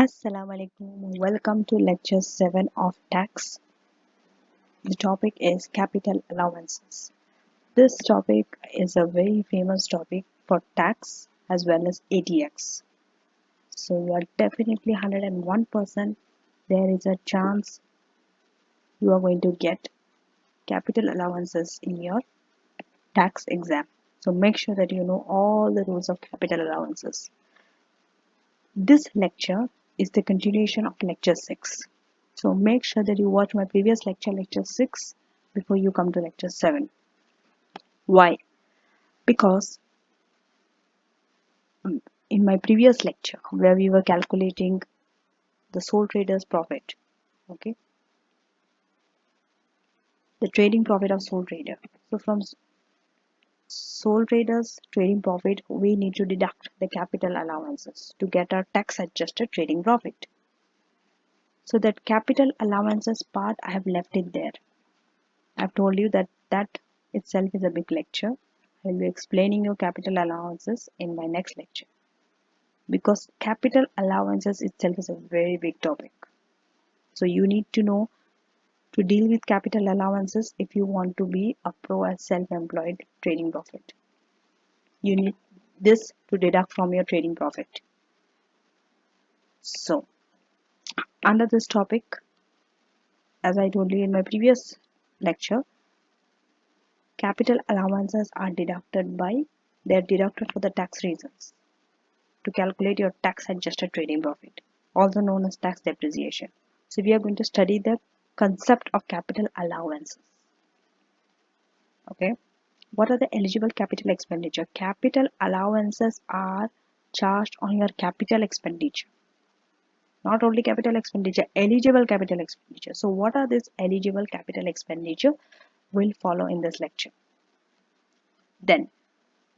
Assalamu alaikum. Welcome to lecture 7 of tax. The topic is capital allowances. This topic is a very famous topic for tax as well as ATX. So you are definitely 101% there is a chance you are going to get capital allowances in your tax exam. So make sure that you know all the rules of capital allowances. This lecture is the continuation of lecture 6. So make sure that you watch my previous lecture, lecture 6, before you come to lecture 7. Why? Because in my previous lecture, where we were calculating the sole trader's profit, okay, the trading profit of sole trader. So from sole trader's trading profit, we need to deduct the capital allowances to get our tax adjusted trading profit. So that capital allowances part, I have left it there. I've told you that that itself is a big lecture. I will be explaining you capital allowances in my next lecture. Because capital allowances itself is a very big topic. So you need to know to deal with capital allowances if you want to be a pro as self-employed trading profit. You need this to deduct from your trading profit. So under this topic, as I told you in my previous lecture, capital allowances are deducted for the tax reasons to calculate your tax adjusted trading profit, also known as tax depreciation. So we are going to study the concept of capital allowances. Okay, what are the eligible capital expenditure? Capital allowances are charged on your capital expenditure. Not only capital expenditure, eligible capital expenditure. So what are these eligible capital expenditure will follow in this lecture. Then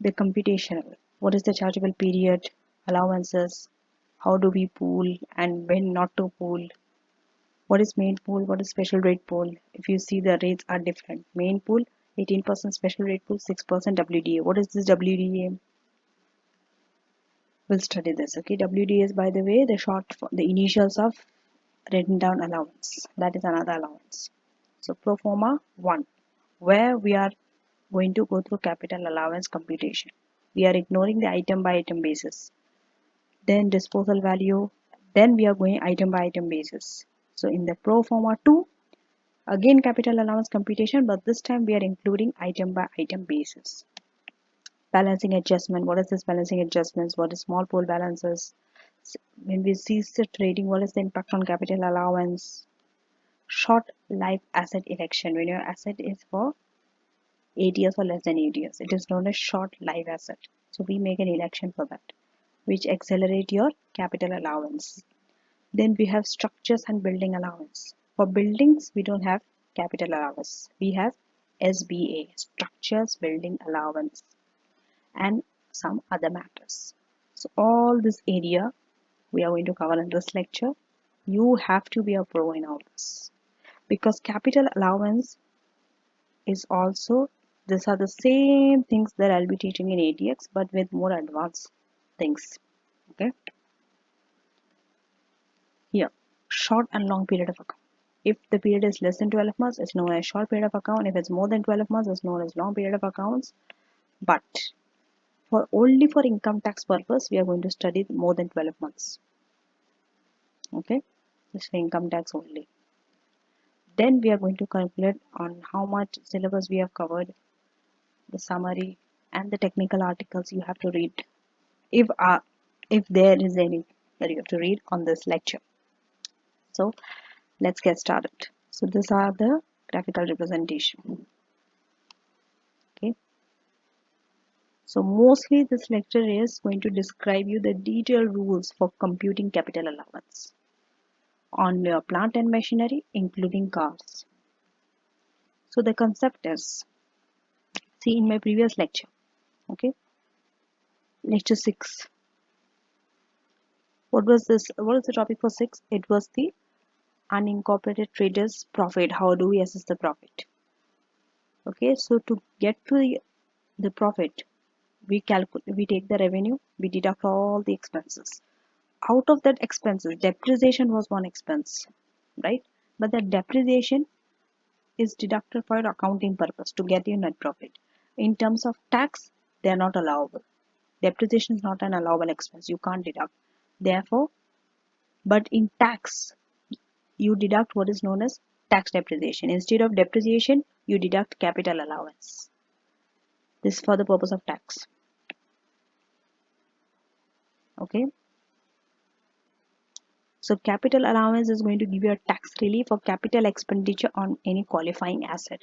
the computational. What is the chargeable period, allowances, how do we pool and when not to pool, what is main pool, what is special rate pool. If you see the rates are different. Main pool 18%, special rate pool 6% WDA. What is this WDA? We'll study this. Okay, WDA is by the way the short for the initials of written down allowance. That is another allowance. So pro forma 1, where we are going to go through capital allowance computation. We are ignoring the item by item basis. Then disposal value. Then we are going item by item basis. So in the pro forma 2, again capital allowance computation, but this time we are including item by item basis. Balancing adjustment. What is this balancing adjustments? What is small pool balances? When we cease the trading, what is the impact on capital allowance? Short life asset election. When your asset is for 8 years or less than 8 years, it is known as short life asset. So we make an election for that, which accelerate your capital allowance. Then we have structures and building allowance. For buildings, we don't have capital allowance. We have SBA, structures building allowance, and some other matters. So all this area we are going to cover in this lecture. You have to be a pro in all this because capital allowance is also, these are the same things that I'll be teaching in ATX but with more advanced things. Okay, here short and long period of account. If the period is less than 12 months, it's known as short period of account. If it's more than 12 months, it's known as long period of accounts. But for only for income tax purpose, we are going to study more than 12 months. Okay, this for income tax only. Then we are going to calculate on how much syllabus we have covered, the summary and the technical articles you have to read if there is any that you have to read on this lecture. So let's get started. So these are the graphical representation. Okay, so mostly this lecture is going to describe you the detailed rules for computing capital allowance on your plant and machinery including cars. So the concept is, see in my previous lecture, okay, lecture 6, what was the topic for 6? It was the unincorporated traders profit. How do we assess the profit? Okay, so to get to the profit, we take the revenue, we deduct all the expenses. out of that expenses, depreciation was one expense, right? But the depreciation is deducted for accounting purpose to get your net profit. In terms of tax, they are not allowable. Depreciation is not an allowable expense. You can't deduct. Therefore, but in tax, you deduct what is known as tax depreciation. Instead of depreciation, you deduct capital allowance. This is for the purpose of tax. Okay. So capital allowance is going to give you a tax relief for capital expenditure on any qualifying asset.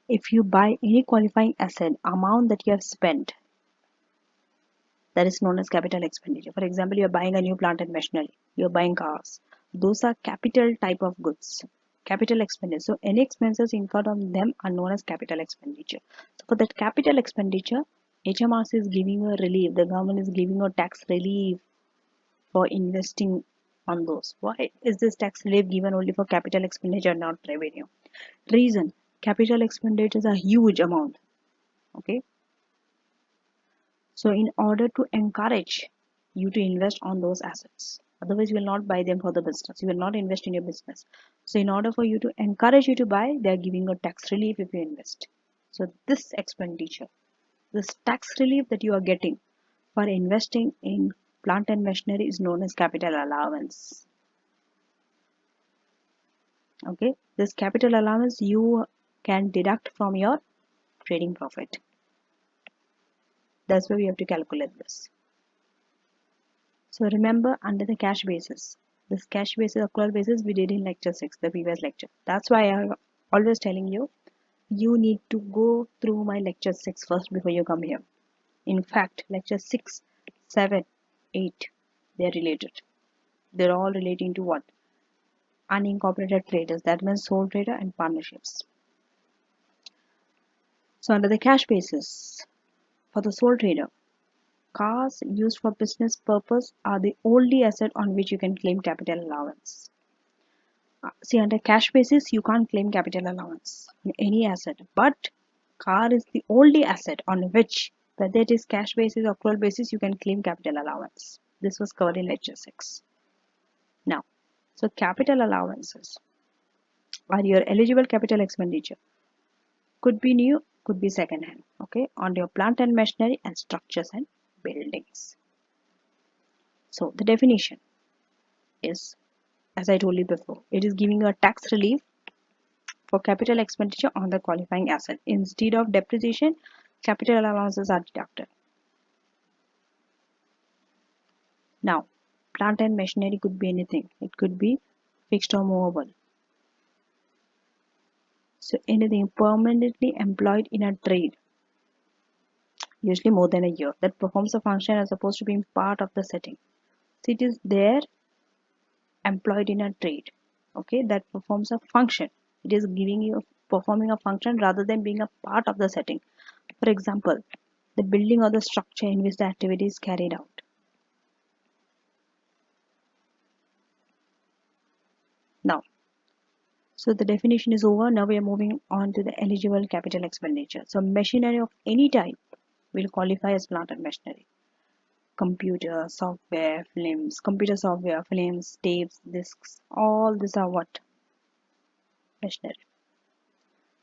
If you buy any qualifying asset, amount that you have spent, that is known as capital expenditure. For example, you are buying a new plant and machinery, you are buying cars. Those are capital type of goods, capital expenditure. So any expenses incurred on them are known as capital expenditure. So for that capital expenditure, HMRC is giving you a relief. The government is giving you a tax relief for investing on those. Why is this tax relief given only for capital expenditure, not revenue? Reason: capital expenditure is a huge amount. Okay, so in order to encourage you to invest on those assets, otherwise you will not buy them for the business. You will not invest in your business. So in order for you to encourage you to buy, they are giving a tax relief if you invest. So this expenditure, this tax relief that you are getting for investing in plant and machinery is known as capital allowance. Okay, this capital allowance you can deduct from your trading profit. That's why we have to calculate this. So remember, under the cash basis, this cash basis, accrual basis, we did in lecture 6, the previous lecture. That's why I'm always telling you, you need to go through my lecture 6 first before you come here. In fact, lecture 6, 7, 8, they're related. They're all relating to what? Unincorporated traders, that means sole trader and partnerships. So under the cash basis, for the sole trader, cars used for business purpose are the only asset on which you can claim capital allowance. See, under cash basis, you can't claim capital allowance in any asset, but car is the only asset on which, whether it is cash basis or accrual basis, you can claim capital allowance. This was covered in lecture 6. Now, so capital allowances are your eligible capital expenditure. Could be new, could be second hand, okay, on your plant and machinery and structures and buildings. So the definition is, as I told you before, it is giving you a tax relief for capital expenditure on the qualifying asset. Instead of depreciation, capital allowances are deducted. Now, plant and machinery could be anything. It could be fixed or movable. So anything permanently employed in a trade, usually more than a year, that performs a function as opposed to being part of the setting. So it is there employed in a trade, okay, that performs a function. It is giving you performing a function rather than being a part of the setting. For example, the building or the structure in which the activity is carried out. Now, so the definition is over. Now we are moving on to the eligible capital expenditure. So machinery of any type will qualify as plant and machinery. Computer software, films, computer software, films, tapes, discs, all these are what? Machinery.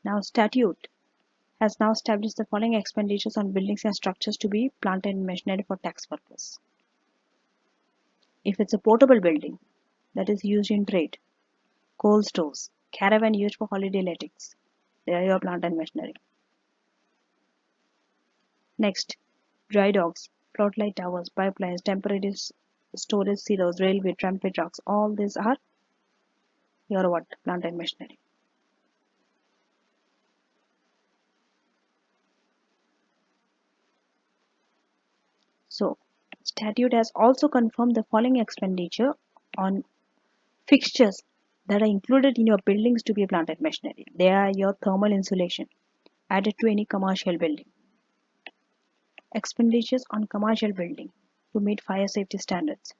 Now statute has now established the following expenditures on buildings and structures to be plant and machinery for tax purpose. If it's a portable building that is used in trade, coal stores, caravan used for holiday lettings, they are your plant and machinery. Next, dry docks, floodlight towers, pipelines, temporary storage silos, railway, trampway trucks, all these are your what? Plant and machinery. So, statute has also confirmed the following expenditure on fixtures that are included in your buildings to be plant and machinery. They are your thermal insulation added to any commercial building. Expenditures on commercial building to meet fire safety standards.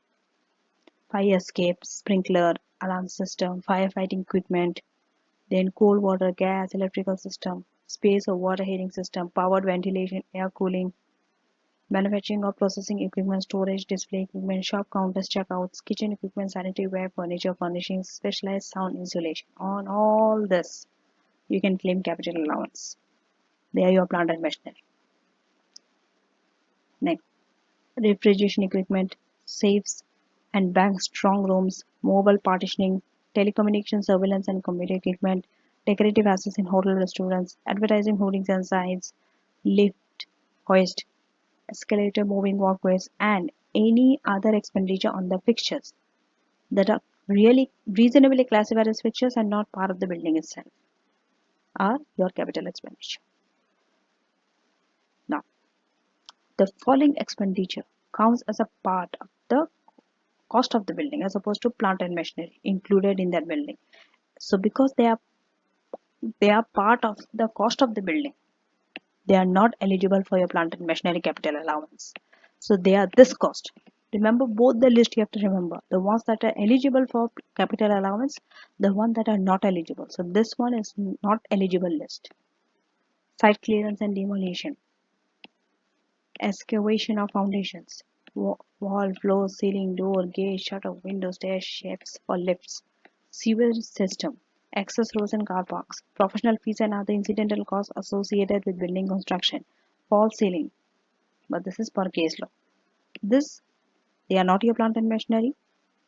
Fire escape, sprinkler, alarm system, firefighting equipment, then cold water, gas, electrical system, space or water heating system, powered ventilation, air cooling, Manufacturing or processing equipment, storage, display equipment, shop counters, checkouts, kitchen equipment, sanitary ware, furniture, furnishings, specialized sound insulation. On all this, you can claim capital allowance. They are your plant and machinery. Next, refrigeration equipment, safes and bank strong rooms, mobile partitioning, telecommunication surveillance and computer equipment, decorative assets in hotel restaurants, advertising hoardings and signs, lift, hoist, escalator, moving walkways, and any other expenditure on the fixtures that are really reasonably classified as fixtures and not part of the building itself are your capital expenditure. Now, the following expenditure counts as a part of the cost of the building as opposed to plant and machinery included in that building. So because they are part of the cost of the building, they are not eligible for your plant and machinery capital allowance. So they are this cost. Remember both the list, you have to remember the ones that are eligible for capital allowance, the one that are not eligible. So this one is not eligible list. Site clearance and demolition, excavation of foundations, wall, floor, ceiling, door, gate, shutter, window, stairs, shafts for lifts, sewage system, access roads and car parks, professional fees and other incidental costs associated with building construction, false ceiling, but this is per case law. This, they are not your plant and machinery,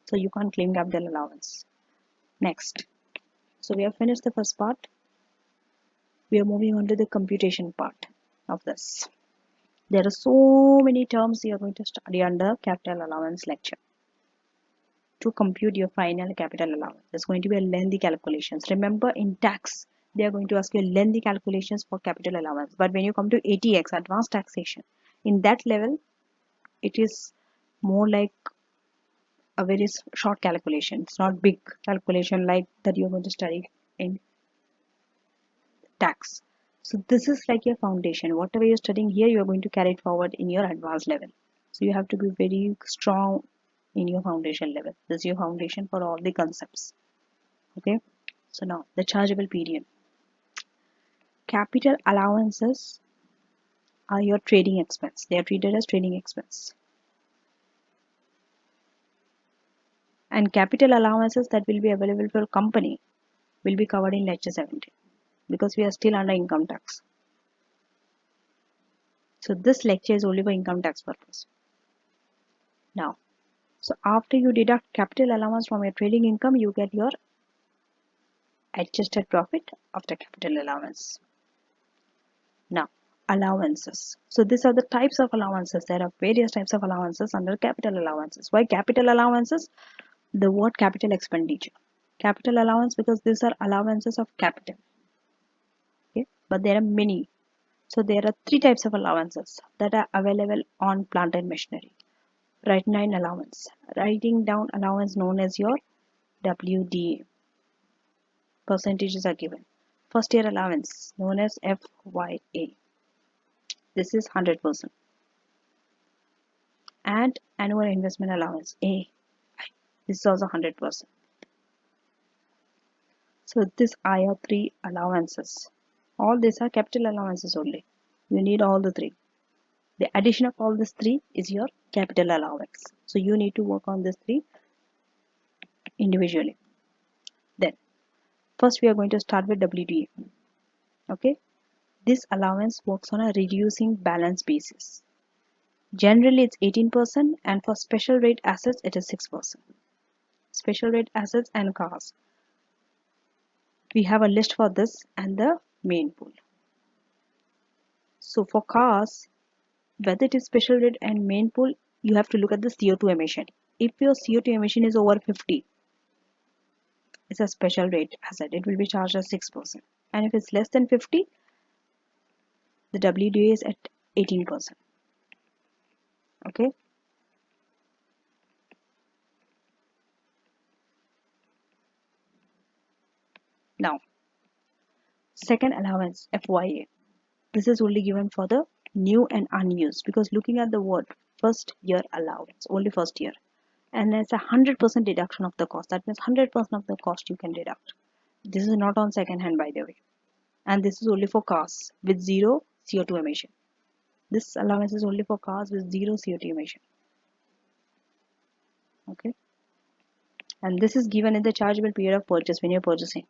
so you can't claim capital allowance. Next, so we have finished the first part. We are moving on to the computation part of this. There are so many terms you are going to study under capital allowance lecture. To compute your final capital allowance, there's going to be a lengthy calculations. Remember, in tax, they are going to ask you lengthy calculations for capital allowance. But when you come to ATX, advanced taxation, in that level, it is more like a very short calculation. It's not big calculation like that you're going to study in tax. So this is like your foundation. Whatever you're studying here, you're going to carry it forward in your advanced level. So you have to be very strong in your foundation level. This is your foundation for all the concepts. Okay. So now the chargeable period. Capital allowances are your trading expense. They are treated as trading expense. And capital allowances that will be available for a company will be covered in lecture 17 because we are still under income tax. So this lecture is only for income tax purpose. Now, so after you deduct capital allowance from your trading income, you get your adjusted profit after capital allowance. Now, allowances. So these are the types of allowances. There are various types of allowances under capital allowances. Why capital allowances? The word capital expenditure. Capital allowance because these are allowances of capital. Okay, but there are many. So there are three types of allowances that are available on plant and machinery. Write down allowance. Writing down allowance known as your WDA. Percentages are given. First year allowance known as FYA. This is 100%. And annual investment allowance A. This is also 100%. So these are your three allowances. All these are capital allowances only. You need all the three. The addition of all these three is your capital allowance. So you need to work on these three individually. Then first we are going to start with WDA. Okay. This allowance works on a reducing balance basis. Generally it's 18% and for special rate assets it is 6%. Special rate assets and cars. We have a list for this and the main pool. So for cars, whether it is special rate and main pool, you have to look at the CO2 emission. If your CO2 emission is over 50, it's a special rate asset. It will be charged as 6%. And if it's less than 50, the WDA is at 18%. Okay. Now, second allowance, FYA. This is only given for the new and unused because looking at the word first year allowance, only first year. And it's a 100% deduction of the cost. That means 100% of the cost you can deduct. This is not on second hand, by the way. And this is only for cars with zero CO2 emission. This allowance is only for cars with zero CO2 emission. Okay, and this is given in the chargeable period of purchase when you're purchasing.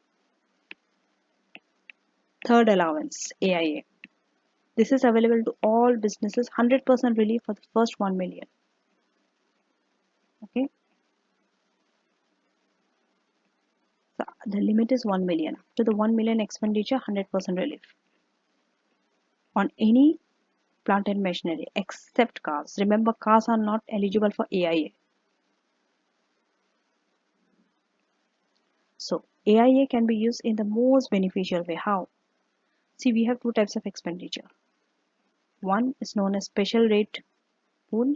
Third allowance, AIA. This is available to all businesses, 100% relief for the first 1 million. Okay, so the limit is 1 million. After the 1 million expenditure, 100% relief on any plant and machinery except cars. Remember, cars are not eligible for AIA. So AIA can be used in the most beneficial way. How? See, we have two types of expenditure. One is known as special rate pool,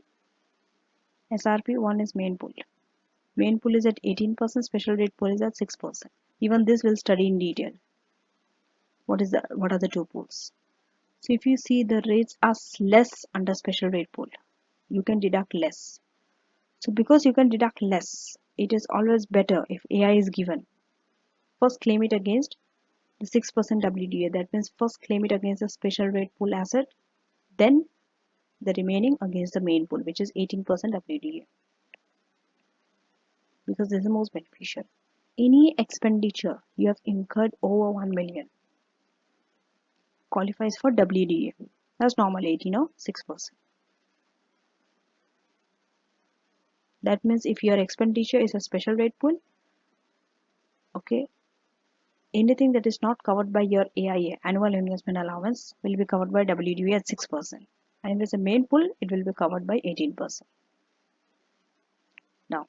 SRP. One is main pool. Main pool is at 18%, special rate pool is at 6%. Even this we'll study in detail. What are the two pools? So if you see the rates are less under special rate pool, you can deduct less. So because you can deduct less, it is always better if AI is given. First claim it against the 6% WDA. That means first claim it against the special rate pool asset, then the remaining against the main pool, which is 18% WDA. Because this is the most beneficial. Any expenditure you have incurred over 1 million qualifies for WDA. That's normal 18 or 6%. That means if your expenditure is a special rate pool, okay, anything that is not covered by your AIA, annual investment allowance, will be covered by WDA at 6%. And if it's a main pool, it will be covered by 18%. Now,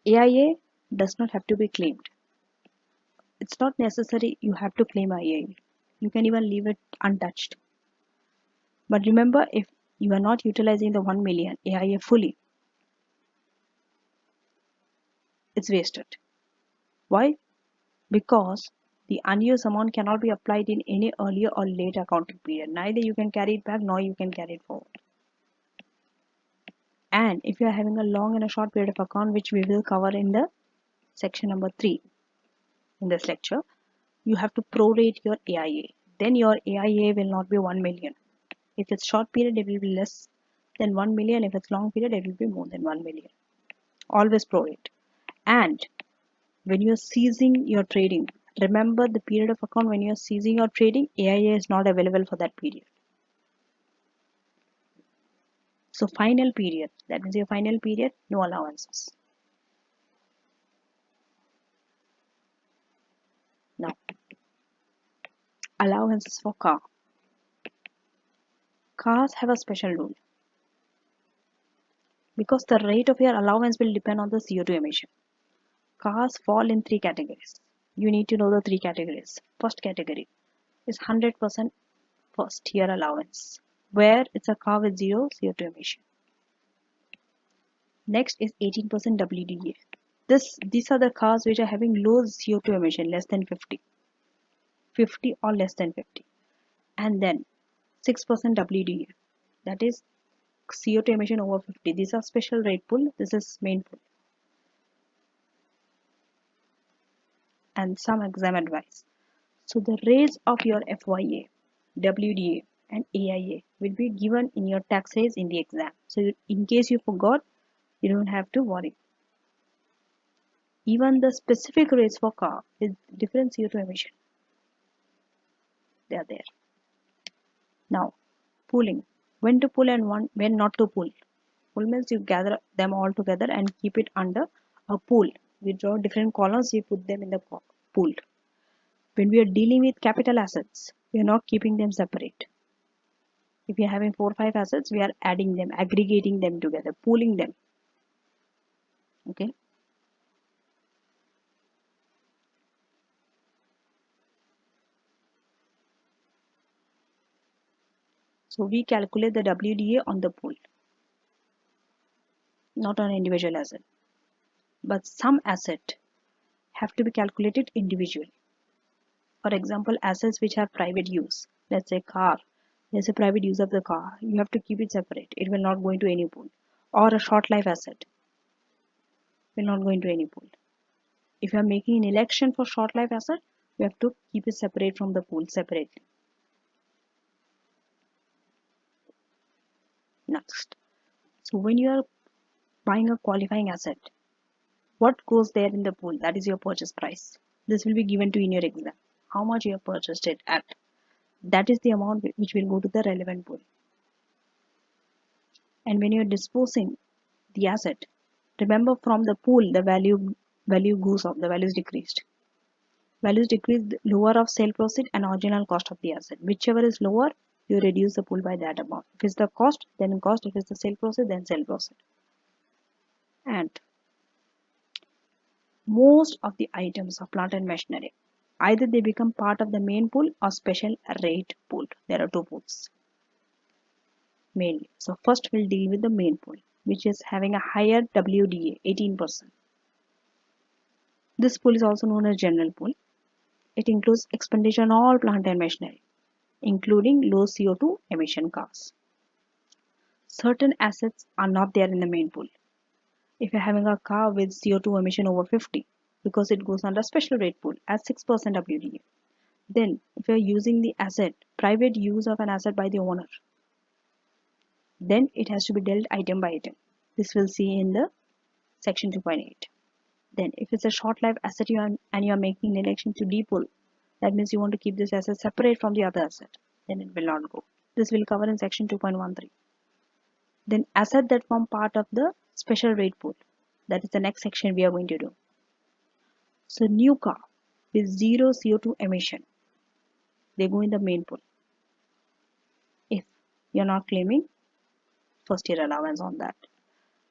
AIA does not have to be claimed. It's not necessary you have to claim AIA. You can even leave it untouched. But remember, if you are not utilizing the 1 million AIA fully, it's wasted. Why? Because the unused amount cannot be applied in any earlier or late accounting period. Neither you can carry it back nor you can carry it forward. And if you are having a long and a short period of account, which we will cover in the section number 3 in this lecture, you have to prorate your AIA. Then your AIA will not be 1 million. If it's short period, it will be less than 1 million. If it's long period, it will be more than 1 million. Always prorate. And when you are ceasing your trading, remember the period of account when you are ceasing your trading, AIA is not available for that period. So final period, that means your final period, no allowances. Now, allowances for car. Cars have a special rule because the rate of your allowance will depend on the CO2 emission. Cars fall in 3 categories. You need to know the 3 categories. First category is 100% first year allowance, where it's a car with zero CO2 emission. Next is 18% WDA. These are the cars which are having low CO2 emission, less than 50 or less than 50. And then 6% WDA, that is CO2 emission over 50. These are special rate pool, this is main pool. And some exam advice. So the rates of your FYA, WDA and AIA will be given in your taxes in the exam. So in case you forgot, you don't have to worry. Even the specific rates for car with different CO2 emission, they are there. Now, pooling. When to pull and when not to pull. Pool means you gather them all together and keep it under a pool. We draw different columns, we put them in the pool. When we are dealing with capital assets, we are not keeping them separate. If we are having 4 or 5 assets, we are adding them, aggregating them together, pooling them. Okay. So we calculate the WDA on the pool, not on individual asset. But some asset have to be calculated individually. For example, assets which have private use, let's say car, there's a private use of the car, you have to keep it separate. It will not go into any pool. Or a short life asset will not go into any pool. If you are making an election for short life asset, you have to keep it separate from the pool separately. next. So when you are buying a qualifying asset, what goes there in the pool? That is your purchase price. This will be given to in your exam. How much you have purchased it at. That is the amount which will go to the relevant pool. And when you are disposing the asset, remember from the pool the value goes up, the value is decreased. Values decrease the lower of sale proceed and original cost of the asset. Whichever is lower, you reduce the pool by that amount. If it's the cost, then cost. If it's the sale proceed, then sale proceed. And most of the items of plant and machinery, either they become part of the main pool or special rate pool. There are two pools mainly. So first we'll deal with the main pool, which is having a higher WDA, 18%. This pool is also known as general pool. It includes expenditure on all plant and machinery, including low CO2 emission cars. Certain assets are not there in the main pool. If you're having a car with CO2 emission over 50, because it goes under special rate pool at 6% WDA. Then if you're using the asset, private use of an asset by the owner, then it has to be dealt item by item. This we'll see in the section 2.8. Then if it's a short life asset and you are making an election to depool, that means you want to keep this asset separate from the other asset, then it will not go. This will cover in section 2.13. Then asset that form part of the special rate pool, that is the next section we are going to do. So new car with zero CO2 emission, they go in the main pool. If you're not claiming first year allowance on that.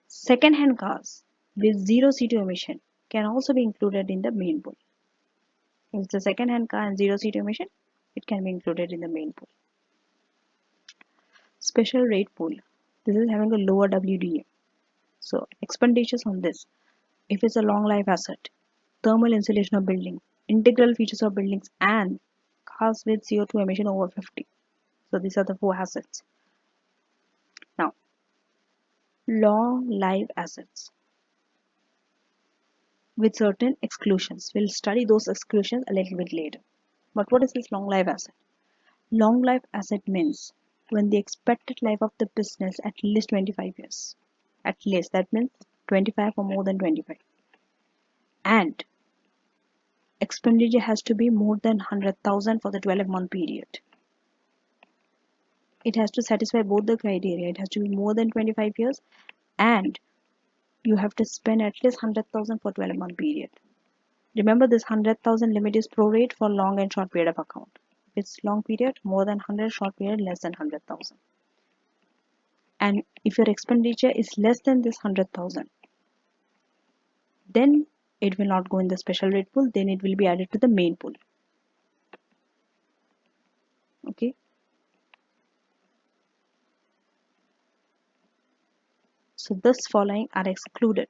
Second hand cars with zero CO2 emission can also be included in the main pool. If it's a second hand car and zero CO2 emission, it can be included in the main pool. Special rate pool, this is having a lower WDA. So expenditures on this, if it's a long life asset, thermal insulation of buildings, integral features of buildings, and cars with CO2 emission over 50. So these are the four assets. Now, long life assets with certain exclusions. We'll study those exclusions a little bit later. But what is this long life asset? Long life asset means when the expected life of the business at least 25 years. At least, that means 25 or more than 25. And expenditure has to be more than 100,000 for the 12-month period. It has to satisfy both the criteria. It has to be more than 25 years and you have to spend at least 100,000 for 12-month period. Remember, this 100,000 limit is prorate for long and short period of account. If it's long period, more than 100, short period, less than 100,000. And if your expenditure is less than this 100,000, then it will not go in the special rate pool, then it will be added to the main pool. Okay. So this following are excluded.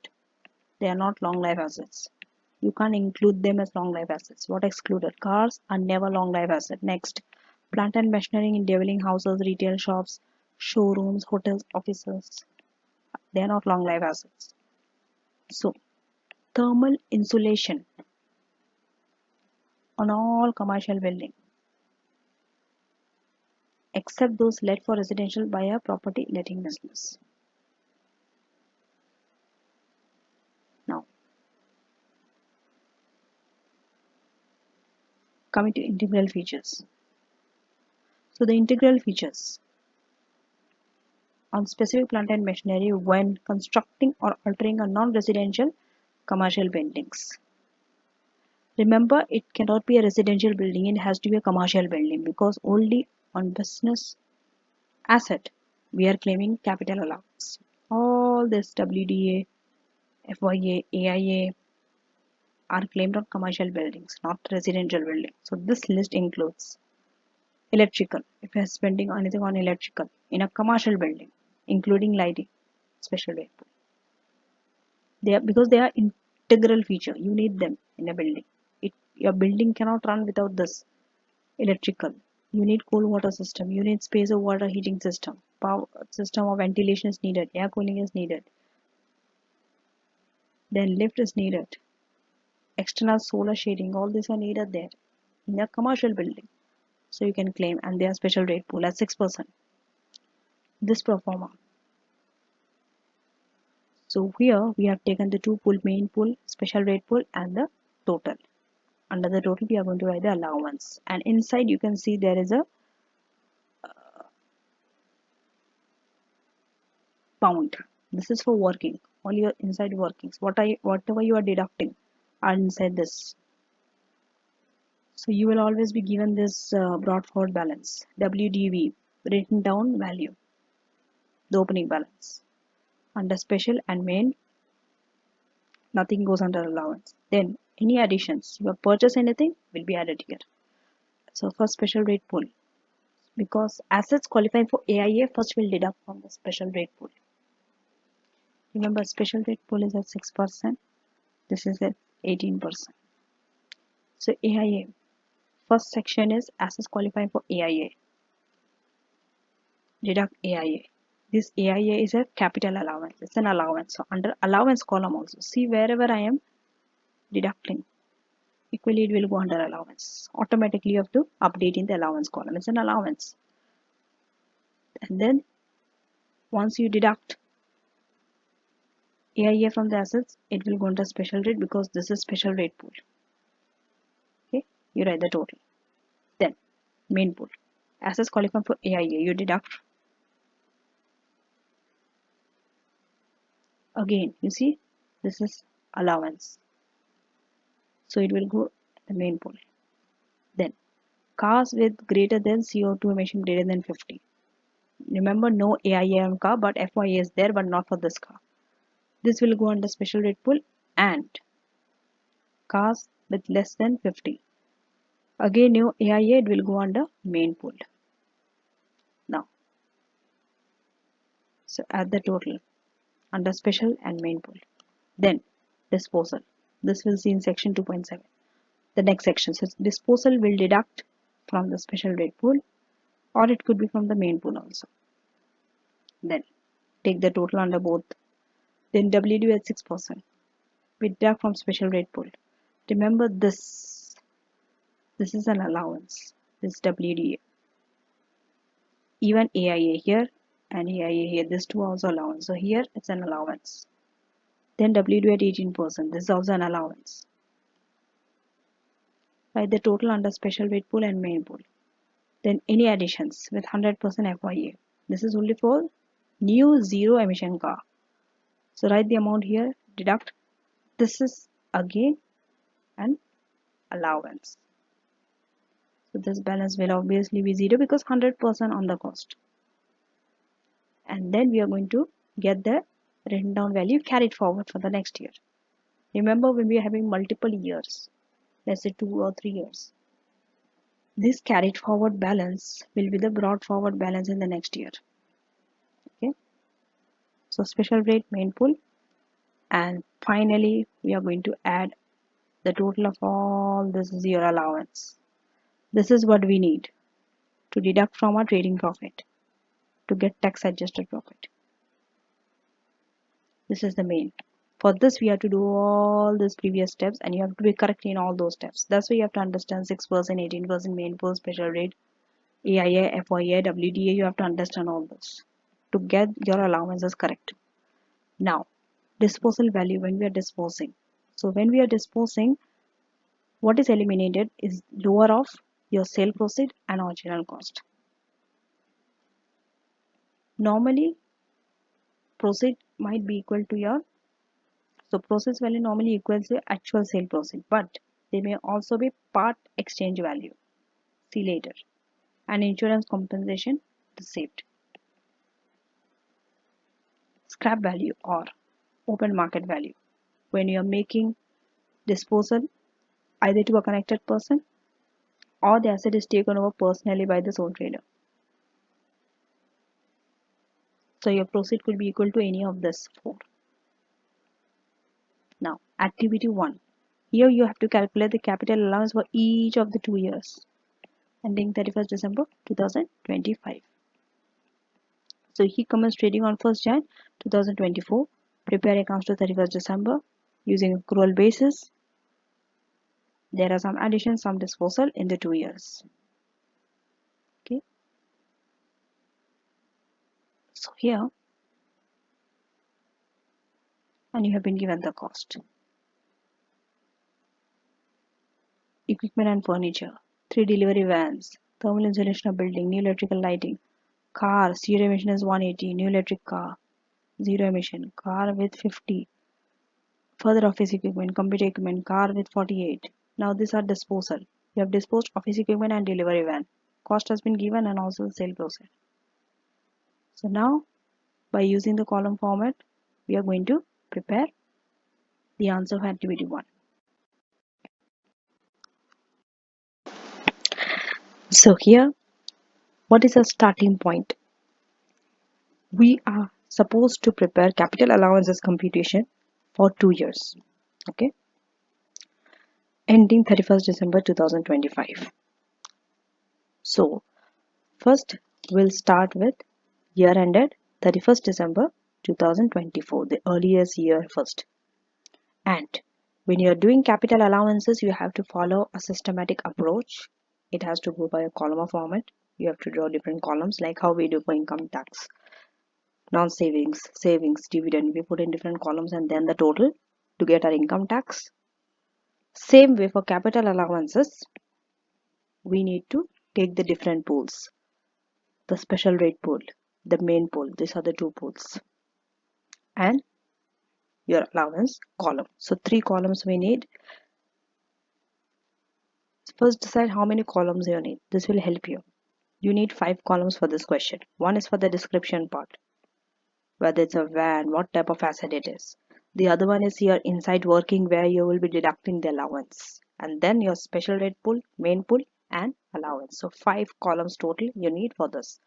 They are not long life assets. You can't include them as long life assets. What excluded? Cars are never long life asset. Next, plant and machinery in dwelling houses, retail shops, showrooms, hotels, offices. They are not long life assets. So, thermal insulation on all commercial building, except those let for residential by a property letting business. Now, coming to integral features. So the integral features on specific plant and machinery when constructing or altering a non-residential commercial buildings. Remember, it cannot be a residential building, it has to be a commercial building because only on business asset we are claiming capital allowance. All this WDA, FYA, AIA are claimed on commercial buildings, not residential buildings. So this list includes electrical, if you are spending anything on electrical in a commercial building, including lighting, special rate pool. Because they are integral feature, you need them in a building. Your building cannot run without this electrical. You need cold water system, you need space of water heating system, power system of ventilation is needed, air cooling is needed, then lift is needed, external solar shading, all these are needed there in a commercial building. So you can claim, and they are special rate pool at 6%. This pro forma, So here we have taken the two pool, main pool, special rate pool, and the total. Under the total we are going to write the allowance, and inside you can see there is a pound. This is for working, all your inside workings. Whatever you are deducting are inside this. So you will always be given this brought forward balance, WDV, written down value, the opening balance. Under special and main, nothing goes under allowance. Then any additions, you have purchased anything, will be added here. So for special rate pool, because assets qualifying for AIA, first we'll deduct from the special rate pool. Remember, special rate pool is at 6%, this is at 18%. So AIA, first section is assets qualifying for AIA. Deduct AIA. This AIA is a capital allowance. It's an allowance. So under allowance column also, see wherever I am deducting, equally it will go under allowance. Automatically you have to update in the allowance column. It's an allowance. And then once you deduct AIA from the assets, it will go under special rate because this is special rate pool. Okay, you write the total. Then main pool. Assets qualifying for AIA, you deduct. Again, you see, this is allowance. So it will go the main pool. Then cars with greater than CO2 emission greater than 50. Remember, no AIA on car, but FYA is there, but not for this car. This will go under special rate pool, and cars with less than 50. Again, no AIA, it will go under main pool. Now, so add the total under special and main pool. Then disposal. This will see in section 2.7. The next section says disposal will deduct from the special rate pool, or it could be from the main pool also. Then take the total under both. Then WD at 6%. We deduct from special rate pool. Remember this is an allowance. This WD. Even AIA here and AIA here. This two also allowance. So here it's an allowance. Then WD at 18%. This is also an allowance. Write the total under special rate pool and main pool. Then any additions with 100% FYA. This is only for new zero emission car. So write the amount here, deduct. This is again an allowance. So this balance will obviously be 0 because 100% on the cost. And then we are going to get the written down value carried forward for the next year. Remember, when we are having multiple years, let's say 2 or 3 years, this carried forward balance will be the brought forward balance in the next year. Okay. So special rate, main pool, and finally we are going to add the total of all this is your allowance. This is what we need to deduct from our trading profit to get tax adjusted profit. This is the main. For this we have to do all these previous steps, and you have to be correct in all those steps. That's why you have to understand 6%, 18% main pool, special rate, AIA, FYA, WDA. You have to understand all this to get your allowances correct. Now, disposal value when we are disposing. So when we are disposing, what is eliminated is lower of your sale proceed and original cost. Normally, proceed might be equal to your, so proceeds value normally equals to actual sale proceed, but they may also be part exchange value. See later. And insurance compensation received. Scrap value or open market value. When you are making disposal either to a connected person or the asset is taken over personally by the sole trader. So your proceed could be equal to any of this four. Now, activity 1. Here you have to calculate the capital allowance for each of the 2 years ending 31st December 2025. So he commenced trading on 1st Jan 2024. Prepare accounts to 31st December using accrual basis. There are some additions, some disposal in the 2 years. Okay. So here and you have been given the cost. Equipment and furniture, 3 delivery vans, thermal insulation of building, new electrical lighting, car, zero emission is 180, new electric car, zero emission, car with 50, further office equipment, computer equipment, car with 48. Now these are disposal. You have disposed office equipment and delivery van. Cost has been given and also the sale process. So now by using the column format, we are going to prepare the answer for activity 1. So here, what is a starting point? We are supposed to prepare capital allowances computation for 2 years. Okay, ending 31st December 2025. So first we'll start with year ended 31st December 2024, the earliest year first. And when you're doing capital allowances, you have to follow a systematic approach. It has to go by a column format. You have to draw different columns like how we do for income tax, non-savings, savings, dividend. We put in different columns and then the total to get our income tax. Same way for capital allowances, we need to take the different pools. The special rate pool, the main pool. These are the two pools. And your allowance column. So 3 columns we need. First decide how many columns you need. This will help you. You need 5 columns for this question. One is for the description part, whether it's a van, what type of asset it is. The other one is your inside working where you will be deducting the allowance. And then your special rate pool, main pool and allowance. So 5 columns total you need for this.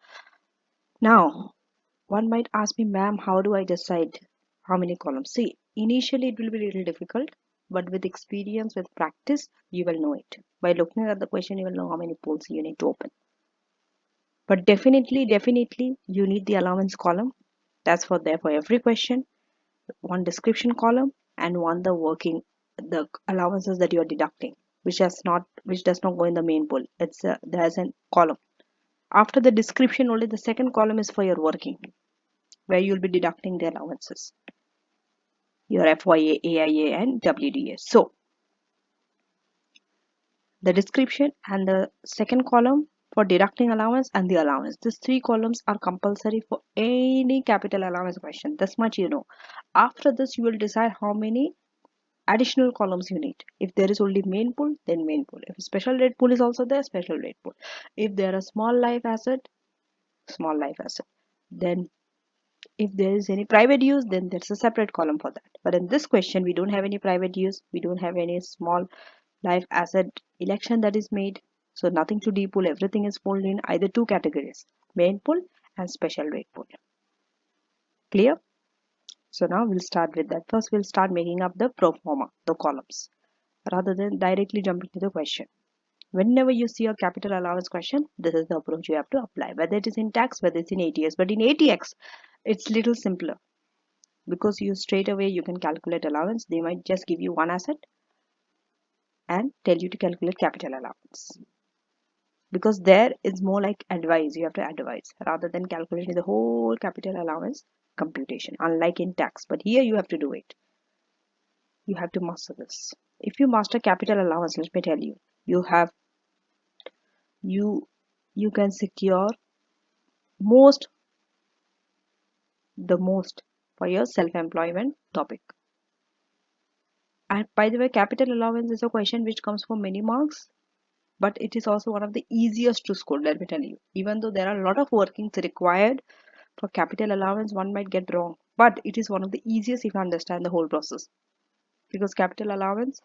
Now, one might ask me, ma'am, how do I decide how many columns? See, initially it will be a little difficult, but with experience, with practice, you will know it. By looking at the question, you will know how many pools you need to open. But definitely, you need the allowance column. That's for there for every question. One description column and one the allowances that you are deducting, which does not go in the main pool. There's a column. After the description, only the second column is for your working, where you'll be deducting the allowances, your FYA, AIA, and WDA. So the description and the second column for deducting allowance and the allowance. These 3 columns are compulsory for any capital allowance question. This much you know. After this, you will decide how many additional columns you need. If there is only main pool, then main pool. If special rate pool is also there, special rate pool. If there are small life asset, small life asset. Then if there is any private use, then there's a separate column for that. But in this question, we don't have any private use. We don't have any small life asset election that is made. So nothing to depool. Everything is folded in either 2 categories, main pool and special rate pool. Clear? So now we'll start with that. First, we'll start making up the pro forma, the columns, rather than directly jumping to the question. Whenever you see a capital allowance question, this is the approach you have to apply, whether it is in tax, whether it's in ATX. But in ATX, it's little simpler because you straight away you can calculate allowance. They might just give you one asset and tell you to calculate capital allowance, because there it's more like advice. You have to advise rather than calculating the whole capital allowance computation, unlike in tax. But here you have to do it. You have to master this. If you master capital allowance, let me tell you, you have you can secure the most for your self-employment topic. And by the way, capital allowance is a question which comes for many marks, but it is also one of the easiest to score, let me tell you. Even though there are a lot of workings required for capital allowance, one might get wrong, but it is one of the easiest if you understand the whole process. Because capital allowance,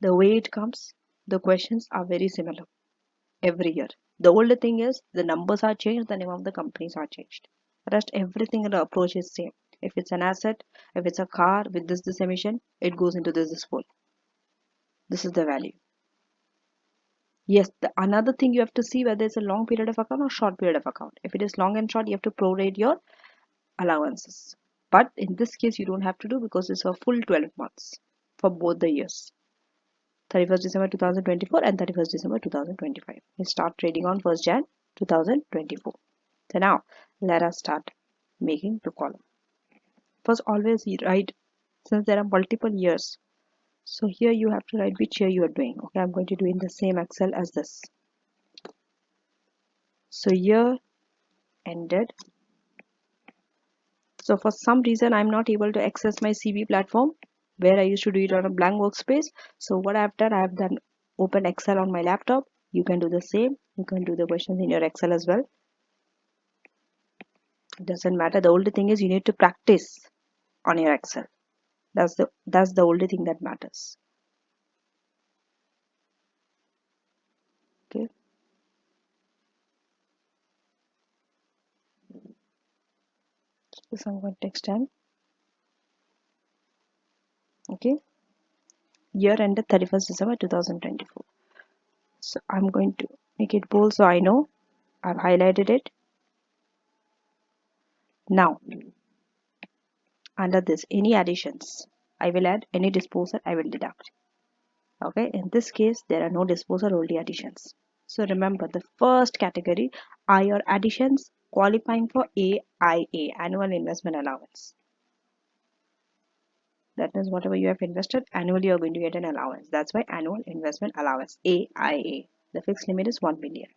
the way it comes, the questions are very similar every year. The only thing is the numbers are changed, the name of the companies are changed. Rest everything in the approach is same. If it's an asset, if it's a car with this emission, it goes into this pool. This is the value. Yes, the another thing you have to see whether it's a long period of account or short period of account. If it is long and short, you have to prorate your allowances. But in this case, you don't have to do because it's a full 12 months for both the years. 31st December 2024 and 31st December 2025. We start trading on 1st Jan 2024. So now let us start making the column. first always you write, since there are multiple years, so here you have to write which year you are doing. Okay, I'm going to do in the same Excel as this. So year ended. So for some reason I'm not able to access my CV platform where I used to do it on a blank workspace. So what I've done open Excel on my laptop. You can do the same. You can do the questions in your Excel as well. It doesn't matter. The only thing is you need to practice on your Excel. That's the only thing that matters. Okay. So I'm going to extend. Okay. Year ended 31st December 2024. So I'm going to make it bold so I know I've highlighted it. Now under this, any additions I will add, any disposal I will deduct. Okay, in this case there are no disposal, only additions. So remember, the first category are your additions qualifying for AIA, annual investment allowance. That means whatever you have invested annually you are going to get an allowance. That's why annual investment allowance, AIA. The fixed limit is 1 million.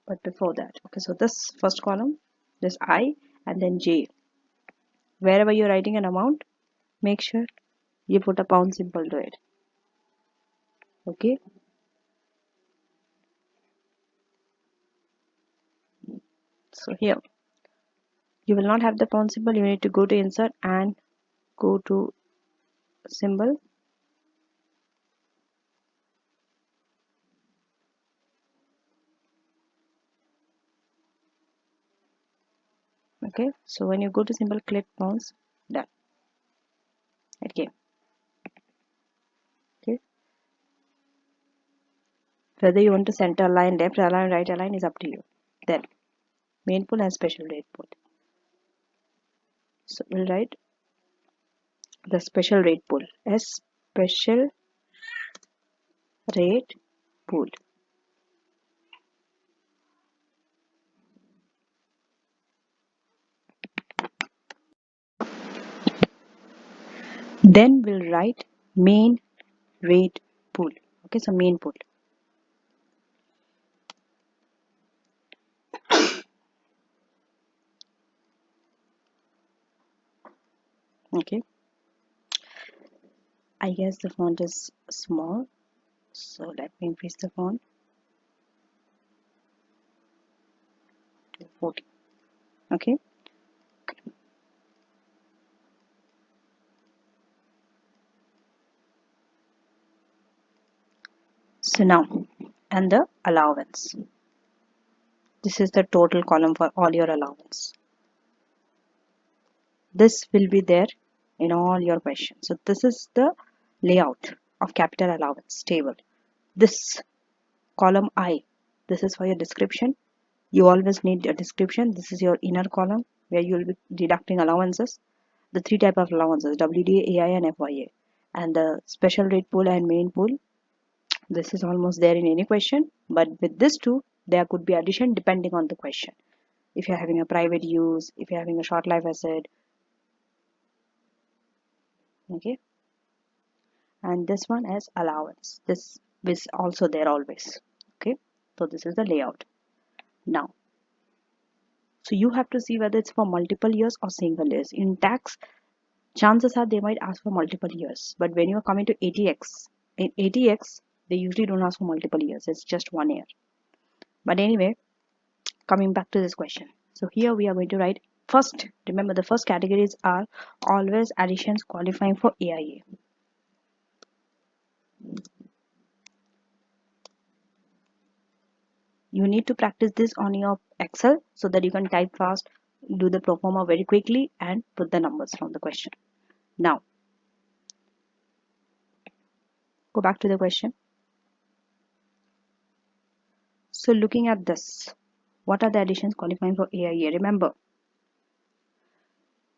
But before that, okay, so this first column, this I and then J, wherever you're writing an amount, make sure you put a pound symbol to it. Okay, so here you will not have the pound symbol. You need to go to insert and go to symbol. Okay, so when you go to symbol, click pounds, done. It came. Okay, whether you want to center align, left align, right align is up to you. Then main pool and special rate pool. So we'll write the special rate pool as special rate pool. Then we'll write main rate pool. Okay, so main pool. Okay, I guess the font is small, so let me increase the font to 40. Okay, so now and the allowance. This is the total column for all your allowance. This will be there in all your questions. So this is the layout of capital allowance table. This column I, this is for your description. You always need a description. This is your inner column where you will be deducting allowances. The three type of allowances, WDA, AI and FYA. And the special rate pool and main pool. This is almost there in any question. But with this two, there could be addition depending on the question. If you're having a private use, if you're having a short life asset. Okay. And this one as allowance. This is also there always. Okay. So this is the layout. Now, so you have to see whether it's for multiple years or single years. In tax, chances are they might ask for multiple years. But when you're coming to ATX, in ATX, they usually don't ask for multiple years. It's just 1 year. But anyway, coming back to this question. So here we are going to write first, remember the first categories are always additions qualifying for AIA. You need to practice this on your Excel so that you can type fast, do the pro forma very quickly and put the numbers from the question. Now, go back to the question. So looking at this, what are the additions qualifying for AIA? Remember,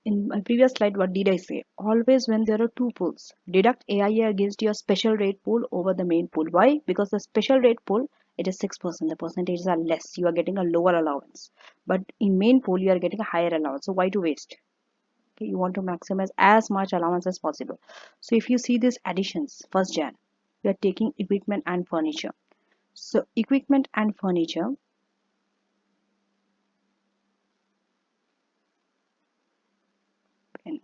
in my previous slide, what did I say? Always when there are two pools, deduct AIA against your special rate pool over the main pool. Why? Because the special rate pool it is 6%. The percentages are less. You are getting a lower allowance. But in main pool, you are getting a higher allowance. So why to waste? Okay, you want to maximize as much allowance as possible. So if you see these additions, 1st Jan, you are taking equipment and furniture. So equipment and furniture, and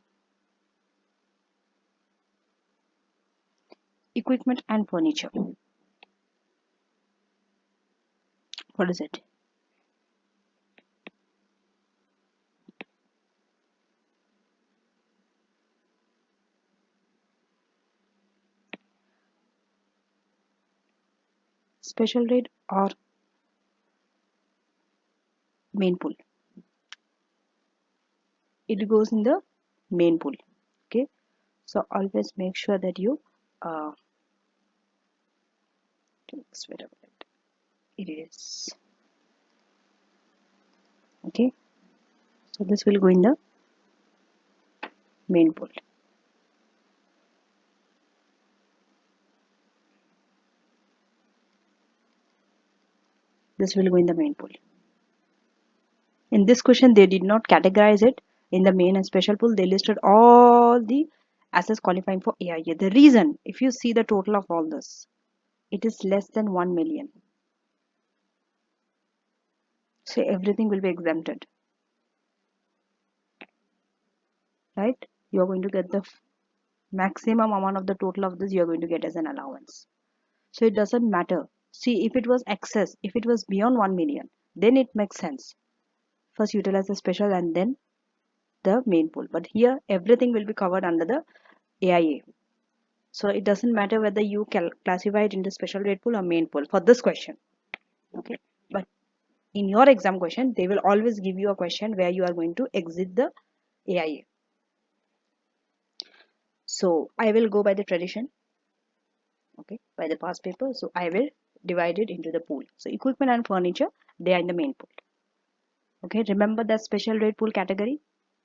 equipment and furniture. What is it? Special rate or main pool? It goes in the main pool. Okay, so always make sure that you wait a minute. It is okay. So this will go in the main pool. This will go in the main pool. In this question, they did not categorize it in the main and special pool. They listed all the assets qualifying for AIA. The reason, if you see the total of all this, it is less than 1 million. So everything will be exempted. Right? You are going to get the maximum amount of the total of this you are going to get as an allowance. So it doesn't matter. See, if it was excess, if it was beyond 1 million, then it makes sense. First utilize the special and then the main pool. But here everything will be covered under the AIA. So it doesn't matter whether you classify it into special rate pool or main pool for this question. Okay. But in your exam question, they will always give you a question where you are going to exit the AIA. So I will go by the tradition. Okay, by the past paper. So I will divide it into the pool. So equipment and furniture, they are in the main pool. Okay, remember that special rate pool category.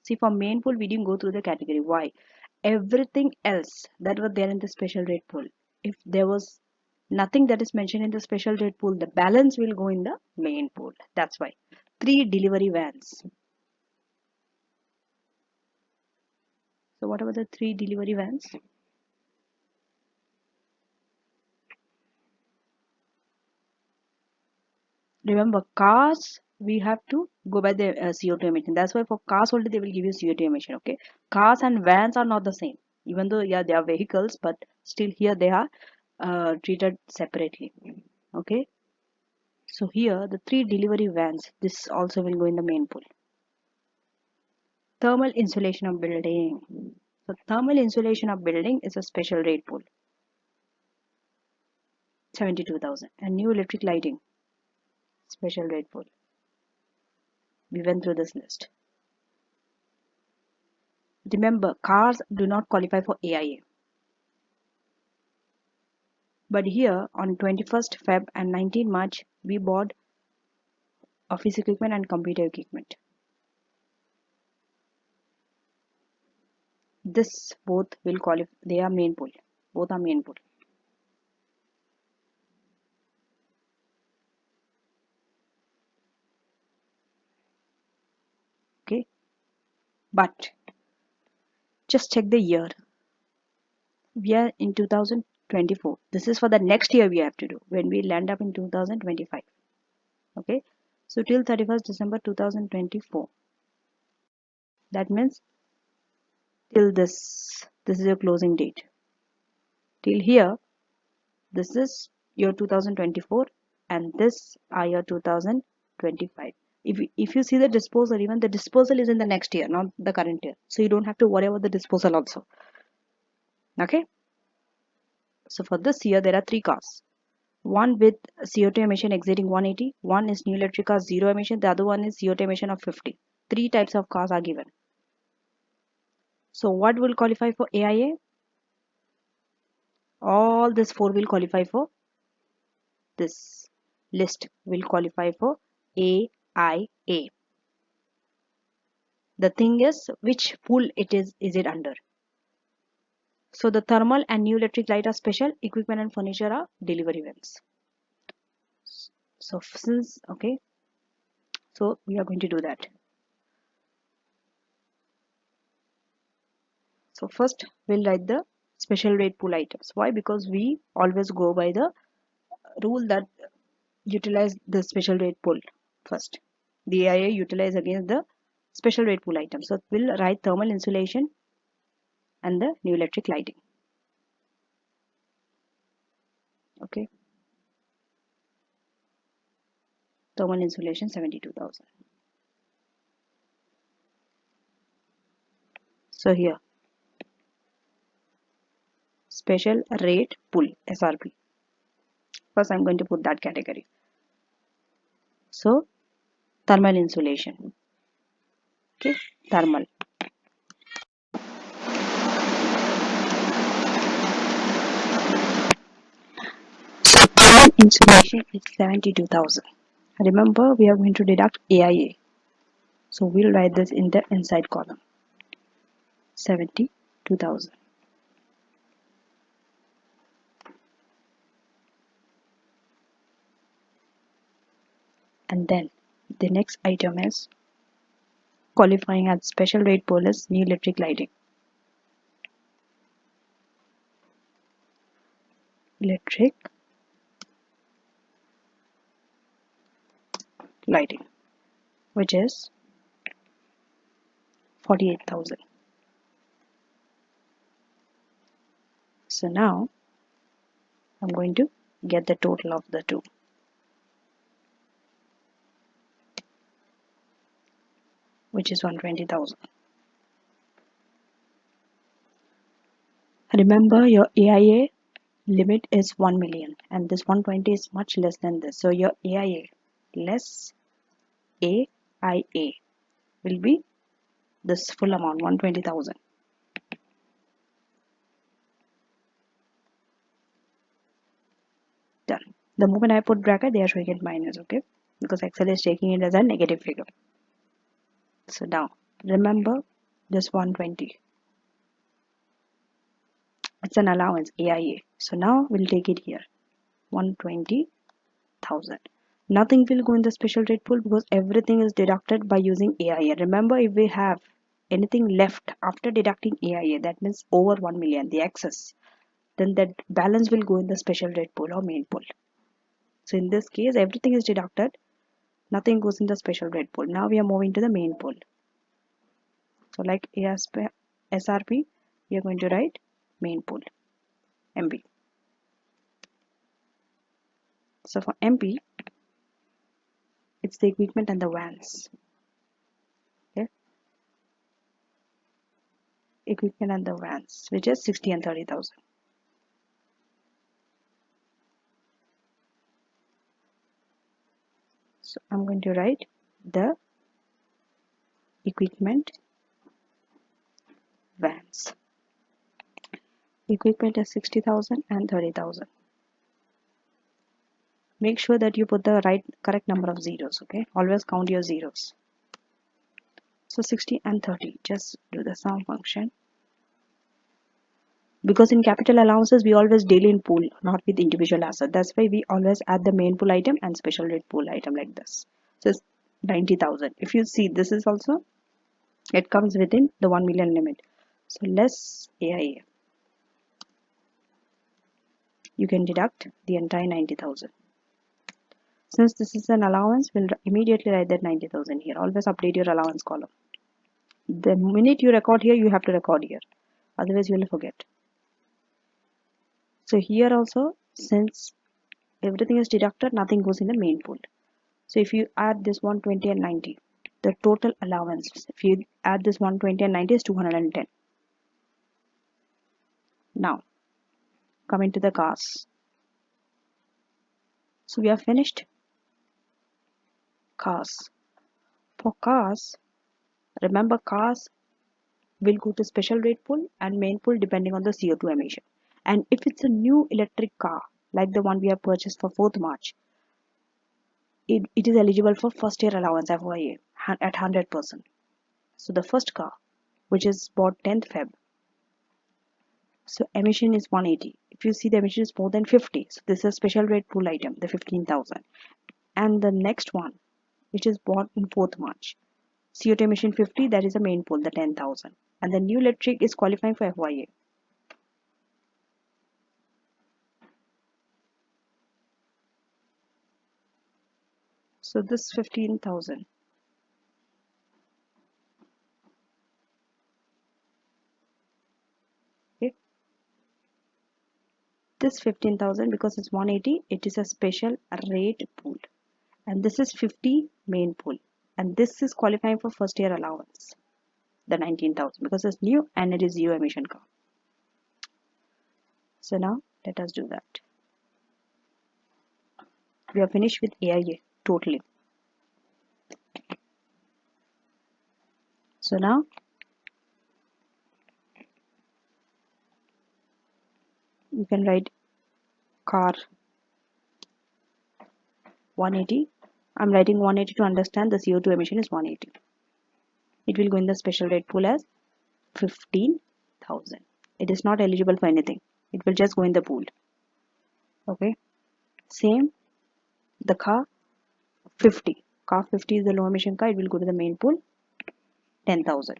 See, for main pool we didn't go through the category. Why? Everything else that was there in the special rate pool, if there was nothing that is mentioned in the special rate pool, the balance will go in the main pool. That's why 3 delivery vans. So what about the 3 delivery vans? Remember, cars, we have to go by the CO2 emission. That's why for cars only they will give you CO2 emission. Okay, cars and vans are not the same, even though yeah they are vehicles, but still here they are treated separately. Okay, so here the 3 delivery vans, this also will go in the main pool. Thermal insulation of building. So thermal insulation of building is a special rate pool, 72,000. And new electric lighting, special rate pool. We went through this list. Remember, cars do not qualify for AIA. But here on 21st Feb and 19 March, we bought office equipment and computer equipment. This both will qualify, they are main pool. Both are main pool. Okay. But just check the year. We are in 2024. This is for the next year we have to do when we land up in 2025. Okay. So till 31st December 2024. That means till this is your closing date. Till here, this is year 2024 and this are year 2025. If you see the disposal, even the disposal is in the next year, not the current year. So you don't have to worry about the disposal also. Okay. So for this year, there are 3 cars. One with CO2 emission exceeding 180. One is new electric car 0 emission. The other one is CO2 emission of 50. 3 types of cars are given. So what will qualify for AIA? All this 4 will qualify for this list will qualify for AIA. The thing is which pool is it under. So the thermal and new electric light are special, equipment and furniture are delivery vans. So since, okay, so we are going to do that. So first we'll write the special rate pool items. Why? Because we always go by the rule that utilize the special rate pool first. The AIA utilize against the special rate pool item. So we'll write thermal insulation and the new electric lighting. Okay. Thermal insulation 72,000. So here special rate pool SRP. First I'm going to put that category. So thermal insulation. Okay, thermal. So thermal insulation is 72,000. Remember we are going to deduct AIA. So we'll write this in the inside column. 72,000. And then the next item is qualifying as special rate pool is new electric lighting. Electric lighting, which is 48,000. So now I'm going to get the total of the two, which is 120,000. Remember your AIA limit is 1 million and this 120 is much less than this. So your AIA less AIA will be this full amount 120,000. Done. The moment I put bracket, they are showing it minus, okay? Because Excel is taking it as a negative figure. So now remember this 120. It's an allowance AIA. So now we'll take it here. 120,000. Nothing will go in the special rate pool because everything is deducted by using AIA. Remember, if we have anything left after deducting AIA, that means over 1 million, the excess, then that balance will go in the special rate pool or main pool. So in this case, everything is deducted. Nothing goes in the special rate pool. Now we are moving to the main pool. So like SRP, we are going to write main pool, MP. So for MP, it's the equipment and the vans. Okay, equipment and the vans, which is 60 and 30,000. So I'm going to write the equipment vans. Equipment is 60,000 and 30,000. Make sure that you put the correct number of zeros. Okay, always count your zeros. So 60 and 30. Just do the sum function. Because in capital allowances we always deal in pool, not with individual asset. That's why we always add the main pool item and special rate pool item like this. So it's 90,000. If you see, this is also, it comes within the 1 million limit. So less AIA. You can deduct the entire 90,000. Since this is an allowance, we'll immediately write that 90,000 here. Always update your allowance column. The minute you record here, you have to record here. Otherwise, you will forget. So here also, since everything is deducted, nothing goes in the main pool. So if you add this 120 and 90, the total allowance, if you add this 120 and 90 is 210. Now, coming to the cars. So we are finished. Cars. For cars, remember cars will go to special rate pool and main pool depending on the CO2 emission. And if it's a new electric car, like the one we have purchased for 4th March, it is eligible for first year allowance FYA at 100%. So the first car, which is bought 10th Feb, so emission is 180. If you see the emission is more than 50, so this is a special rate pool item, the 15,000. and the next one which is bought in 4th March. CO2 emission 50, that is the main pool, the 10,000. And the new electric is qualifying for FYA. So this 15,000. Okay. This 15,000, because it's 180, it is a special rate pool. And this is 50 main pool. And this is qualifying for first year allowance, the 19,000, because it's new and it is zero emission car. So now let us do that. We are finished with AIA totally. So now you can write car 180. I'm writing 180 to understand the CO2 emission is 180. It will go in the special rate pool as 15,000. It is not eligible for anything. It will just go in the pool. Okay. Same, the car 50. Car 50 is the low emission car. It will go to the main pool 10,000.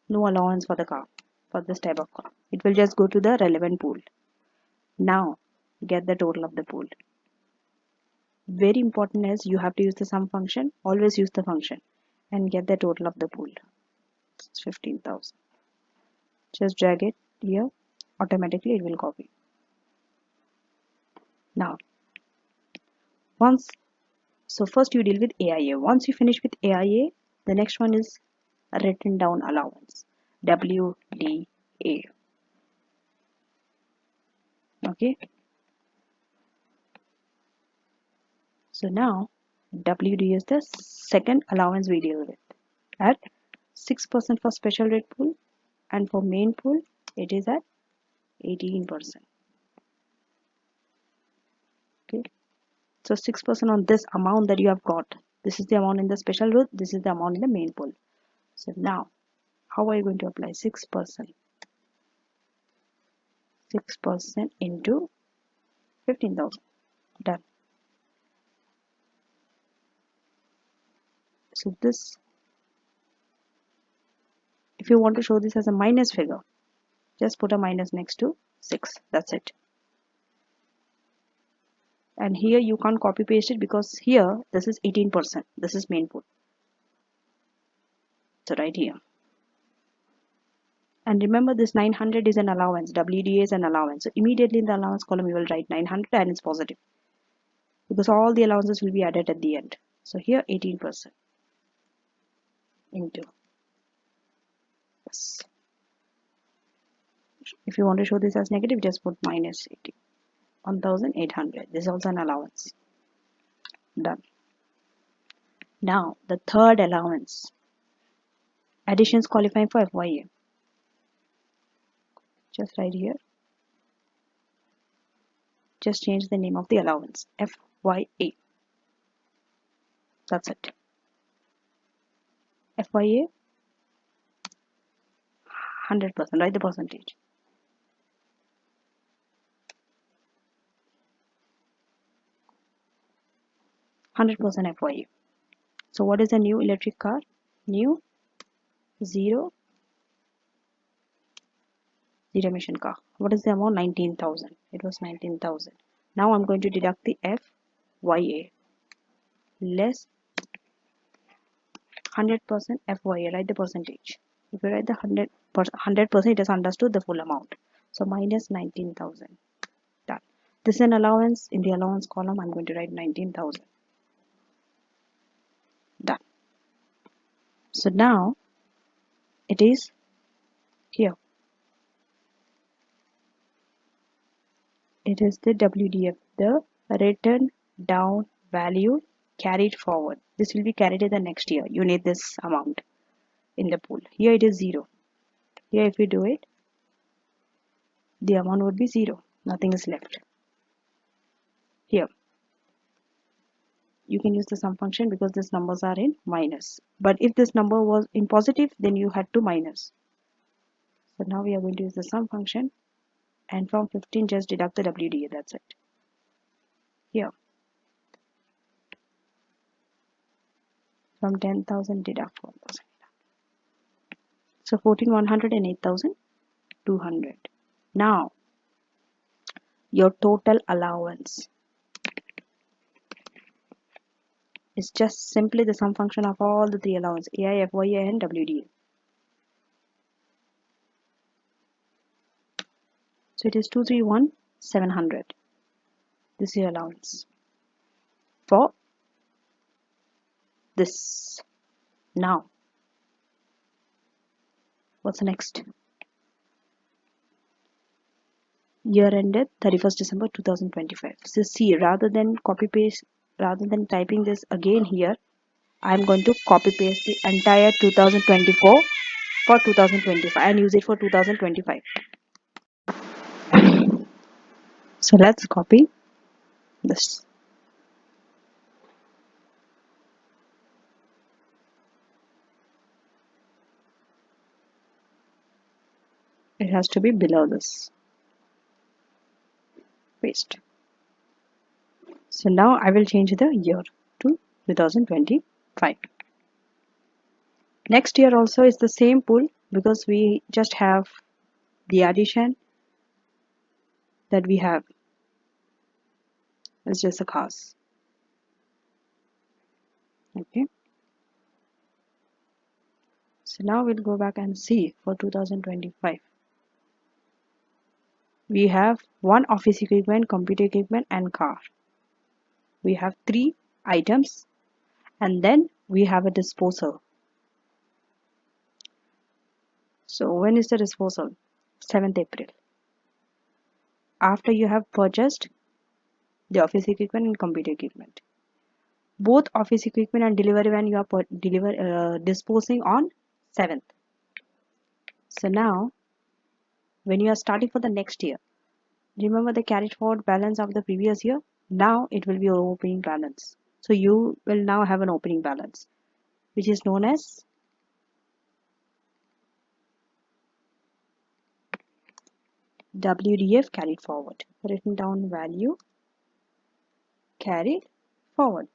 No allowance for the car, for this type of car. It will just go to the relevant pool. Now get the total of the pool. Very important is you have to use the sum function. Always use the function and get the total of the pool. It's 15,000. Just drag it here. Automatically it will copy. Now so first you deal with AIA. Once you finish with AIA, the next one is written down allowance, WDA. Okay. So now WDA is the second allowance we deal with at 6% for special rate pool, and for main pool it is at 18%. Okay. So 6% on this amount that you have got. This is the amount in the special rate, this is the amount in the main pool. So now how are you going to apply 6%? 6% into 15,000. Done. So this, if you want to show this as a minus figure, just put a minus next to 6. That's it. And here you can't copy paste it because here this is 18%. This is main pool. So right here. And remember this 900 is an allowance. WDA is an allowance. So immediately in the allowance column you will write 900 and it's positive. Because all the allowances will be added at the end. So here 18% into this. If you want to show this as negative, just put minus 80. 1,800. This is also an allowance. Done. Now the third allowance. Additions qualifying for FYA. Just right here. Just change the name of the allowance. FYA. That's it. FYA 100%. Write the percentage. 100% FYA. So what is the new electric car? New zero emission car. What is the amount? 19,000. It was 19,000. Now I'm going to deduct the FYA less 100% FYA. Write the percentage. If you write the 100%, it has understood the full amount. So minus 19,000. Done. This is an allowance. In the allowance column, I'm going to write 19,000. Done. So now it is here. It is the WDF, the written down value carried forward. This will be carried in the next year. You need this amount in the pool. Here it is 0. Here if you do it, the amount would be 0. Nothing is left. Here you can use the sum function because these numbers are in minus. But if this number was in positive, then you had to minus. So now we are going to use the sum function, and from 15 just deduct the WDA. That's it. Here From 10,000 deduct 1,000. So 14,100 and 8,200. Now your total allowance is just simply the sum function of all the three allowances, AI, FYA and WDA. So it is 231,700. This is your allowance for this. Now what's the next? Year ended 31st December 2025. So see, rather than copy paste, rather than typing this again here, I'm going to copy paste the entire 2024 for 2025 and use it for 2025. So let's copy this. It has to be below this. Paste. So now I will change the year to 2025. Next year also is the same pool because we just have the addition that we have. It's just a cause. Okay. So now we'll go back and see for 2025. We have one office equipment, computer equipment and car. We have three items and then we have a disposal. So when is the disposal? 7th April. After you have purchased the office equipment and computer equipment. Both office equipment and delivery when you are disposing on 7th. So now when you are starting for the next year, remember the carried forward balance of the previous year? Now it will be your opening balance. So you will now have an opening balance, which is known as WDF carried forward. Written down value carried forward.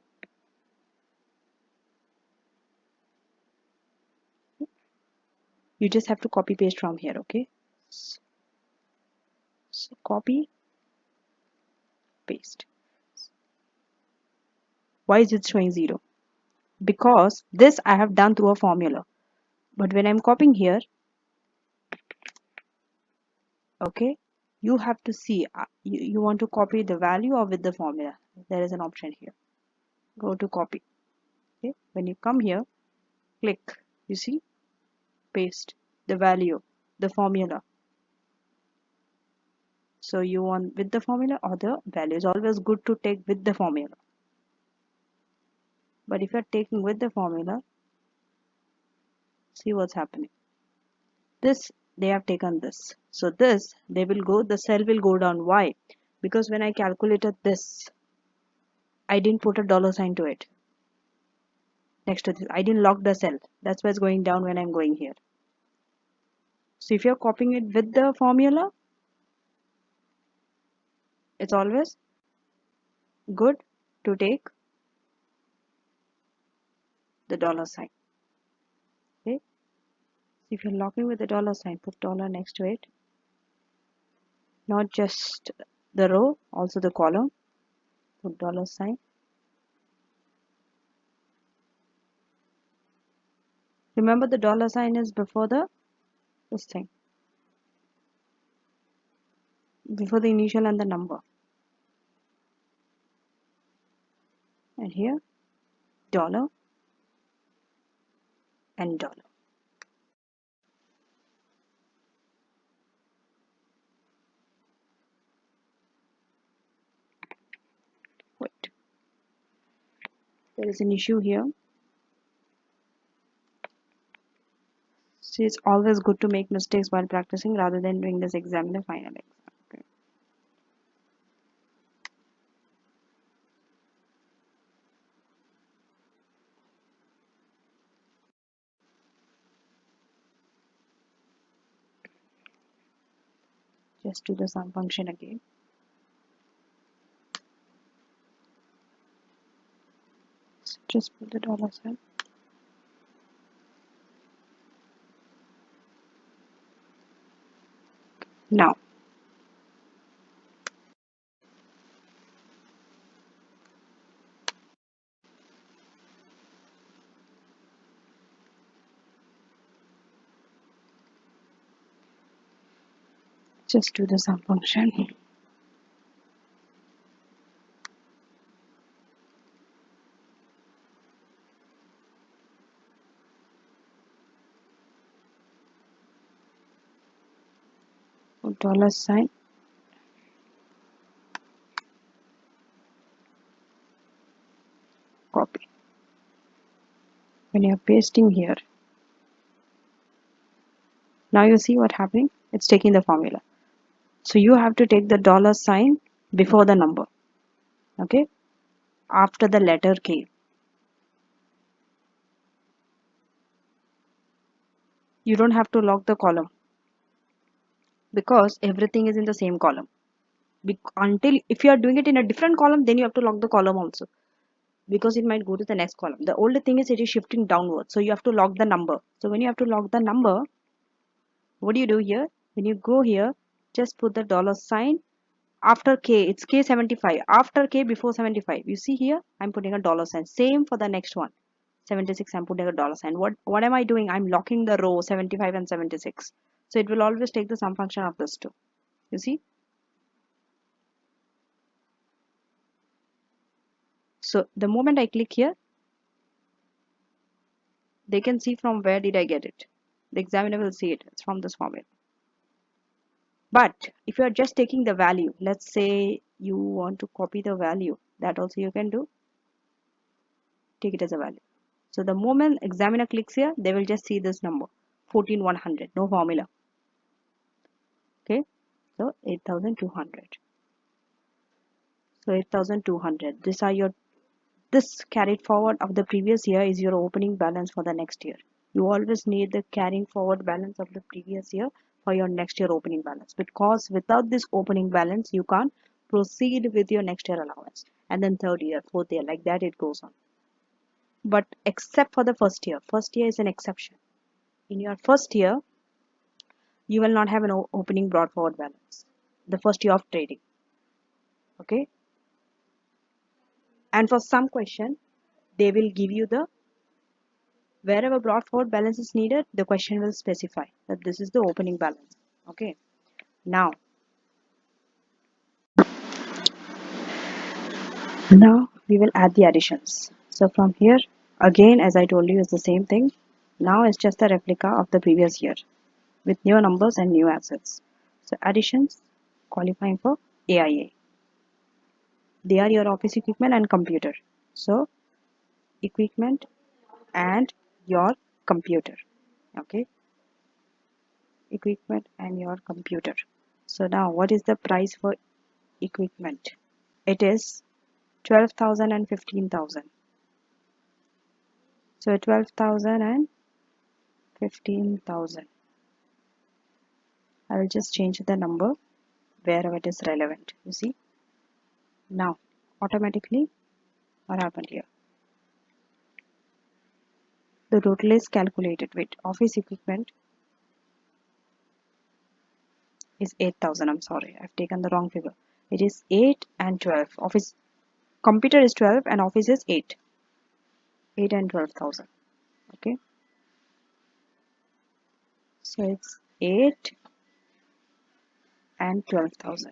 You just have to copy paste from here, okay? So copy, paste. Why is it showing 0? Because this I have done through a formula. But when I'm copying here, okay, you have to see, you want to copy the value or with the formula. There is an option here. Go to copy. Okay, when you come here, click, you see, paste the value, the formula. So you want with the formula or the value. It's always good to take with the formula. But if you're taking with the formula, see what's happening. This, they have taken this. So this, they will go, the cell will go down. Why? Because when I calculated this, I didn't put a dollar sign to it. Next to this, I didn't lock the cell. That's why it's going down when I'm going here. So if you're copying it with the formula, it's always good to take the dollar sign. Okay. If you're locking with the dollar sign, put dollar next to it. Not just the row, also the column. Put dollar sign. Remember the dollar sign is before this thing. Before the initial and the number. And here, dollar and dollar. Wait. There is an issue here. See, it's always good to make mistakes while practicing rather than doing this exam in the final exam. Okay. Just do the sum function again. So just put the dollar sign. Now, just do the sum function. Dollar sign, copy. When you're pasting here, now you see what happening? It's taking the formula. So you have to take the dollar sign before the number, okay? After the letter K. You don't have to lock the column because everything is in the same column. Until if you are doing it in a different column, then you have to lock the column also because it might go to the next column. The only thing is it is shifting downwards, so you have to lock the number. So when you have to lock the number, what do you do here? When you go here, just put the dollar sign after K. It's K75. After K, before 75. You see here, I'm putting a dollar sign. Same for the next one. 76, I'm putting a dollar sign. What am I doing? I'm locking the row 75 and 76. So it will always take the sum function of this two. You see? So the moment I click here, they can see from where did I get it. The examiner will see it. It's from this formula. But if you are just taking the value, let's say you want to copy the value, that also you can do. Take it as a value. So the moment examiner clicks here, they will just see this number 14100, no formula. Okay, so 8200. So 8200. These are your, this carried forward of the previous year is your opening balance for the next year. You always need the carrying forward balance of the previous year for your next year opening balance, because without this opening balance you can't proceed with your next year allowance, and then third year, fourth year, like that it goes on. But except for the first year is an exception. In your first year you will not have an opening brought forward balance, the first year of trading. Okay, and for some question they will give you the, wherever brought forward balance is needed, the question will specify that this is the opening balance. Okay, now we will add the additions. So from here, again, as I told you, is the same thing. Now it's just a replica of the previous year with new numbers and new assets. So additions qualifying for AIA. They are your office equipment and computer. So equipment and your computer. Okay, equipment and your computer. So now what is the price for equipment? It is 12,000 and 15,000. So 12,000 and 15,000. I will just change the number wherever it is relevant. You see, now automatically what happened here? The total is calculated with office equipment is 8,000. I'm sorry, I've taken the wrong figure. It is 8 and 12. Office computer is 12 and office is 8. 8 and 12,000. Okay, so it's 8 and 12,000.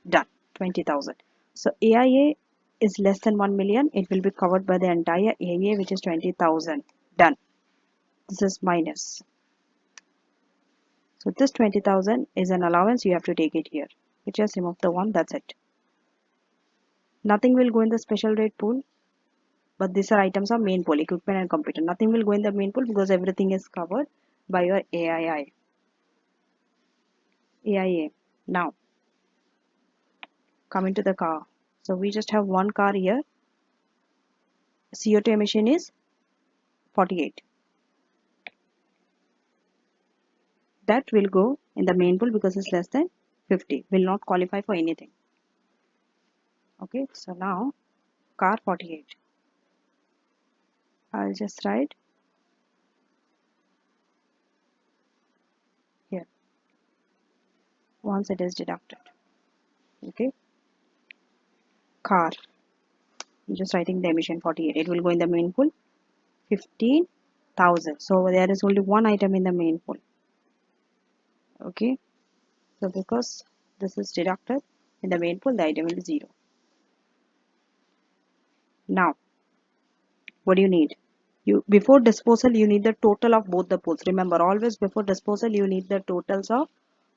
Done. 20,000. So AIA is less than 1 million. It will be covered by the entire AIA, which is 20,000. Done. This is minus. So this 20,000 is an allowance. You have to take it here. You just remove the one. That's it. Nothing will go in the special rate pool. But these are items of main pool, equipment and computer. Nothing will go in the main pool because everything is covered by your AII. AIA. Now, coming to the car. So we just have one car here. CO2 emission is 48. That will go in the main pool because it's less than 50. Will not qualify for anything. Okay, so now car 48. I'll just write here once it is deducted. Okay, car, I'm just writing the emission 48. It will go in the main pool 15,000. So there is only one item in the main pool. Okay, so because this is deducted in the main pool, the item will be 0. Now, what do you need? Before disposal, you need the total of both the pools. Remember, always before disposal, you need the totals of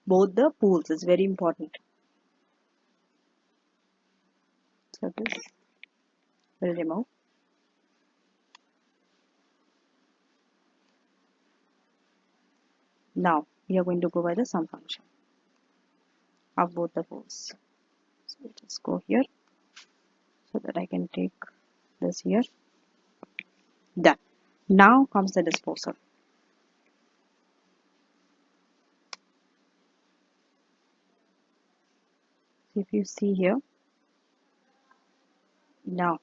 both the pools. It's very important. So this will remove. Now we are going to go by the sum function of both the pools. So let's go here so that I can take this here. Done. Now comes the disposal. If you see here, now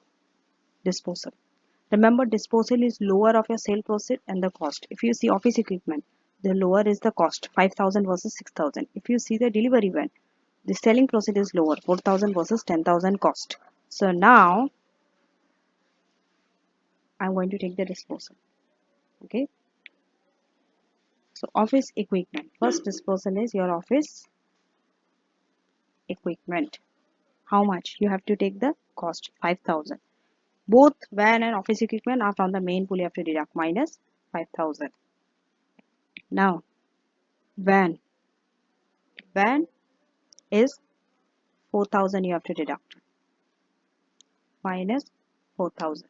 disposal. Remember, disposal is lower of your sale proceed and the cost. If you see office equipment, the lower is the cost, 5,000 versus 6,000. If you see the delivery van, the selling proceed is lower, 4,000 versus 10,000 cost. So now I'm going to take the disposal. Okay. So office equipment. First disposal is your office equipment. How much? You have to take the cost, 5,000. Both van and office equipment are from the main pool. You have to deduct minus 5,000. Now van is 4,000. You have to deduct minus 4,000.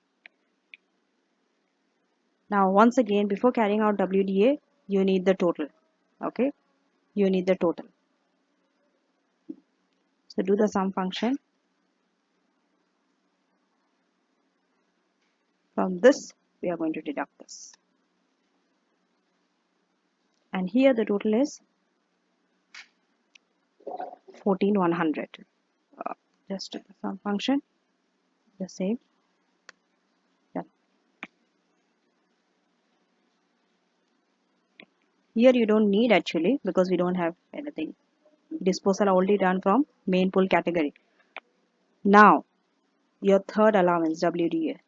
Now once again, before carrying out WDA, you need the total. Okay, you need the total. So do the sum function. From this we are going to deduct this, and here the total is 14,100. Just do the sum function, the same. Done. Here you don't need actually because we don't have anything. Disposal already done from main pool category. Now your third allowance, WDA.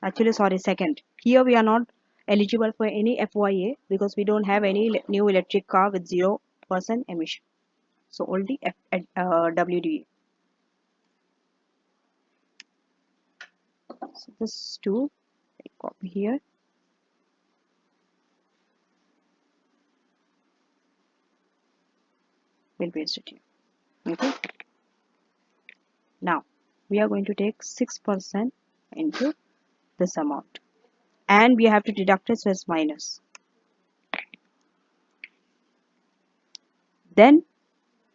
Actually, sorry, second. Here we are not eligible for any FYA because we don't have any new electric car with 0% emission. So only WDA. So this 2, I copy here. We'll paste it here. Okay. Now we are going to take 6% into this amount, and we have to deduct it, so it's minus. Then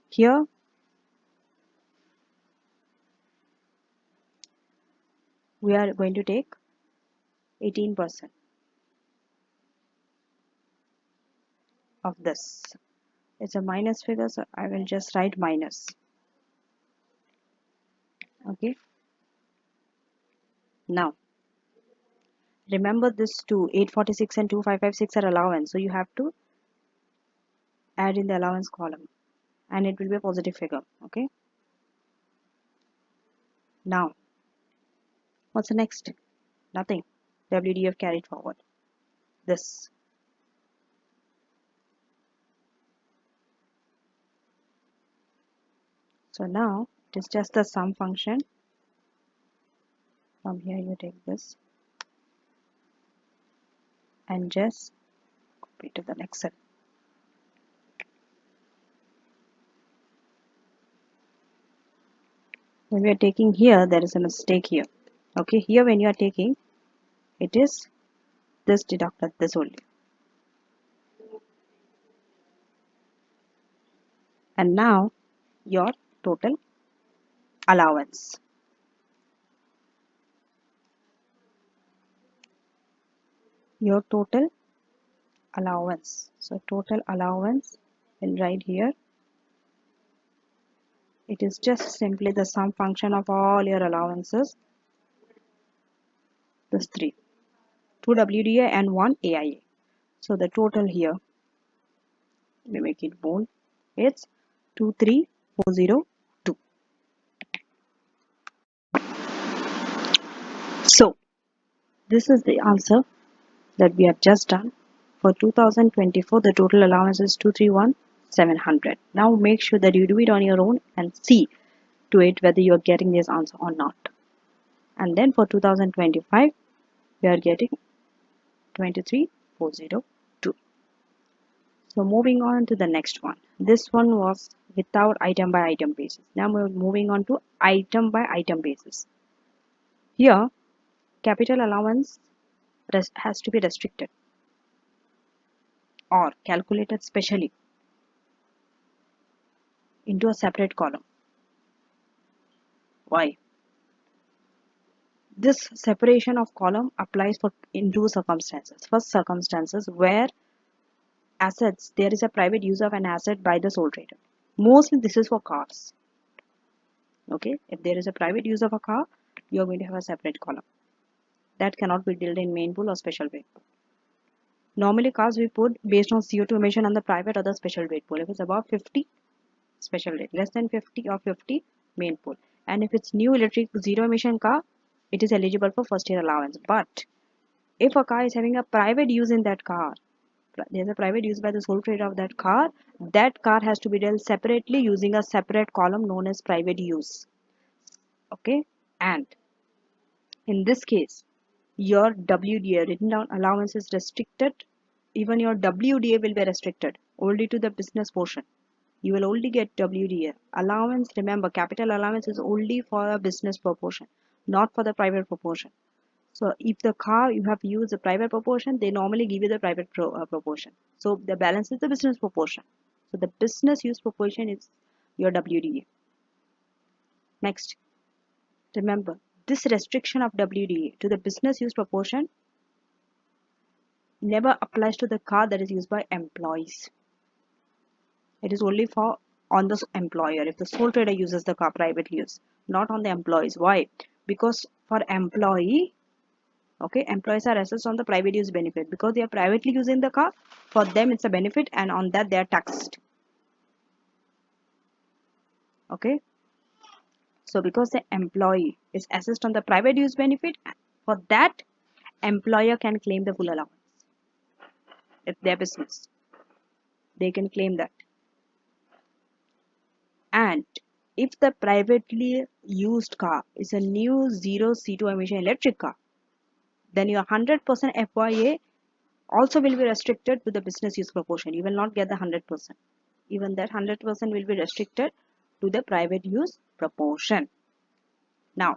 here we are going to take 18% of this. It's a minus figure, so I will just write minus. Okay. Now remember this 846 and 2556 are allowance, so you have to add in the allowance column and it will be a positive figure. Okay. Now what's the next? Nothing. WDF carried forward. This. So now it is just the sum function. From here you take this and just copy to the next cell. When we are taking here, there is a mistake here. Okay, here when you are taking, it is this deducted, this only. And now your total allowance. Your total allowance. So total allowance will write here. It is just simply the sum function of all your allowances. This 3. 2 WDA and 1 AIA. So the total here, we make it bold. It's 23402. So this is the answer that we have just done. For 2024, the total allowance is 231,700. Now make sure that you do it on your own and see to it whether you are getting this answer or not. And then for 2025, we are getting 23,402. So moving on to the next one. This one was without item by item basis. Now we're moving on to item by item basis. Here, capital allowance has to be restricted or calculated specially into a separate column. Why? This separation of column applies for in two circumstances. First, circumstances where assets, there is a private use of an asset by the sole trader. Mostly this is for cars. Okay, if there is a private use of a car, you are going to have a separate column. That cannot be dealt in main pool or special weight pool. Normally cars we put based on CO2 emission on the private or the special weight pool. If it's above 50, special rate, less than 50 or 50, main pool. And if it's new electric zero emission car, it is eligible for first year allowance. But if a car is having a private use in that car, there's a private use by the sole trader of that car has to be dealt separately using a separate column known as private use. Okay, and in this case, your WDA, written down allowance, is restricted. Even your WDA will be restricted only to the business portion. You will only get WDA. Allowance, remember, capital allowance is only for a business proportion, not for the private proportion. So if the car you have used the private proportion, they normally give you the private proportion. So the balance is the business proportion. So the business use proportion is your WDA. Next, remember, this restriction of WDA to the business use proportion never applies to the car that is used by employees. It is only for on the employer if the sole trader uses the car privately use, not on the employees. Why? Because for employee, okay, employees are assessed on the private use benefit because they are privately using the car. For them it's a benefit and on that they are taxed. Okay, so because the employee is assessed on the private use benefit, for that employer can claim the full allowance. It's their business, they can claim that. And if the privately used car is a new zero CO2 emission electric car, then your 100% FYA also will be restricted to the business use proportion. You will not get the 100%. Even that 100% will be restricted to the private use proportion. Now,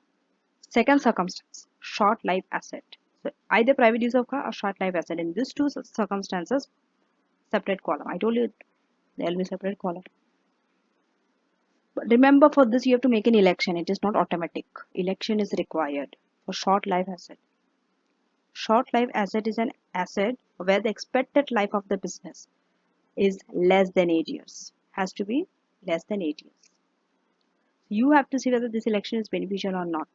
second circumstance, short life asset. So either private use of car or short life asset. In these two circumstances, separate column. I told you there will be separate column. But remember, for this you have to make an election. It is not automatic. Election is required for short life asset. Short life asset is an asset where the expected life of the business is less than 8 years. Has to be less than 8 years. You have to see whether this election is beneficial or not.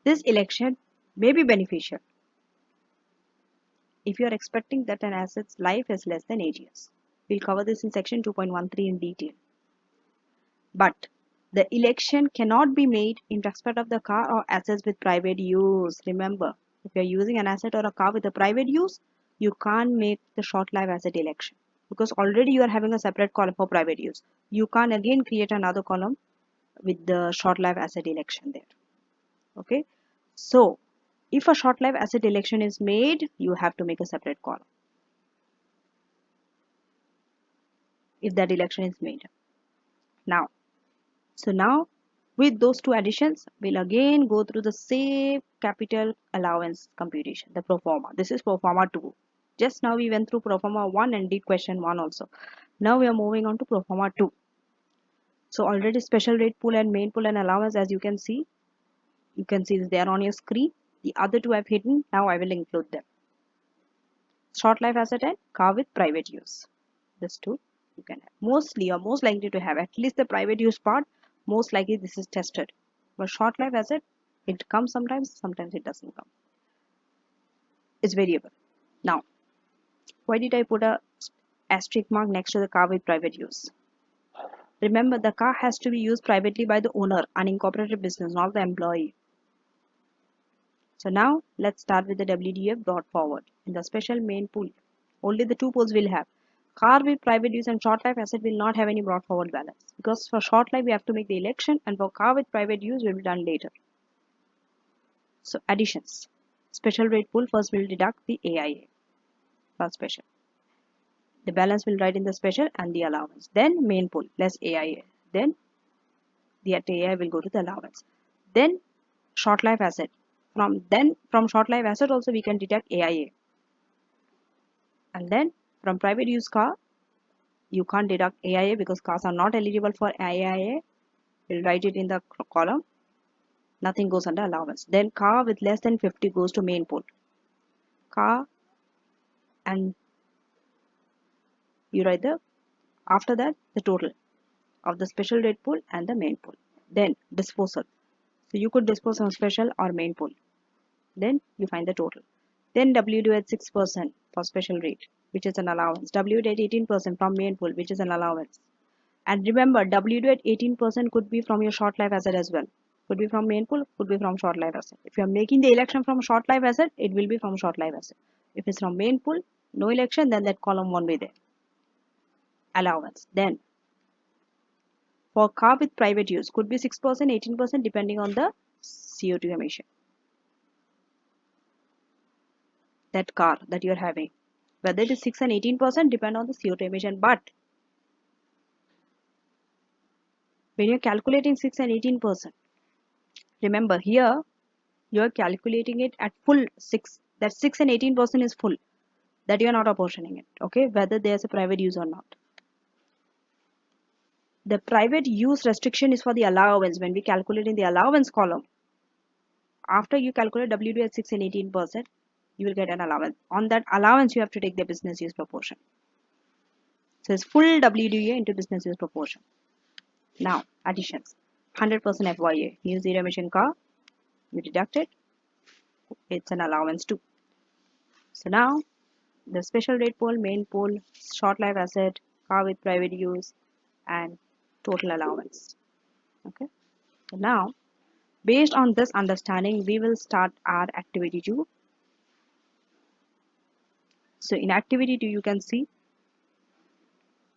This election may be beneficial if you are expecting that an asset's life is less than 8 years. We'll cover this in section 2.13 in detail. But the election cannot be made in respect of the car or assets with private use. Remember, if you're using an asset or a car with a private use, you can't make the short life asset election because already you are having a separate column for private use. You can't again create another column with the short life asset election there. Okay, so if a short life asset election is made, you have to make a separate column if that election is made. Now, so now with those two additions, we'll again go through the same capital allowance computation, the pro forma. This is pro forma 2. Just now we went through pro forma 1 and did question 1 also. Now we are moving on to pro forma 2. So already special rate pool and main pool and allowance, as you can see there on your screen. The other two I've hidden, now I will include them. Short life asset and car with private use. This two you can have. Mostly or most likely to have at least the private use part. Most likely this is tested. But short life asset, it comes sometimes, sometimes it doesn't come. It's variable. Now, why did I put a asterisk mark next to the car with private use? Remember, the car has to be used privately by the owner, unincorporated business, not the employee. So now let's start with the WDF brought forward. In the special main pool, only the two pools will have. Car with private use and short life asset will not have any brought forward balance. Because for short life we have to make the election, and for car with private use will be done later. So additions. Special rate pool first will deduct the AIA for special. The balance will write in the special and the allowance. Then main pool less AIA. Then the AIA will go to the allowance. Then short life asset. From short life asset also we can deduct AIA. And then from private use car, you can't deduct AIA because cars are not eligible for AIA. We'll write it in the column. Nothing goes under allowance. Then car with less than 50 goes to main pool. Car, and you write the after that the total of the special rate pool and the main pool. Then disposal. So you could dispose on special or main pool. Then you find the total. Then WD at 6% for special rate, which is an allowance. WD at 18% from main pool, which is an allowance. And remember, WD at 18% could be from your short life asset as well. Could be from main pool, could be from short life asset. If you are making the election from short life asset, it will be from short life asset. If it's from main pool, no election, then that column won't be there. Allowance. Then for car with private use, could be 6%, 18% depending on the CO2 emission. That car that you are having. Whether it is 6 and 18% depend on the CO2 emission. But when you're calculating 6 and 18%, remember here you are calculating it at full 6. That 6 and 18% is full. That you are not apportioning it. Okay, whether there's a private use or not. The private use restriction is for the allowance. When we calculate in the allowance column, after you calculate WD at 6 and 18%, you will get an allowance. On that allowance, you have to take the business use proportion. So it's full WDA into business use proportion. Now, additions. 100% FYA. New zero emission car, you deduct it. It's an allowance too. So now, the special rate pool, main pool, short life asset, car with private use, and total allowance. Okay. So now, based on this understanding, we will start our activity 2. So in activity 2, you can see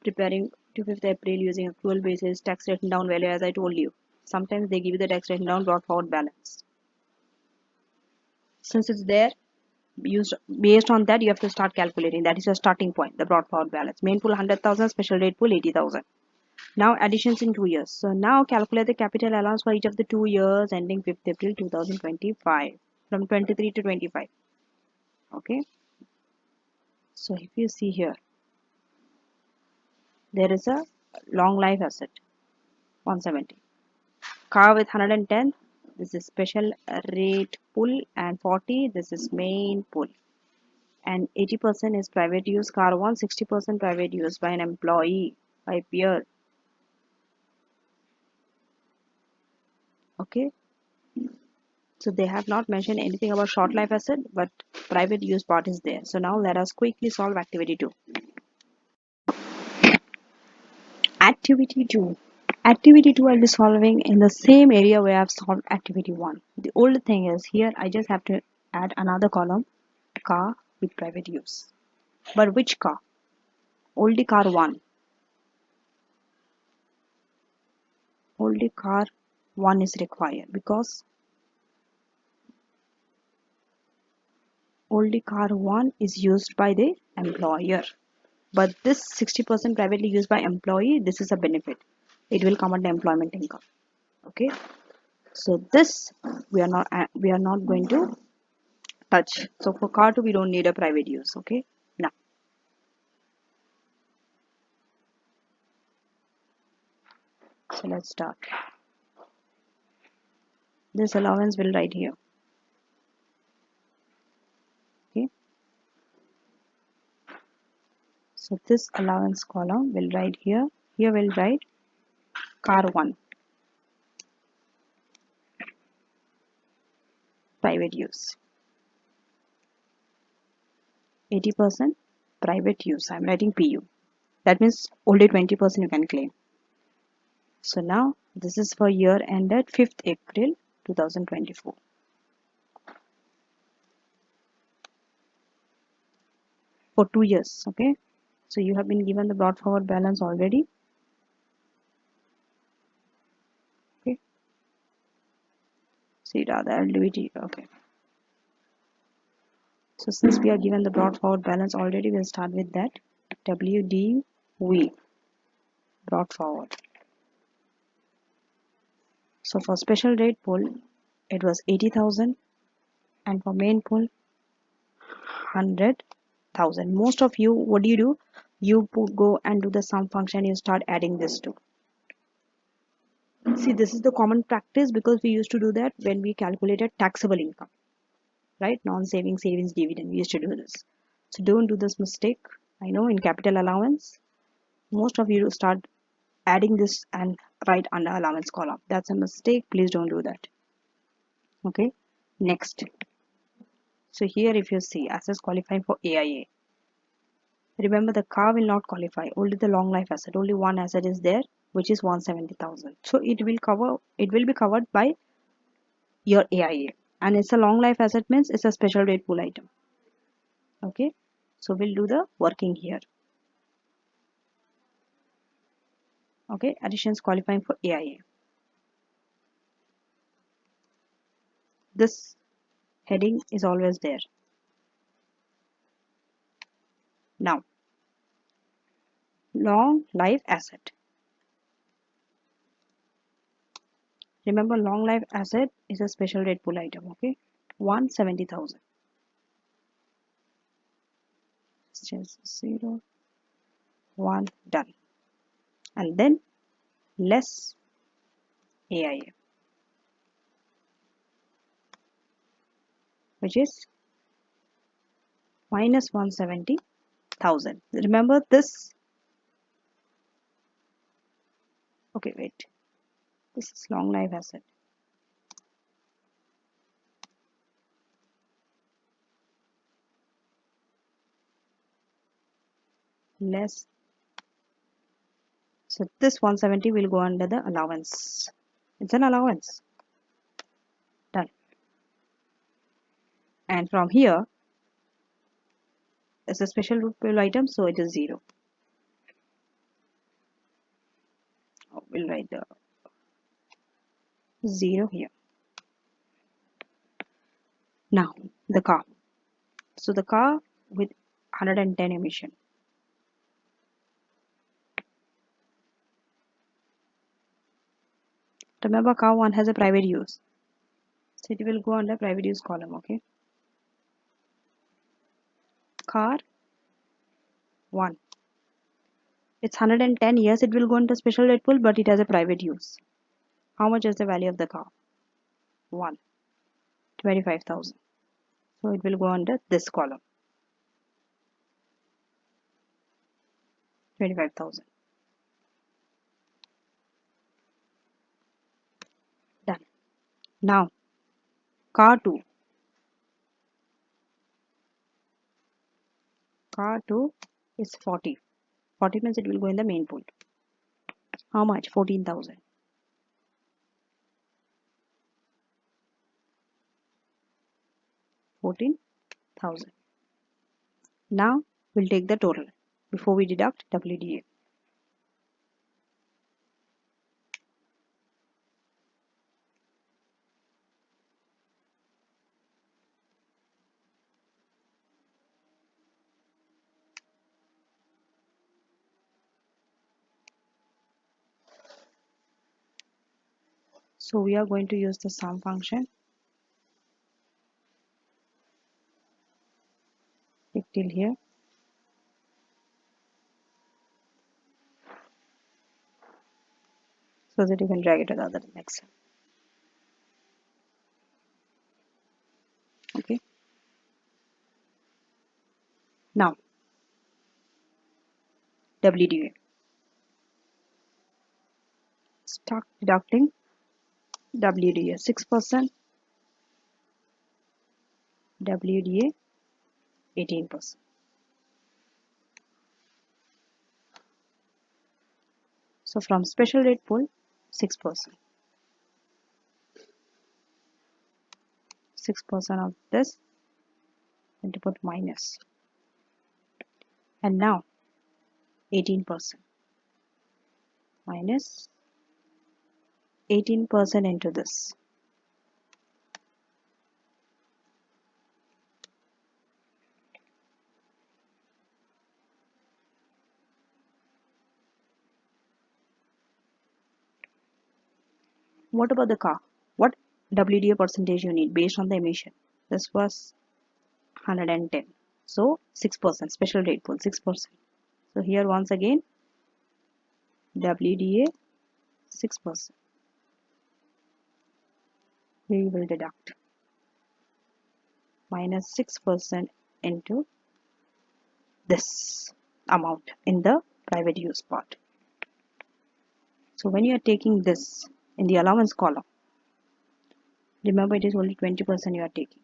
preparing to 5th April using accrual basis, tax written down value as I told you. Sometimes they give you the tax written down brought forward balance. Since it's there, used based on that you have to start calculating. That is your starting point, the brought forward balance. Main pool 100,000, special rate pool 80,000. Now additions in 2 years. So now calculate the capital allowance for each of the 2 years ending 5th April 2025 from 23 to 25. Okay. So if you see here, there is a long life asset 170. Car with 110, this is special rate pool, and 40, this is main pool. And 80% is private use car 1, 60% private use by an employee, by peer. Okay. So they have not mentioned anything about short life asset, but private use part is there. So now let us quickly solve activity 2. Activity 2. Activity 2 I'll be solving in the same area where I've solved activity 1. The only thing is here I just have to add another column, car with private use. But which car? Oldie car 1. Oldie car 1 is required because oldie car 1 is used by the employer. But this 60% privately used by employee, this is a benefit. It will come under employment income. Okay. So this we are not going to touch. So for car 2 we don't need a private use. Okay. Now so let's start. This allowance will write here. Okay. So this allowance column will write here. Here will write car 1 private use. 80% private use. I'm writing PU. That means only 20% you can claim. So now this is for year ended 5th April 2024. For 2 years, okay? So you have been given the brought forward balance already, okay? See rather LDVT, okay. So since we are given the brought forward balance already, we'll start with that. WDV brought forward. So for special rate pool, it was 80,000, and for main pool, 100,000. Most of you, what do? You go and do the sum function, you start adding this to. See, this is the common practice because we used to do that when we calculated taxable income, right? Non-saving savings dividend, we used to do this. So don't do this mistake. I know in capital allowance, most of you start adding this and write under allowance column. That's a mistake. Please don't do that. Okay. Next. So here if you see assets qualifying for AIA. Remember the car will not qualify. Only the long life asset. Only one asset is there, which is 170,000. So it will be covered by your AIA. And it's a long life asset means it's a special rate pool item. Okay. So we'll do the working here. Okay. Additions qualifying for AIA. This heading is always there. Now, long life asset. Remember, long life asset is a special rate pool item. Okay. 170,000. Just 0, 1, done. And then less AIA, which is minus 170,000. Remember this. Okay, wait. This is long life asset. Less. So this 170 will go under the allowance. It's an allowance. Done. And from here, it's a special rate pool item, so it is 0. We'll write the 0 here. Now, the car. So the car with 110 emission. Remember, car 1 has a private use. So it will go under private use column, okay? Car 1. It's 110 years, it will go into special rate pool, but it has a private use. How much is the value of the car? 1. 25,000. So it will go under this column. 25,000. Done. Now, car 2. Car 2 is 40. 40 means it will go in the main pool. How much? 14,000. 14,000. Now, we'll take the total before we deduct WDA. So we are going to use the sum function. Take till here. So that you can drag it to the other next. Okay. Now, WDA. Start deducting WDA 6%, WDA 18%. So from special rate pool, 6%. 6% of this, and to put minus. And now 18% minus 18% into this. What about the car? What WDA percentage you need based on the emission? This was 110. So 6%, special rate pool 6%. So here once again WDA 6%. We will deduct minus 6% into this amount in the private use part. So when you are taking this in the allowance column, remember it is only 20% you are taking.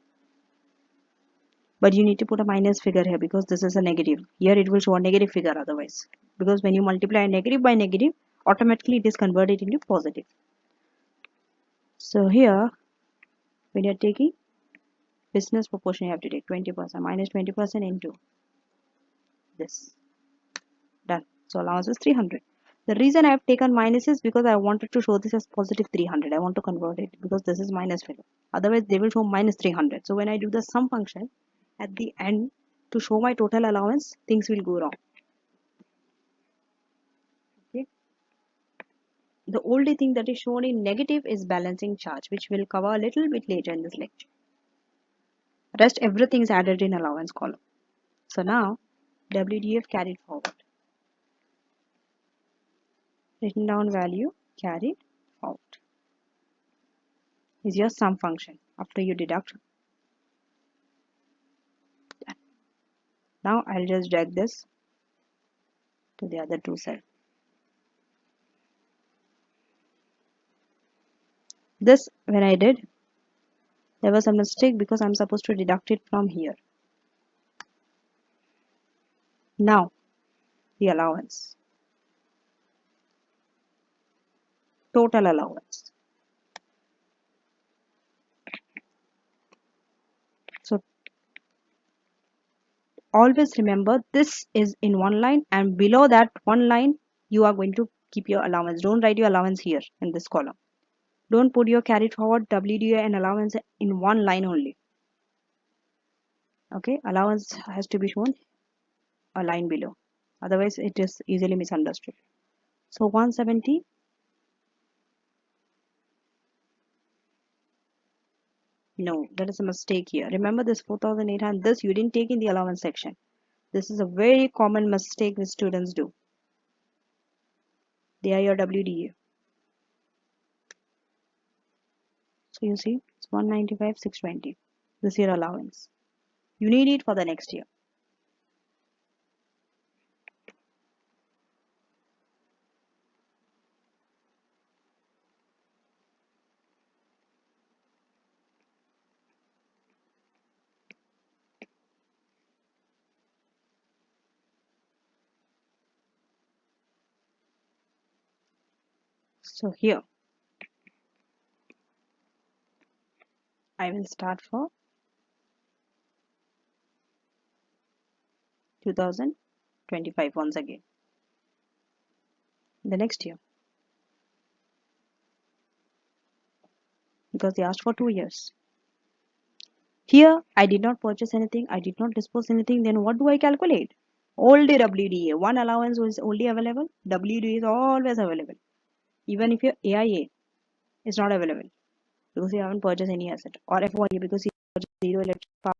But you need to put a minus figure here because this is a negative. Here it will show a negative figure otherwise. Because when you multiply a negative by negative, automatically it is converted into positive. So here, when you are taking business proportion, you have to take 20% minus 20% into this. Done. So allowance is 300. The reason I have taken minus is because I wanted to show this as positive 300. I want to convert it because this is minus figure. Otherwise, they will show minus 300. So when I do the sum function at the end to show my total allowance, things will go wrong. Okay. The only thing that is shown in negative is balancing charge, which we'll cover a little bit later in this lecture. Rest everything is added in allowance column. So now WDF carried forward. Written down value carried forward is your sum function after you deduct. Now I'll just drag this to the other two cells. This, when I did, there was a mistake because I'm supposed to deduct it from here. Now, the allowance. Total allowance. So, always remember this is in one line, and below that one line, you are going to keep your allowance. Don't write your allowance here in this column. Don't put your carried forward WDA and allowance in one line only. Okay, allowance has to be shown a line below. Otherwise, it is easily misunderstood. So 170. No, there is a mistake here. Remember this 4,800, this you didn't take in the allowance section. This is a very common mistake which students do. They are your WDA. So you see, it's 195, 620. This is your allowance. You need it for the next year. So here, I will start for 2025 once again. The next year. Because they asked for 2 years. Here, I did not purchase anything, I did not dispose anything, then what do I calculate? Only WDA. One allowance was only available, WDA is always available. Even if your AIA is not available because you haven't purchased any asset, or FYA because you purchased zero electric power.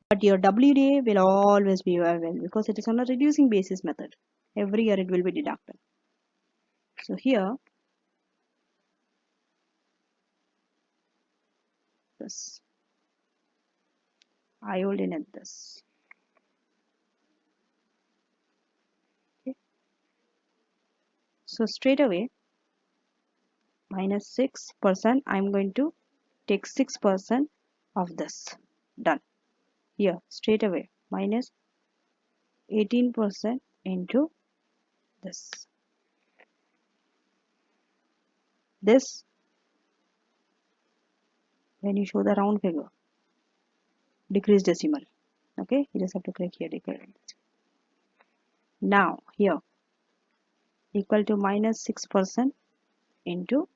But your WDA will always be available because it is on a reducing basis method. Every year it will be deducted. So here, this I hold in at this. Okay. So straight away, minus 6%, I'm going to take 6% of this. Done. Here, straight away, minus 18% into this. This, when you show the round figure, decrease decimal. Okay, you just have to click here, decrease. Now here, equal to minus 6% into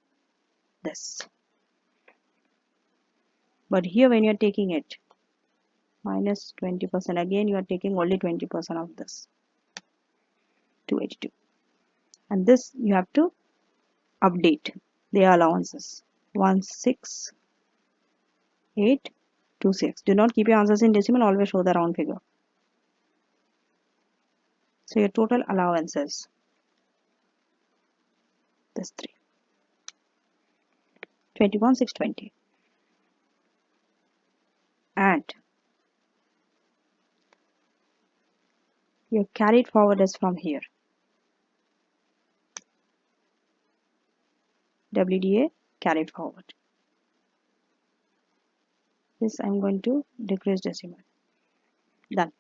this. But here when you are taking it, minus 20%, again you are taking only 20% of this, 282. And this you have to update the allowances, 16826. Do not keep your answers in decimal, always show the round figure. So your total allowances, this 3, 21,620. And your carried forward is from here, WDA carried forward. This I'm going to decrease decimal. Done.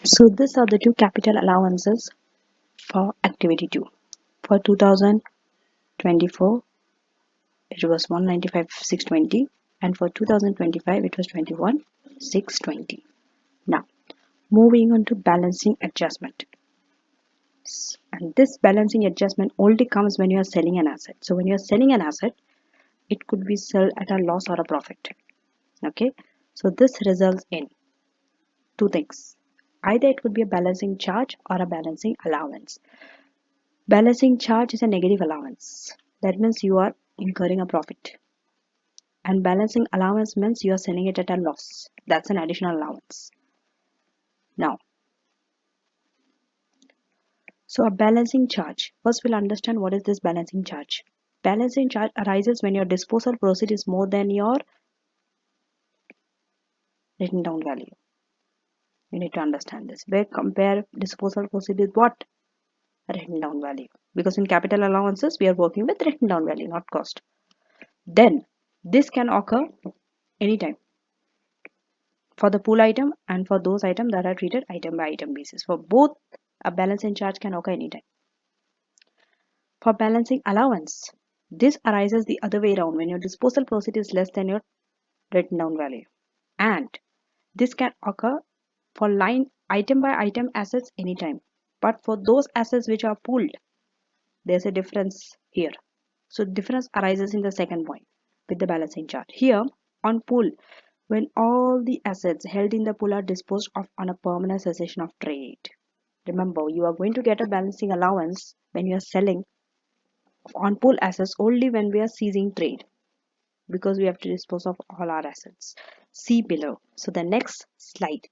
So these are the two capital allowances for activity 2. For 2024 it was 195,620, and for 2025 it was 21,620. Now moving on to balancing adjustment. And this balancing adjustment only comes when you are selling an asset. So when you are selling an asset, it could be sold at a loss or a profit. Okay, so this results in two things. Either it could be a balancing charge or a balancing allowance. Balancing charge is a negative allowance. That means you are incurring a profit. And balancing allowance means you are selling it at a loss. That's an additional allowance. Now, so a balancing charge. First we'll understand what is this balancing charge. Balancing charge arises when your disposal proceed is more than your written down value. You need to understand this. Where compare disposal proceed with what? Written down value. Because in capital allowances, we are working with written down value, not cost. Then, this can occur anytime for the pool item and for those items that are treated item by item basis. For both, a balancing charge can occur anytime. For balancing allowance, this arises the other way around when your disposal proceed is less than your written down value. And this can occur for line item by item assets anytime. But for those assets which are pooled, there's a difference here. So difference arises in the second point with the balancing chart. Here on pool, when all the assets held in the pool are disposed of on a permanent cessation of trade. Remember, you are going to get a balancing allowance when you are selling on pool assets only when we are ceasing trade, because we have to dispose of all our assets. See below. So the next slide.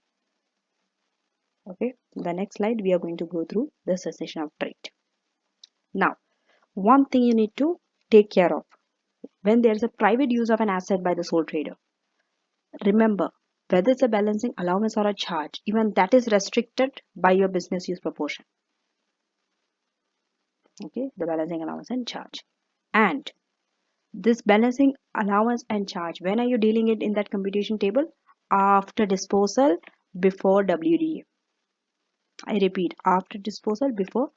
Okay, the next slide we are going to go through the cessation of trade. Now, one thing you need to take care of when there is a private use of an asset by the sole trader. Remember, whether it's a balancing allowance or a charge, even that is restricted by your business use proportion. Okay, the balancing allowance and charge. And this balancing allowance and charge, when are you dealing it in that computation table? After disposal, before WDA. I repeat, after disposal, before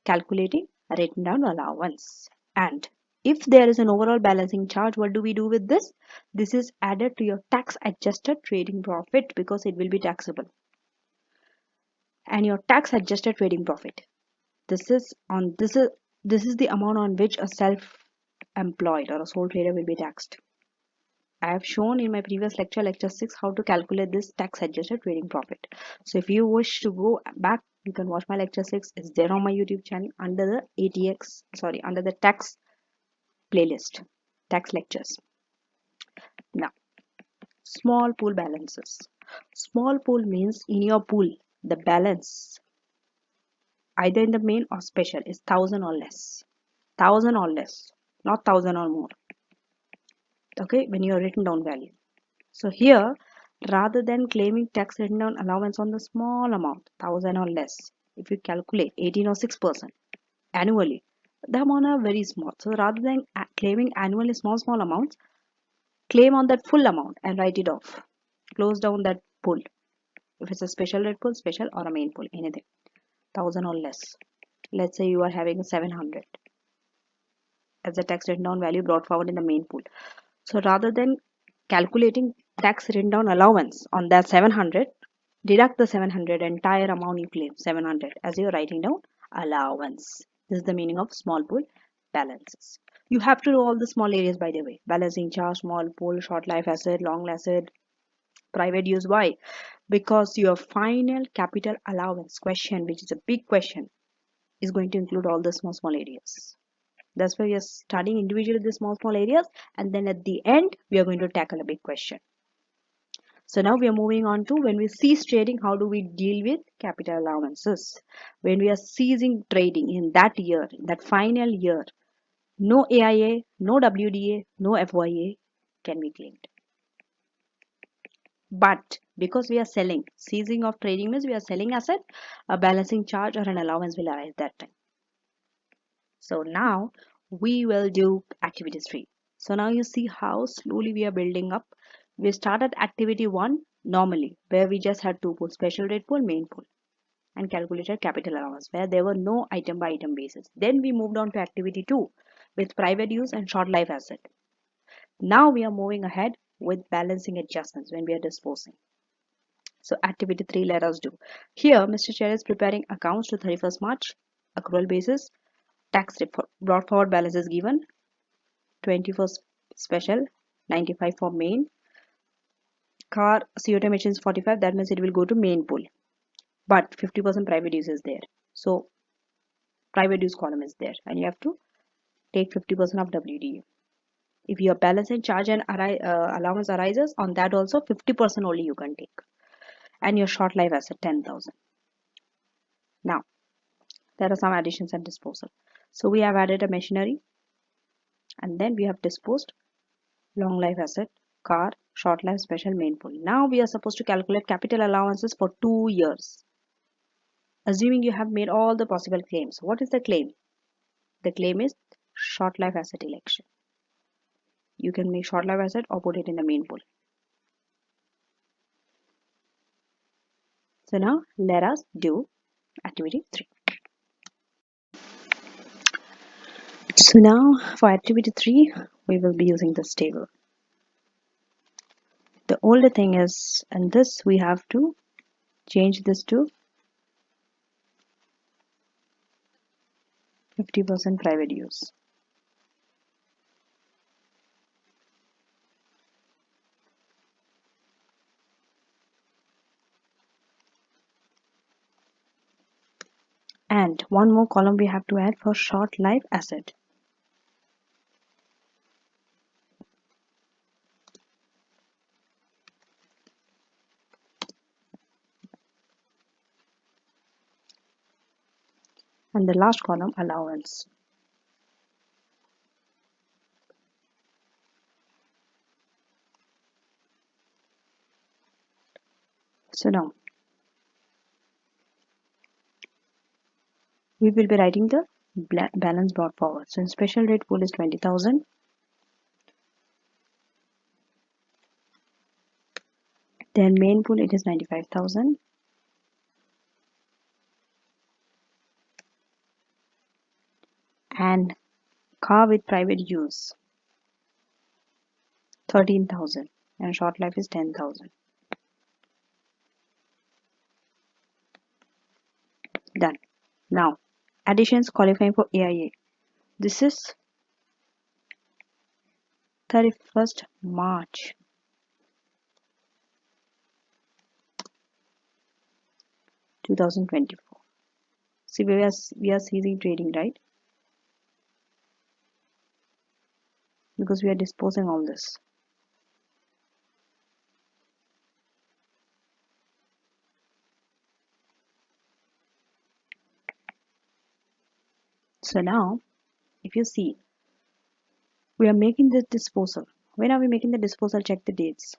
calculating written down allowance. And if there is an overall balancing charge, what do we do with this? This is added to your tax adjusted trading profit because it will be taxable. And your tax adjusted trading profit, this is the amount on which a self-employed or a sole trader will be taxed. I have shown in my previous lecture 6, how to calculate this tax adjusted trading profit. So if you wish to go back, you can watch my lecture 6. It's there on my YouTube channel under under the tax playlist, tax lectures. Now, small pool balances. Small pool means in your pool, the balance either in the main or special is 1,000 or less. 1,000 or less, not 1,000 or more. Okay, when you are written down value. So here, rather than claiming tax written down allowance on the small amount, 1,000 or less, if you calculate 18 or 6% annually, the amount are very small. So rather than claiming annually small amounts, claim on that full amount and write it off. Close down that pool. If it's a special rate pool, special, or a main pool, anything. 1,000 or less. Let's say you are having 700 as the tax written down value brought forward in the main pool. So rather than calculating tax written down allowance on that 700, deduct the 700 entire amount you claim 700 as you're writing down allowance. This is the meaning of small pool balances. You have to know all the small areas, by the way: balancing charge, small pool, short life asset, long asset, private use. Why? Because your final capital allowance question, which is a big question, is going to include all the small areas. That's why we are studying individually the small areas, and then at the end we are going to tackle a big question. So now we are moving on to, when we cease trading, how do we deal with capital allowances? When we are ceasing trading in that year, that final year, no AIA, no WDA, no FYA can be claimed. But because we are selling, ceasing of trading means we are selling asset, a balancing charge or an allowance will arise that time. So now we will do activity 3. So now you see how slowly we are building up. We started activity 1 normally, where we just had two pools: special rate pool, main pool, and calculated capital allowance, where there were no item by item basis. Then we moved on to activity 2 with private use and short life asset. Now we are moving ahead with balancing adjustments when we are disposing. So activity 3, let us do. Here Mr. Chair is preparing accounts to 31st March, accrual basis, tax brought forward balance is given, 20 for special, 95 for main. Car CO2 emissions 45, that means it will go to main pool. But 50% private use is there. So private use column is there, and you have to take 50% of WDU. If your balance and charge and allowance arises, on that also 50% only you can take. And your short life asset 10,000. Now there are some additions and disposal. So we have added a machinery, and then we have disposed long life asset, car, short life, special, main pool. Now we are supposed to calculate capital allowances for 2 years. Assuming you have made all the possible claims. What is the claim? The claim is short life asset election. You can make short life asset or put it in the main pool. So now let us do activity 3. So now for activity 3, we will be using this table. The only thing is, and this we have to change this to 50% private use. And one more column we have to add for short life asset. And the last column, allowance. So now we will be writing the balance brought forward. So in special rate pool is 20,000. Then main pool it is 95,000. And car with private use 13,000, and short life is 10,000. Done. Now additions qualifying for AIA. This is 31st March 2024. See, we are ceasing trading, right? Because we are disposing all this. So now if you see, we are making this disposal. When are we making the disposal? Check the dates.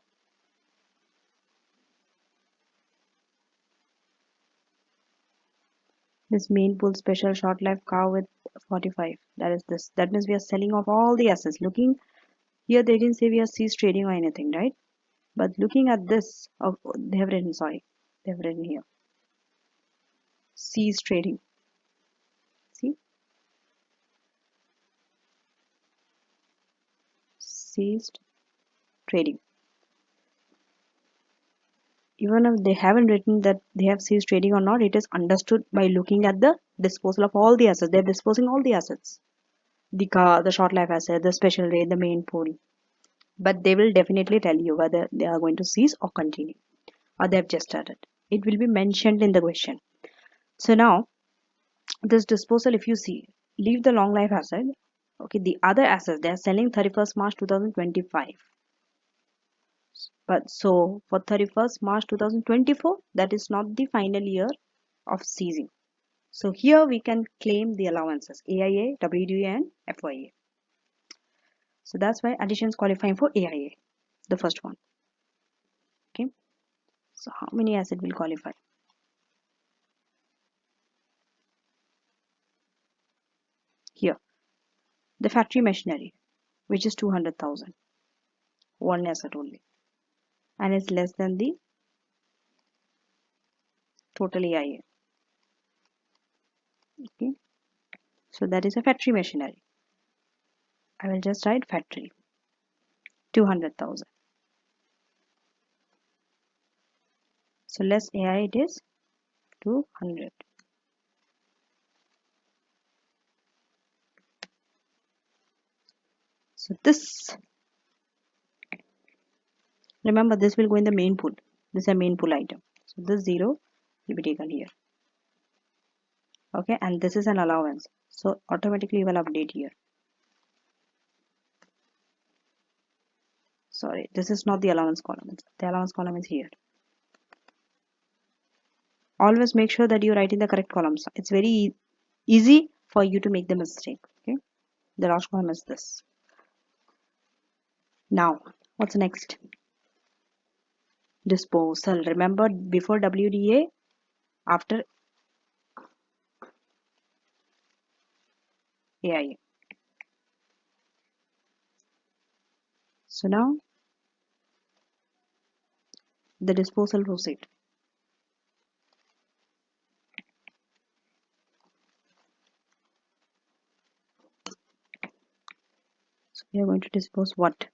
This main pool special short life car with 45. That is this. That means we are selling off all the assets. Looking here, they didn't say we are ceased trading or anything, right? But looking at this, they have written, sorry, they have written here, cease trading. ceased trading. Even if they haven't written that they have ceased trading or not, it is understood by looking at the disposal of all the assets. They're disposing all the assets. The car, the short life asset, the special rate, the main pool. But they will definitely tell you whether they are going to cease or continue, or they have just started. It will be mentioned in the question. So now, this disposal, if you see, leave the long life asset. Okay, the other assets, they are selling 31st March 2025. But so for 31st March 2024, that is not the final year of ceasing. So here we can claim the allowances AIA, WDA, and FYA. So that's why additions qualifying for AIA, the first one. Okay. So how many assets will qualify? Here, the factory machinery, which is 200,000, one asset only, and it's less than the total AIA. Okay. So that is a factory machinery. I will just write factory, 200,000. So less AI it is 200. So this, remember this will go in the main pool. This is a main pool item. So this 0 will be taken here. Okay, and this is an allowance. So automatically you will update here. Sorry, this is not the allowance column. The allowance column is here. Always make sure that you write in the correct columns. It's very easy for you to make the mistake. Okay, the last column is this. Now, what's next? Disposal. Remember, before WDA, after AIA. So now the disposal proceed. So we are going to dispose what?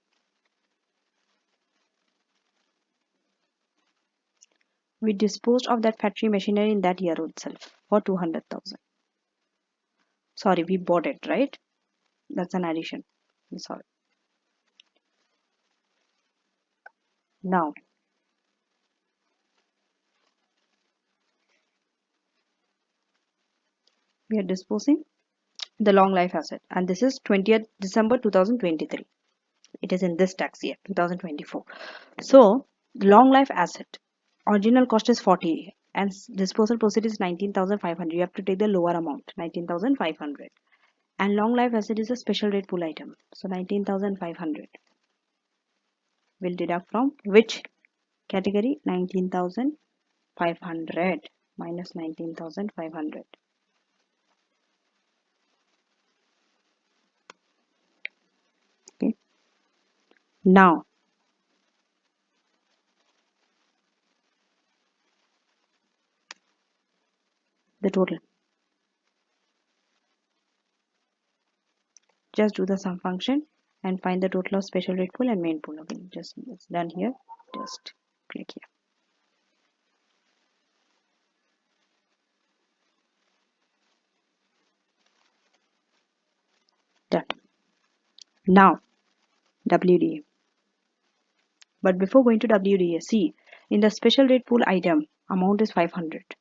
We disposed of that factory machinery in that year itself for 200,000. Sorry, we bought it, right? That's an addition. I'm sorry. Now, we are disposing the long life asset, and this is 20th December 2023. It is in this tax year 2024. So long life asset original cost is 40 and disposal proceed is 19,500. You have to take the lower amount, 19,500, and long life asset is a special rate pool item, so 19,500 will deduct from which category? 19,500 minus 19,500. Okay, now the total. Just do the sum function and find the total of special rate pool and main pool. Okay, just it's done here. Just click here. Done. Now WDA. But before going to WDA, see in the special rate pool item amount is 500.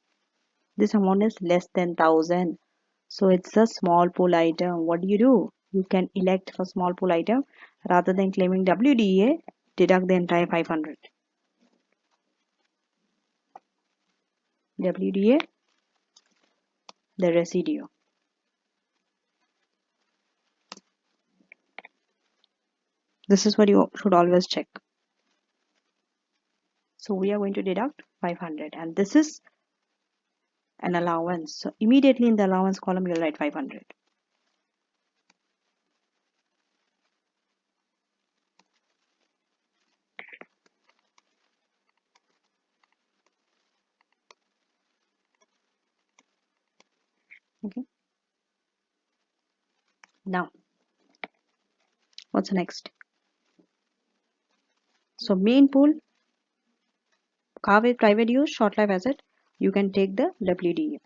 This amount is less than 1,000. So it's a small pool item. What do? You can elect for small pool item rather than claiming WDA, deduct the entire 500. WDA, the residue. This is what you should always check. So we are going to deduct 500 and this is an allowance. So immediately in the allowance column you'll write 500. Okay. Now, what's next? So main pool, car with private use, short life asset, you can take the WDA.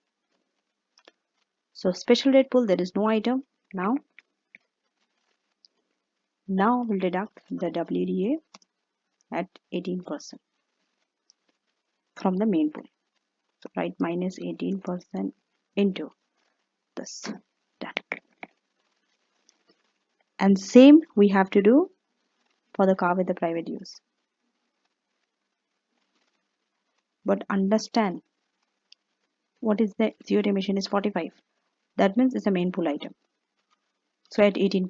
So special rate pool, there is no item. Now we'll deduct the WDA at 18% from the main pool. So write minus 18% into this. Done. And same we have to do for the car with the private use. But understand, what is the COT emission is 45. That means it's a main pool item. So at 18%.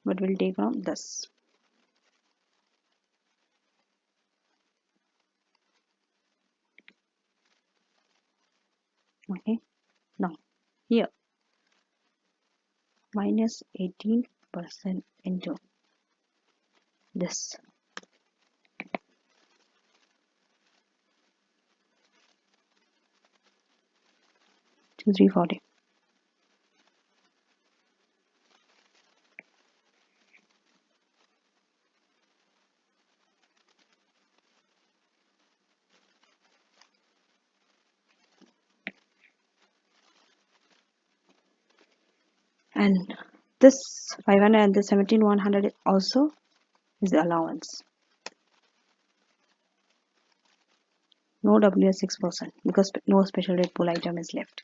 But we'll take from this. Okay. Now here minus 18% into this. 2340. And this 500 and the 17100 also is the allowance. No WS 6% because no special rate pool item is left.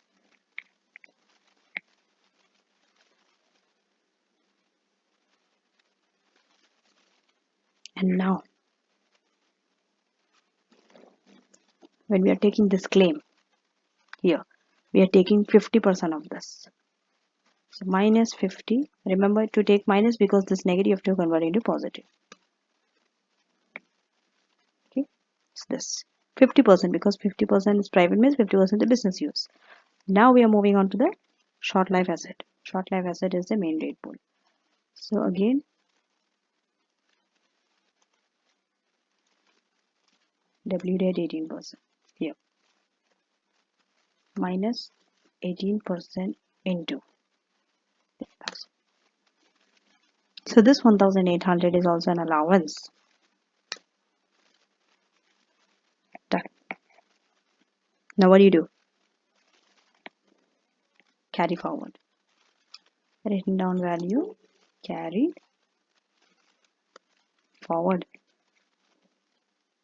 And now when we are taking this claim here, we are taking 50% of this. So minus 50. Remember to take minus because this negative you have to convert into positive. Okay, it's this 50% because 50% is private means 50% is business use. Now we are moving on to the short life asset. Short life asset is the main rate pool. So again, WD at 18% here minus 18% into. So this 1800 is also an allowance. Done. Now what do you do? Carry forward. Written down value, carry forward.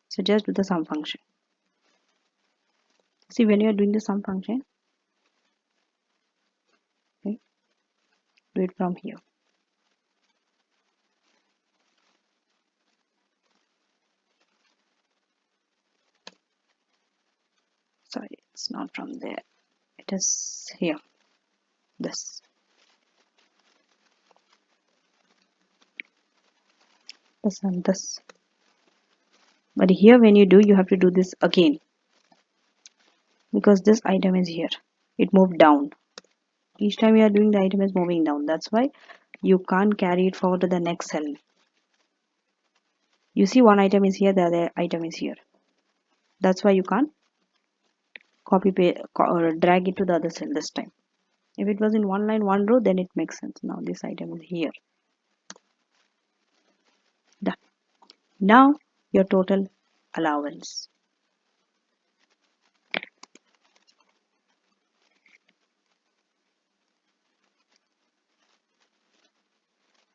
So just do the sum function. See, when you are doing the sum function, okay, do it from here. Sorry, it's not from there. It is here. This. This and this. But here when you do, you have to do this again. Because this item is here. It moved down. Each time you are doing, the item is moving down. That's why you can't carry it forward to the next cell. You see one item is here, the other item is here. That's why you can't copy paste or drag it to the other cell this time. If it was in one line, one row, then it makes sense. Now this item is here. Done. Now your total allowance.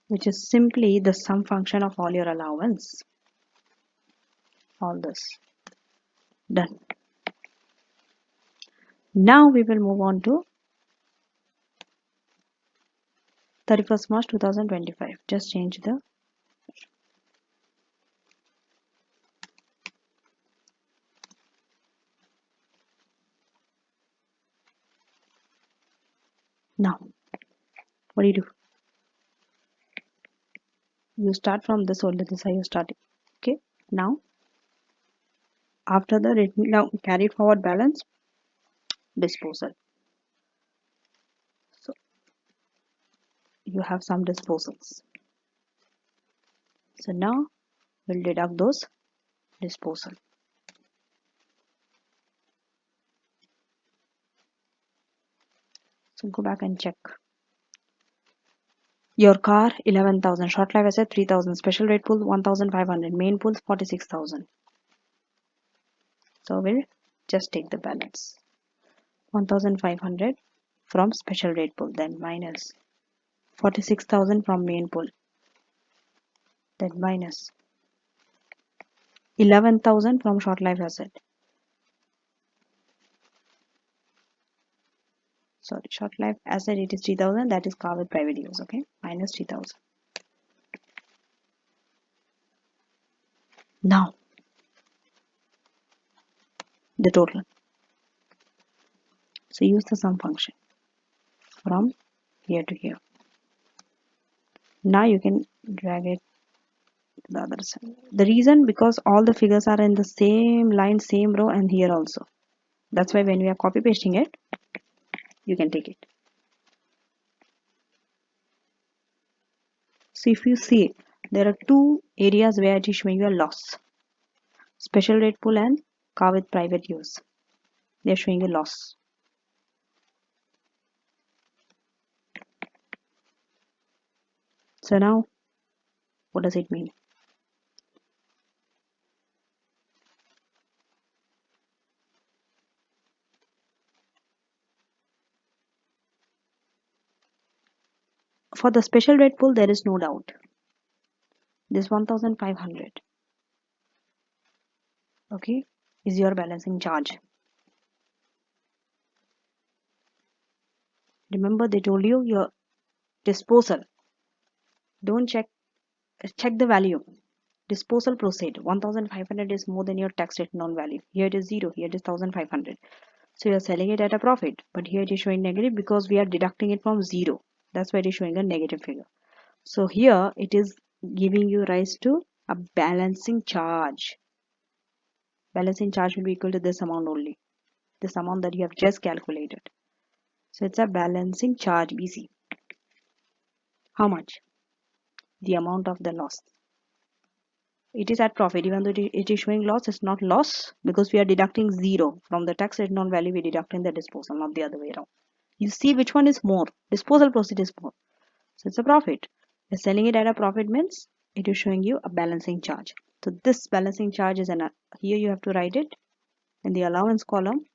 Which is simply the sum function of all your allowance. All this. Done. Now we will move on to 31st March 2025. Just change the now. What do you do? You start from this only. This is how you start it. Okay. Now after the written down carry forward balance, disposal. So you have some disposals. So now we'll deduct those disposal. So go back and check. Your car 11,000, short life asset 3,000, special rate pool 1,500, main pool 46,000. So we'll just take the balance. 1,500 from special rate pool, then minus 46,000 from main pool, then minus 11,000 from short life asset. Sorry, short life asset it is 3,000, that is car with private use, okay, minus 3,000. Now the total. So use the sum function from here to here. Now you can drag it to the other side. The reason, because all the figures are in the same line, same row, and here also. That's why when we are copy pasting it, you can take it. So if you see, there are two areas where it is showing you a loss. Special rate pool and car with private use. They are showing a loss. So now, what does it mean? For the special rate pool, there is no doubt. This 1,500, okay, is your balancing charge. Remember, they told you your disposal. Don't check the value. Disposal proceed. 1,500 is more than your tax written on value. Here it is 0. Here it is 1,500. So you are selling it at a profit. But here it is showing negative because we are deducting it from 0. That's why it is showing a negative figure. So here it is giving you rise to a balancing charge. Balancing charge will be equal to this amount only. This amount that you have just calculated. So it's a balancing charge, BC. How much? The amount of the loss. It is at profit. Even though it is showing loss, it's not loss because we are deducting 0 from the tax written on value. We deducting the disposal, not the other way around. You see which one is more. Disposal proceed is more, so it's a profit. We're selling it at a profit means it is showing you a balancing charge. So this balancing charge is here you have to write it in the allowance column.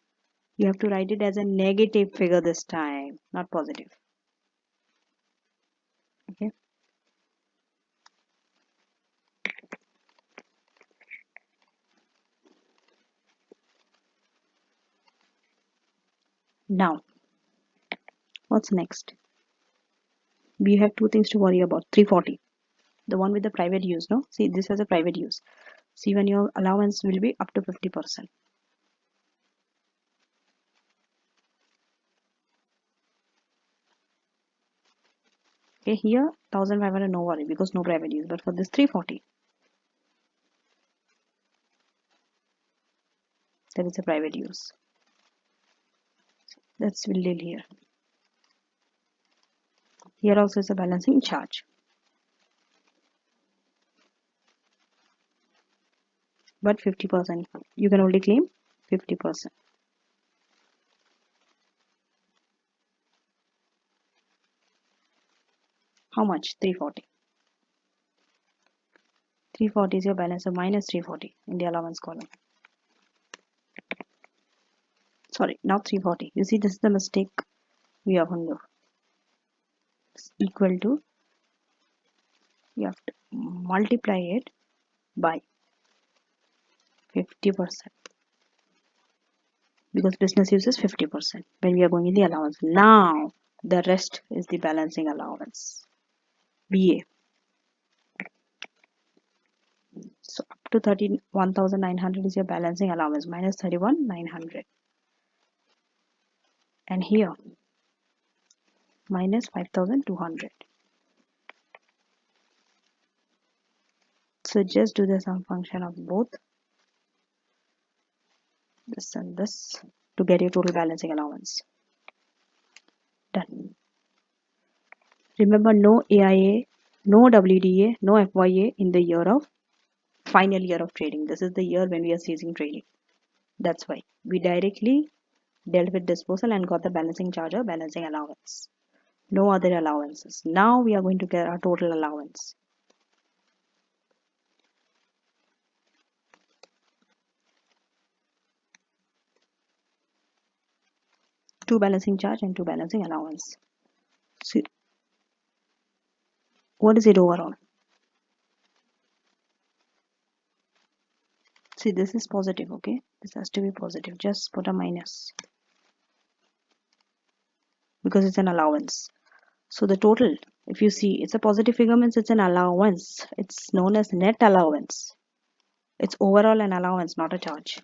You have to write it as a negative figure this time, not positive. Okay. Now, what's next? We have two things to worry about. 340, the one with the private use. No, see, this has a private use. See, when your allowance will be up to 50%. Okay, here 1,500 no worry because no private use. But for this 340, there is a private use. That's will deal here. Here also is a balancing charge. But 50%, you can only claim 50%. How much? 340. 340 is your balance, so minus 340 in the allowance column. Sorry, not 340. You see, this is the mistake we often do. It's equal to, you have to multiply it by 50% because business uses 50% when we are going in the allowance. Now the rest is the balancing allowance, BA. So up to 31,900 is your balancing allowance, minus 31,900, and here minus 5,200. So just do the sum function of both this and this to get your total balancing allowance. Done. Remember, no AIA, no WDA, no FYA in the year of final year of trading. This is the year when we are ceasing trading. That's why we directly dealt with disposal and got the balancing charge or balancing allowance. No other allowances. Now we are going to get our total allowance. Two balancing charge and two balancing allowance. See, what is it overall? See, this is positive, okay? This has to be positive. Just put a minus because it's an allowance. So the total, if you see, it's a positive figure means it's an allowance. It's known as net allowance. It's overall an allowance, not a charge.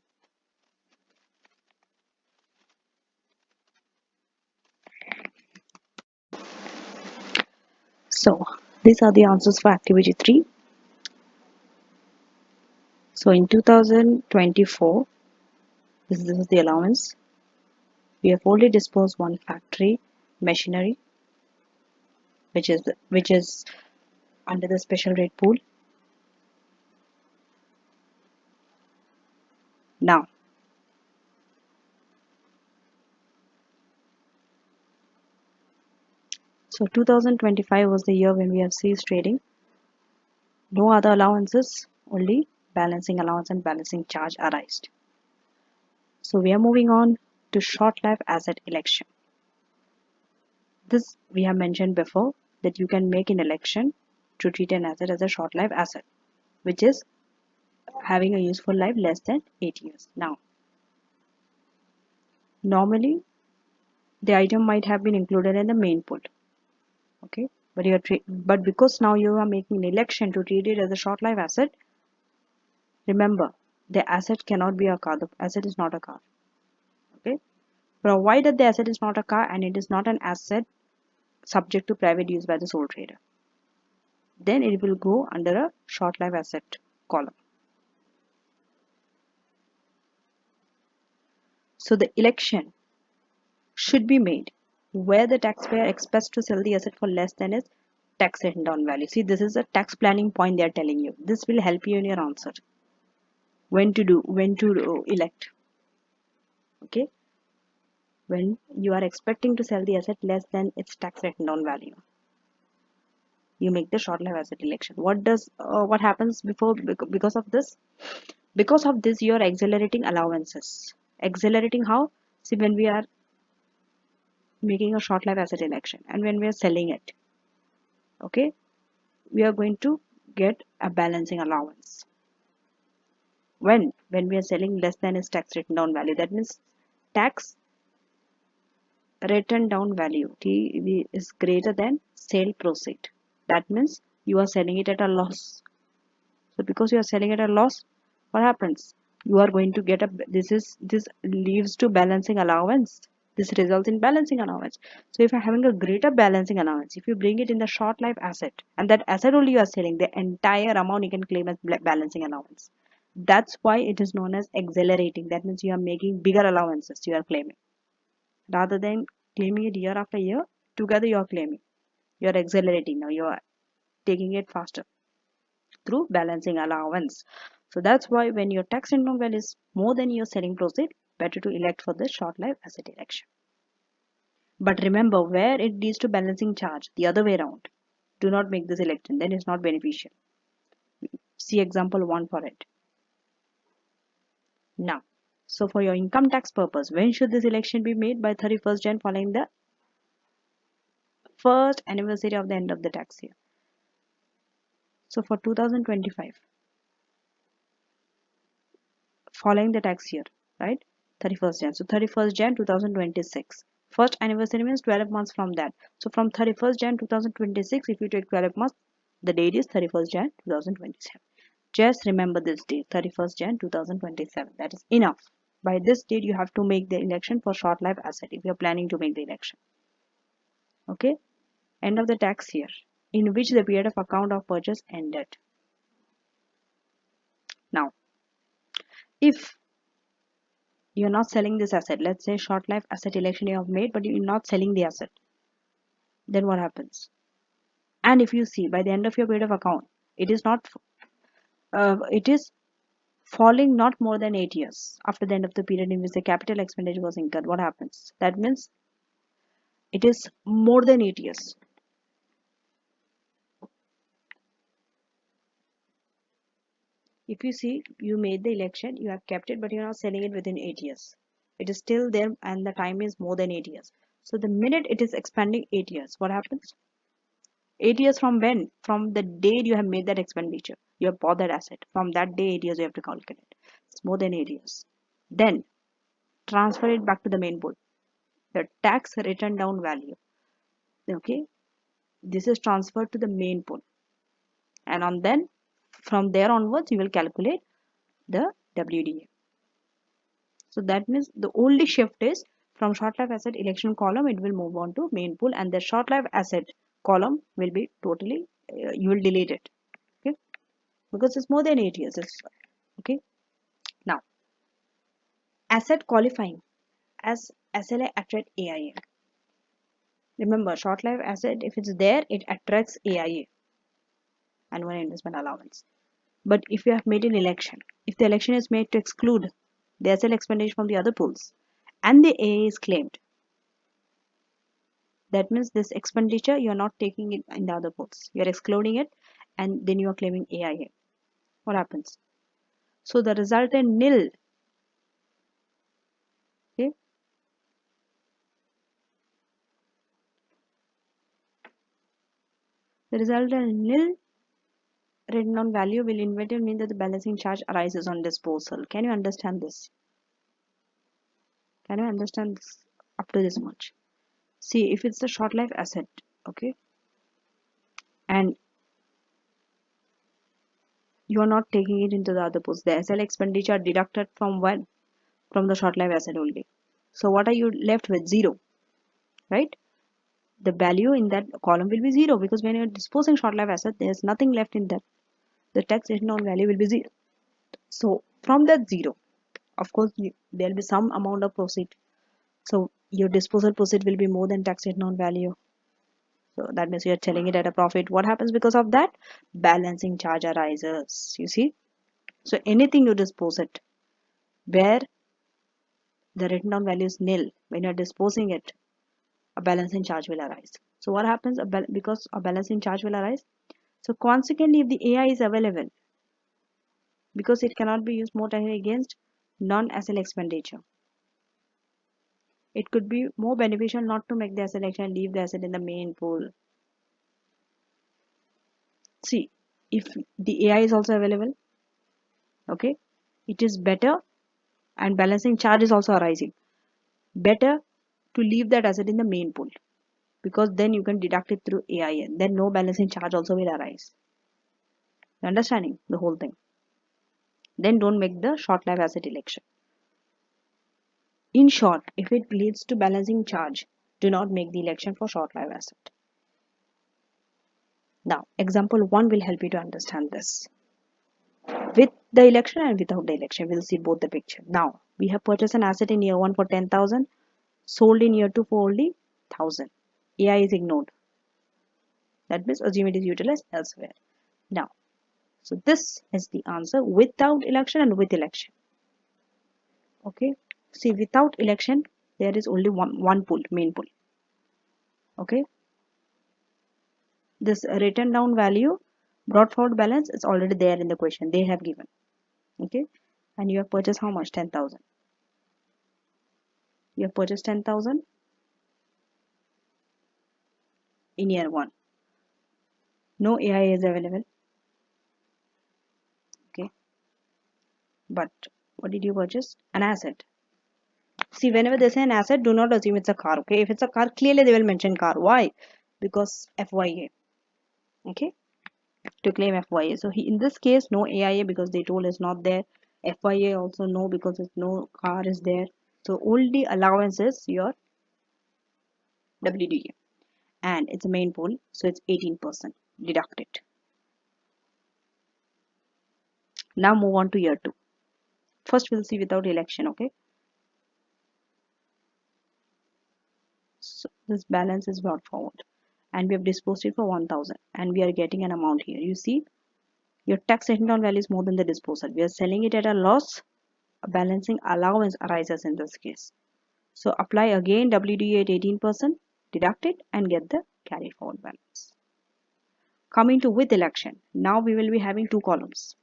So these are the answers for activity 3. So in 2024, this is the allowance. We have only disposed one factory machinery, which is under the special rate pool. Now, so 2025 was the year when we have ceased trading. No other allowances, only balancing allowance and balancing charge arised. So we are moving on to short life asset election. This we have mentioned before that you can make an election to treat an asset as a short life asset, which is having a useful life less than 8 years. Now, normally the item might have been included in the main pool, okay? But because now you are making an election to treat it as a short life asset, remember the asset cannot be a car. The asset is not a car, okay? Provided the asset is not a car and it is not an asset subject to private use by the sole trader, then it will go under a short life asset column. So the election should be made where the taxpayer expects to sell the asset for less than its tax written down value. See, this is a tax planning point they are telling you. This will help you in your answer. When to elect. Okay, when you are expecting to sell the asset less than its tax written down value, you make the short life asset election. What happens because of this? Because of this, you are accelerating allowances. Accelerating how? See, when we are making a short life asset election and when we are selling it, okay, we are going to get a balancing allowance. When we are selling less than its tax written down value, that means tax written down value T is greater than sale proceed. That means you are selling it at a loss. So because you are selling at a loss, what happens? You are going to get a this leads to balancing allowance. This results in balancing allowance. So if you're having a greater balancing allowance, if you bring it in the short life asset and that asset only you are selling, the entire amount you can claim as balancing allowance. That's why it is known as accelerating. That means you are making bigger allowances you are claiming. Rather than claiming it year after year, together you are claiming. You are accelerating now. You are taking it faster through balancing allowance. So that's why when your tax income value is more than your selling proceed, better to elect for the short life asset election. But remember, where it leads to balancing charge, the other way around, do not make this election, then it's not beneficial. See example 1 for it. Now, so for your income tax purpose, when should this election be made? By 31st Jan following the first anniversary of the end of the tax year. So for 2025, following the tax year, right? 31st Jan. So 31st Jan 2026. First anniversary means 12 months from that. So from 31st Jan 2026, if you take 12 months, the date is 31st Jan 2027. Just remember this date, 31st Jan 2027. That is enough. By this date, you have to make the election for short life asset if you are planning to make the election. Okay? End of the tax year in which the period of account of purchase ended. Now, if you're not selling this asset, let's say short life asset election you have made, but you're not selling the asset, then what happens? And if you see by the end of your period of account, it is falling not more than 8 years after the end of the period in which the capital expenditure was incurred. What happens? That means it is more than 8 years. If you see, you made the election, you have kept it, but you're not selling it within 8 years. It is still there and the time is more than 8 years. So the minute it is expanding 8 years, what happens? 8 years from when? From the date you have made that expenditure. You have bought that asset. From that day, 8 years you have to calculate. It's more than 8 years. Then transfer it back to the main pool. The tax written down value. Okay. This is transferred to the main pool. And on then from there onwards, you will calculate the WDA. So that means the only shift is from short life asset election column, it will move on to main pool, and the short life asset column will be totally, you will delete it. Okay. Because it's more than 8 years. Okay. Now, asset qualifying as SLA attract AIA. Remember, short life asset, if it's there, it attracts AIA, annual investment allowance. But if you have made an election, if the election is made to exclude the SL expenditure from the other pools and the AIA is claimed, that means this expenditure you are not taking it in the other pools. You are excluding it and then you are claiming AIA. What happens? So the resultant nil, okay, the resultant nil written down value will invariably mean that the balancing charge arises on disposal. Can you understand this? Can you understand this up to this much? See, if it's a short life asset, okay, and you are not taking it into the other pools, the SL expenditure deducted from when? From the short life asset only. So what are you left with? Zero, right? The value in that column will be zero because when you're disposing short life asset, there's nothing left in that. The taxation on value will be zero. So from that zero, of course, there'll be some amount of proceed. So your disposal proceed will be more than taxation on value. So that means you're selling it at a profit. What happens because of that? Balancing charge arises. You see? So anything you dispose it where the written down value is nil, when you're disposing it, a balancing charge will arise. So what happens? Because a balancing charge will arise. So consequently, if the AI is available, because it cannot be used more tightly against non-SL expenditure, it could be more beneficial not to make the asset action and leave the asset in the main pool. See, if the AI is also available, okay, it is better and balancing charge is also arising. Better to leave that asset in the main pool because then you can deduct it through AIN. Then no balancing charge also will arise. You understanding the whole thing? Then don't make the short life asset election. In short, if it leads to balancing charge, do not make the election for short life asset. Now, example 1 will help you to understand this. With the election and without the election, we'll see both the picture. Now, we have purchased an asset in year 1 for 10,000, sold in year 2 for only 1,000. AI is ignored. That means assume it is utilized elsewhere. Now, so this is the answer without election and with election. Okay. See, without election, there is only one pool, main pool. Okay. This written down value, brought forward balance is already there in the question. They have given. Okay. And you have purchased how much? 10,000. You have purchased 10,000 in year 1. No AI is available. Okay. But what did you purchase? An asset. See, whenever they say an asset, do not assume it's a car. Okay. If it's a car, clearly they will mention car. Why? Because FYA. Okay. To claim FYA. So in this case, no AIA because they told is not there. FYA also no because it's no car is there. So only allowance is your WDA. And it's a main pool. So it's 18%. Deduct it. Now move on to year 2. First we'll see without election. Okay. So this balance is brought forward and we have disposed it for 1,000 and we are getting an amount here. You see your tax written down value is more than the disposal. We are selling it at a loss. A balancing allowance arises in this case. So apply again WDA at 18%. deduct it and get the carried forward balance. Coming to with election, now we will be having two columns,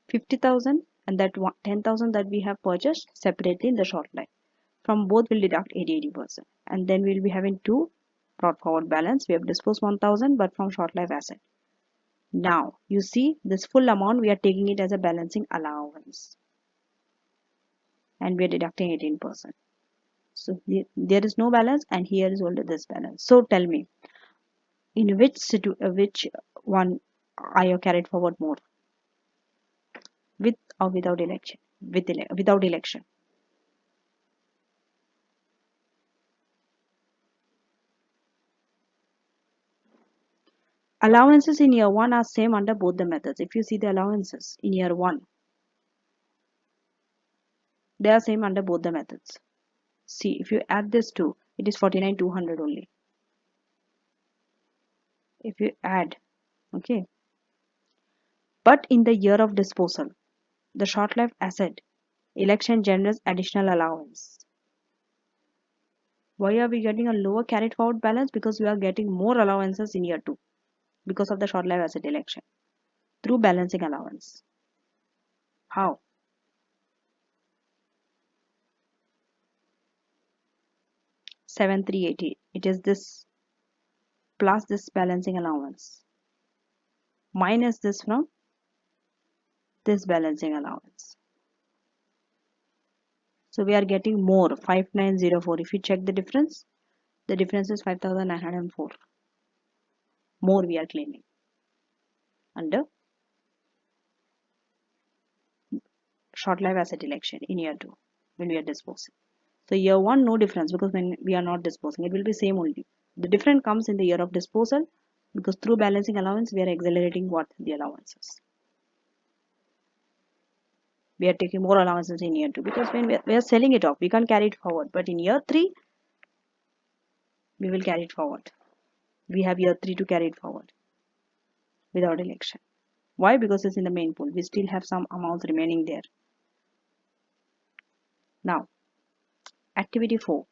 50,000 and that 10,000 that we have purchased separately in the short line. From both we'll deduct 80%. And then we'll be having two brought forward balance. We have disposed 1,000 but from short life asset. Now you see this full amount we are taking it as a balancing allowance and we are deducting 18%. So there is no balance and here is only this balance. So tell me, in which one are you carried forward more? With or without election? Without election. Allowances in year 1 are same under both the methods. If you see the allowances in year 1, they are same under both the methods. See, if you add this two, it is 49,200 only. If you add, okay. But in the year of disposal, the short-lived asset, election generates additional allowance. Why are we getting a lower carried forward balance? Because we are getting more allowances in year 2 because of the short-lived asset election through balancing allowance. How? Seven three eighty. It is this plus this balancing allowance minus this from this balancing allowance. So we are getting more 5904. If you check the difference is 5,904. More we are claiming under short life asset election in year 2 when we are disposing. So year 1 no difference because when we are not disposing it will be same only. The difference comes in the year of disposal because through balancing allowance we are accelerating what the allowances. We are taking more allowances in year 2 because when we are selling it off we can't carry it forward, but in year 3 we will carry it forward. We have year 3 to carry it forward without election. Why? Because it's in the main pool. We still have some amounts remaining there. Now activity 4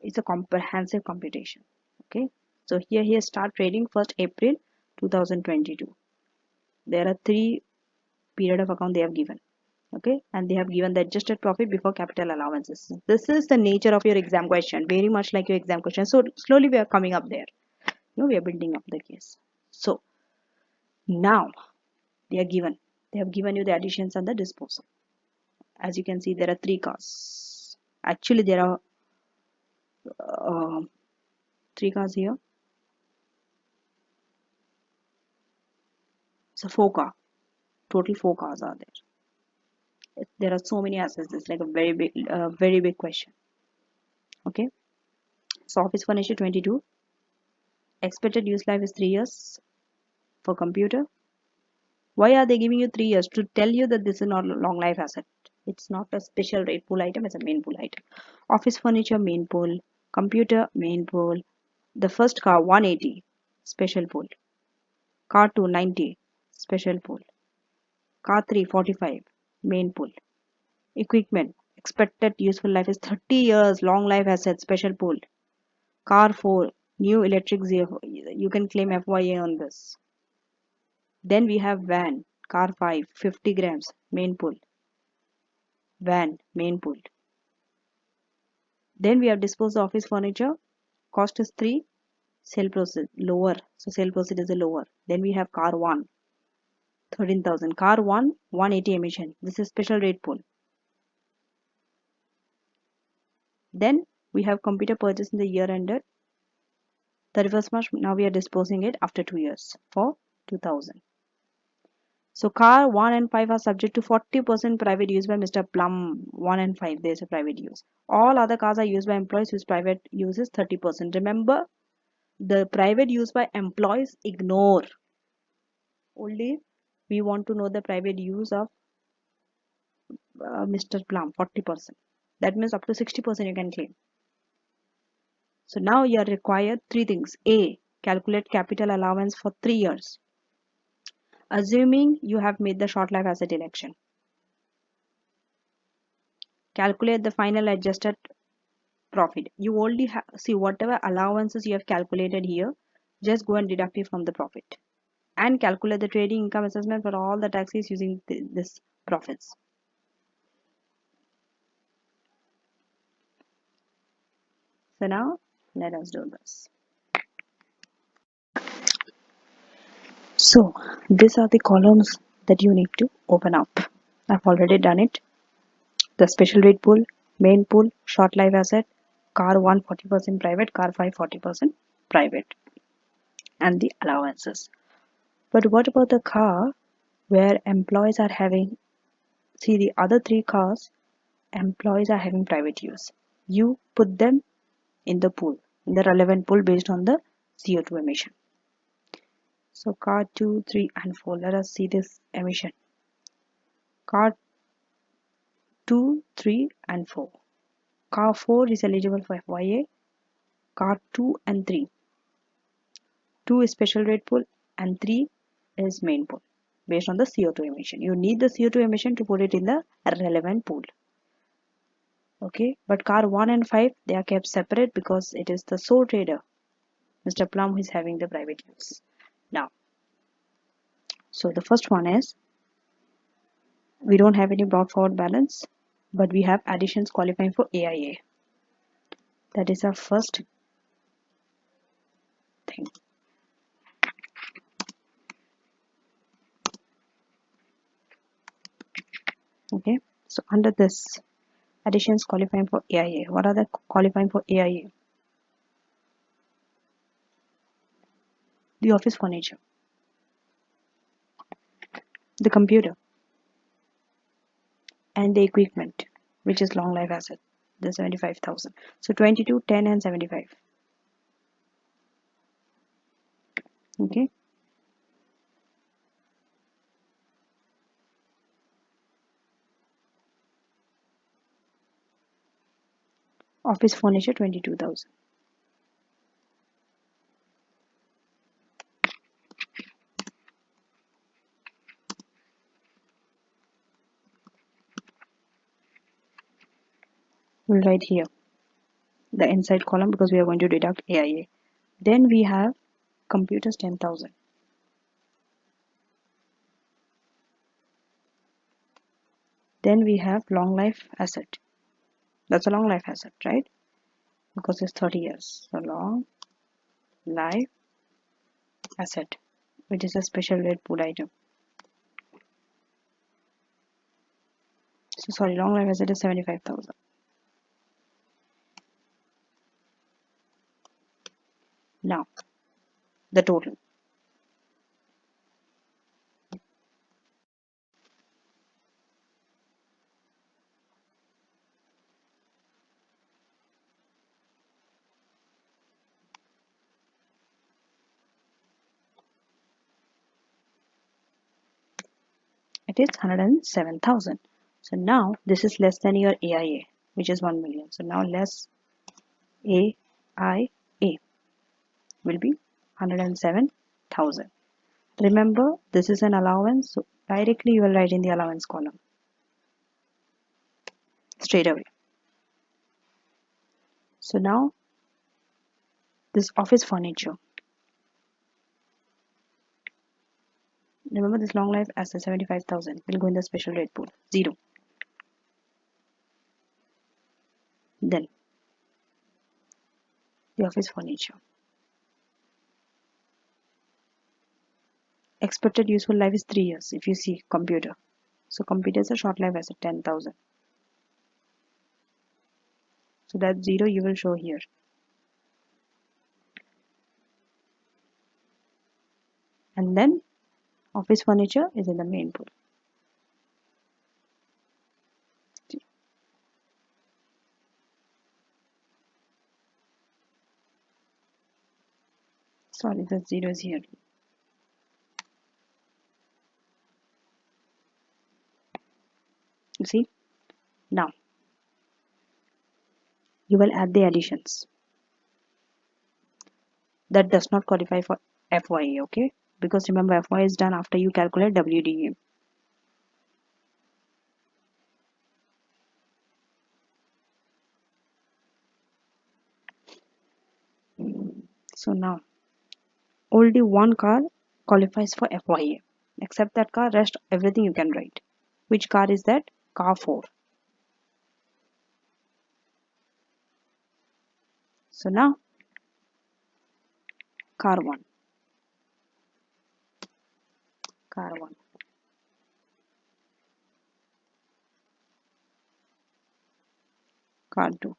is a comprehensive computation. Okay, so here start trading 1st April 2022. There are 3 period of account they have given. Okay, and they have given the adjusted profit before capital allowances. This is the nature of your exam question, very much like your exam question. So slowly we are coming up there. We are building up the case. So now they have given you the additions and the disposal. As you can see, there are 3 cars. Actually there are 3 cars here. So 4 cars. Total 4 cars are there. There are so many assets. It's like a very big question. Okay. So office furniture 22. Expected use life is 3 years for computer. Why are they giving you 3 years? To tell you that this is not a long life asset. It's not a special rate pool item. It's a main pool item. Office furniture main pool. Computer main pool. The first car 180 special pool. Car 2 90 special pool. Car 3 45 main pool. Equipment expected useful life is 30 years long life asset special pool. Car 4 new electric vehicle, you can claim FYA on this. Then we have van, car 5 50 grams main pool. Van main pool. Then we have disposed of office furniture, cost is 3, sale proceed lower, so sale proceed is a lower. Then we have car 1 13,000, car 1 180 emission, this is special rate pool. Then we have computer purchase in the year ended 31st March. Now we are disposing it after 2 years for 2,000. So car 1 and 5 are subject to 40% private use by Mr. Plum. 1 and 5 there is a private use. All other cars are used by employees whose private use is 30%. Remember, the private use by employees ignore. Only we want to know the private use of Mr. Plum 40%. That means up to 60% you can claim. So now you are required 3 things. A. Calculate capital allowance for 3 years. Assuming you have made the short life asset election. Calculate the final adjusted profit. You only have, see, whatever allowances you have calculated here, just go and deduct it from the profit and calculate the trading income assessment for all the taxes using this profits. So now let us do this. So these are the columns that you need to open up. I've already done it. The special rate pool, main pool, short life asset, car 1 40% private, car 5 40% private, and the allowances. But what about the car where employees are having, see, the other three cars, employees are having private use. You put them in the pool, in the relevant pool based on the CO2 emission. So car 2, 3 and 4, let us see this emission. Car 2, 3 and 4. Car 4 is eligible for FYA. Car 2 and 3. 2 is special rate pool and 3 is main pool based on the CO2 emission. You need the CO2 emission to put it in the relevant pool. Okay, but car 1 and 5, they are kept separate because it is the sole trader, Mr. Plum, who is having the private use. Now, so the first one is, we don't have any brought forward balance, but we have additions qualifying for AIA. That is our first thing. Okay, so under this additions qualifying for AIA, what are the qualifying for AIA? The office furniture, the computer, and the equipment, which is long life asset, the 75,000. So 22, 10 and 75. Okay, office furniture 22,000. We'll write here the inside column because we are going to deduct AIA. Then we have computers 10,000. Then we have long life asset. That's a long life asset, right? Because it's 30 years. So long life asset, which is a special rate pool item. So sorry, long life asset is 75,000. Now the total. It is 107,000. So now this is less than your AIA, which is 1 million. So now less AIA will be 107,000. Remember, this is an allowance, so directly you will write in the allowance column straight away. So now this office furniture. Remember this long life asset 75,000 will go in the special rate pool 0. Then the office furniture. Expected useful life is 3 years if you see computer. So computer is a short life asset 10,000. So that 0 you will show here. And then office furniture is in the main pool. Sorry, the 0 is here. You see? Now you will add the additions. That does not qualify for FYA, okay? Because remember, FYA is done after you calculate WDA. So now only one car qualifies for FYA. Except that car, rest everything you can write. Which car is that? Car 4. So now car 1. Car 1. Car 2.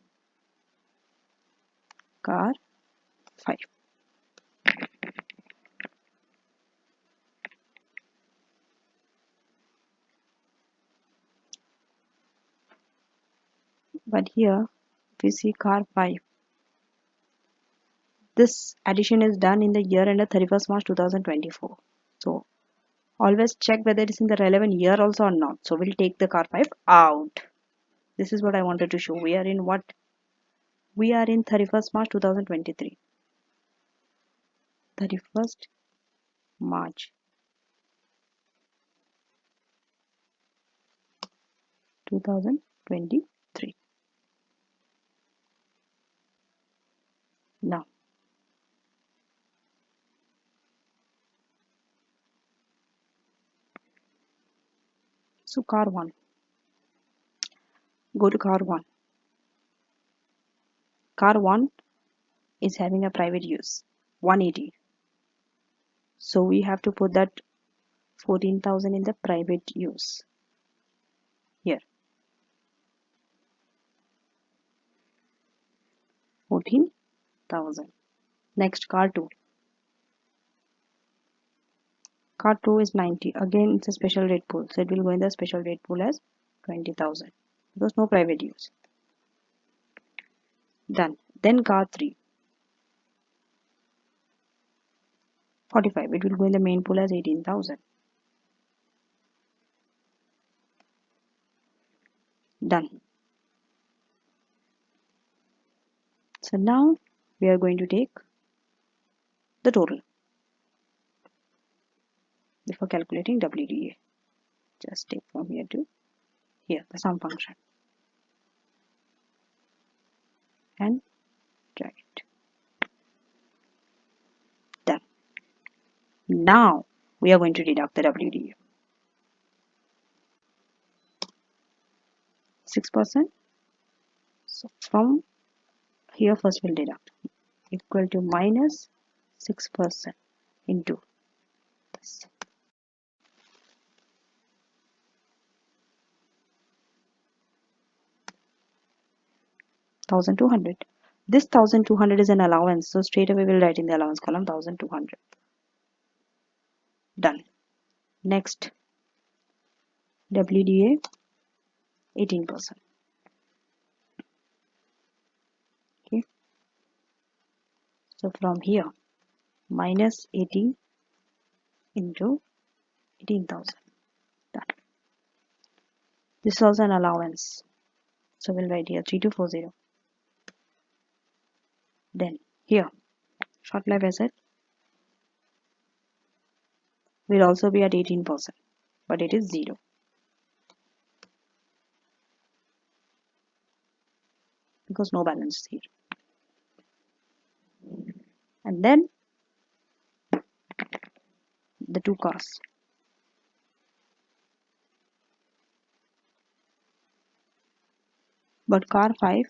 Car 5. But here if you see car 5, this addition is done in the year ended 31st March 2024. So always check whether it is in the relevant year also or not. So we'll take the car 5 out. This is what I wanted to show. We are in what? We are in 31st March 2023. 31st March 2023. Now so car 1. Go to car 1. Car 1 is having a private use 180. So we have to put that 14,000 in the private use here. 14,000. Next car 2. Car 2 is 90. Again it's a special rate pool. So it will go in the special rate pool as 20,000 because no private use. Done. Then car 3. 45. It will go in the main pool as 18,000. Done. So now we are going to take the total before calculating WDA. Just take from here to here the sum function and drag it. Done. Now we are going to deduct the WDA. 6%. So from here first we'll deduct equal to minus 6% into this. 1,200. This 1,200 is an allowance, so straight away we'll write in the allowance column 1,200. Done. Next, WDA 18%. Okay. So from here, minus 18 into 18,000. Done. This is also an allowance, so we'll write here 3240. Then here, short life asset will also be at 18%, but it is 0 because no balance here. And then the two cars. But car 5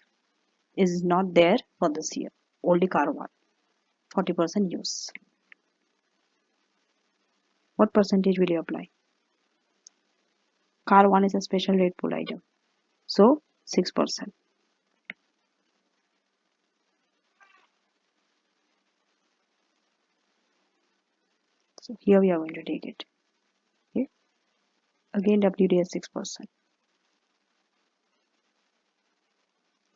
is not there for this year. Only car 1. 40% use. What percentage will you apply? Car 1 is a special rate pool item. So 6%. So here we are going to take it. Okay. Again WD is 6%.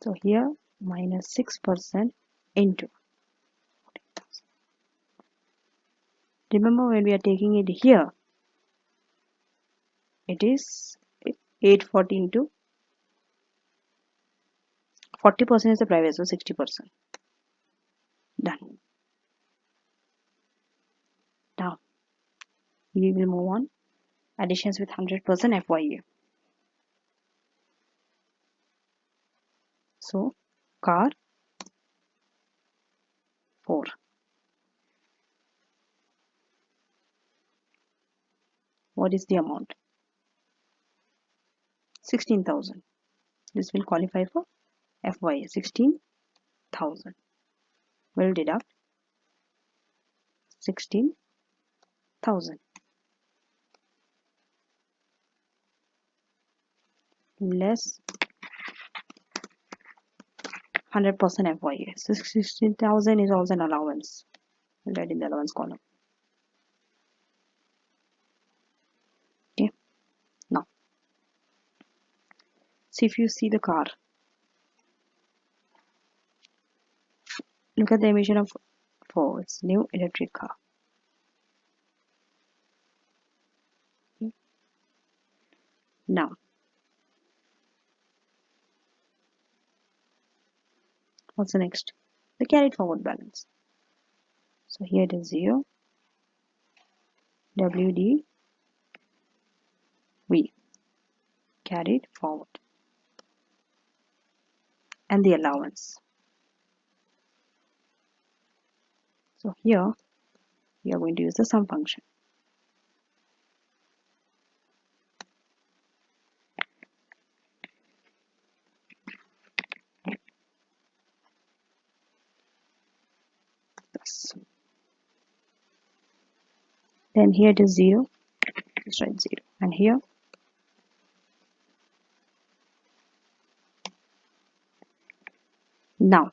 So here minus 6% into 14,000. Remember when we are taking it here, it is 840 into 40% is the private, so 60%. Done. Now we will move on. Additions with 100% FYA. So car 4. what is the amount? 16,000. This will qualify for FYA. 16,000. We'll deduct 16,000 less 100% FYA. So 16,000 is also an allowance. We'll write in the allowance column. Okay. Now, see if you see the car. Look at the emission of 4. It's new electric car. Okay. Now, what's the next? The carried forward balance. So here it is 0. WDV carried forward. And the allowance. So here we are going to use the sum function. Thus. Then here it is 0. Just write 0. And here now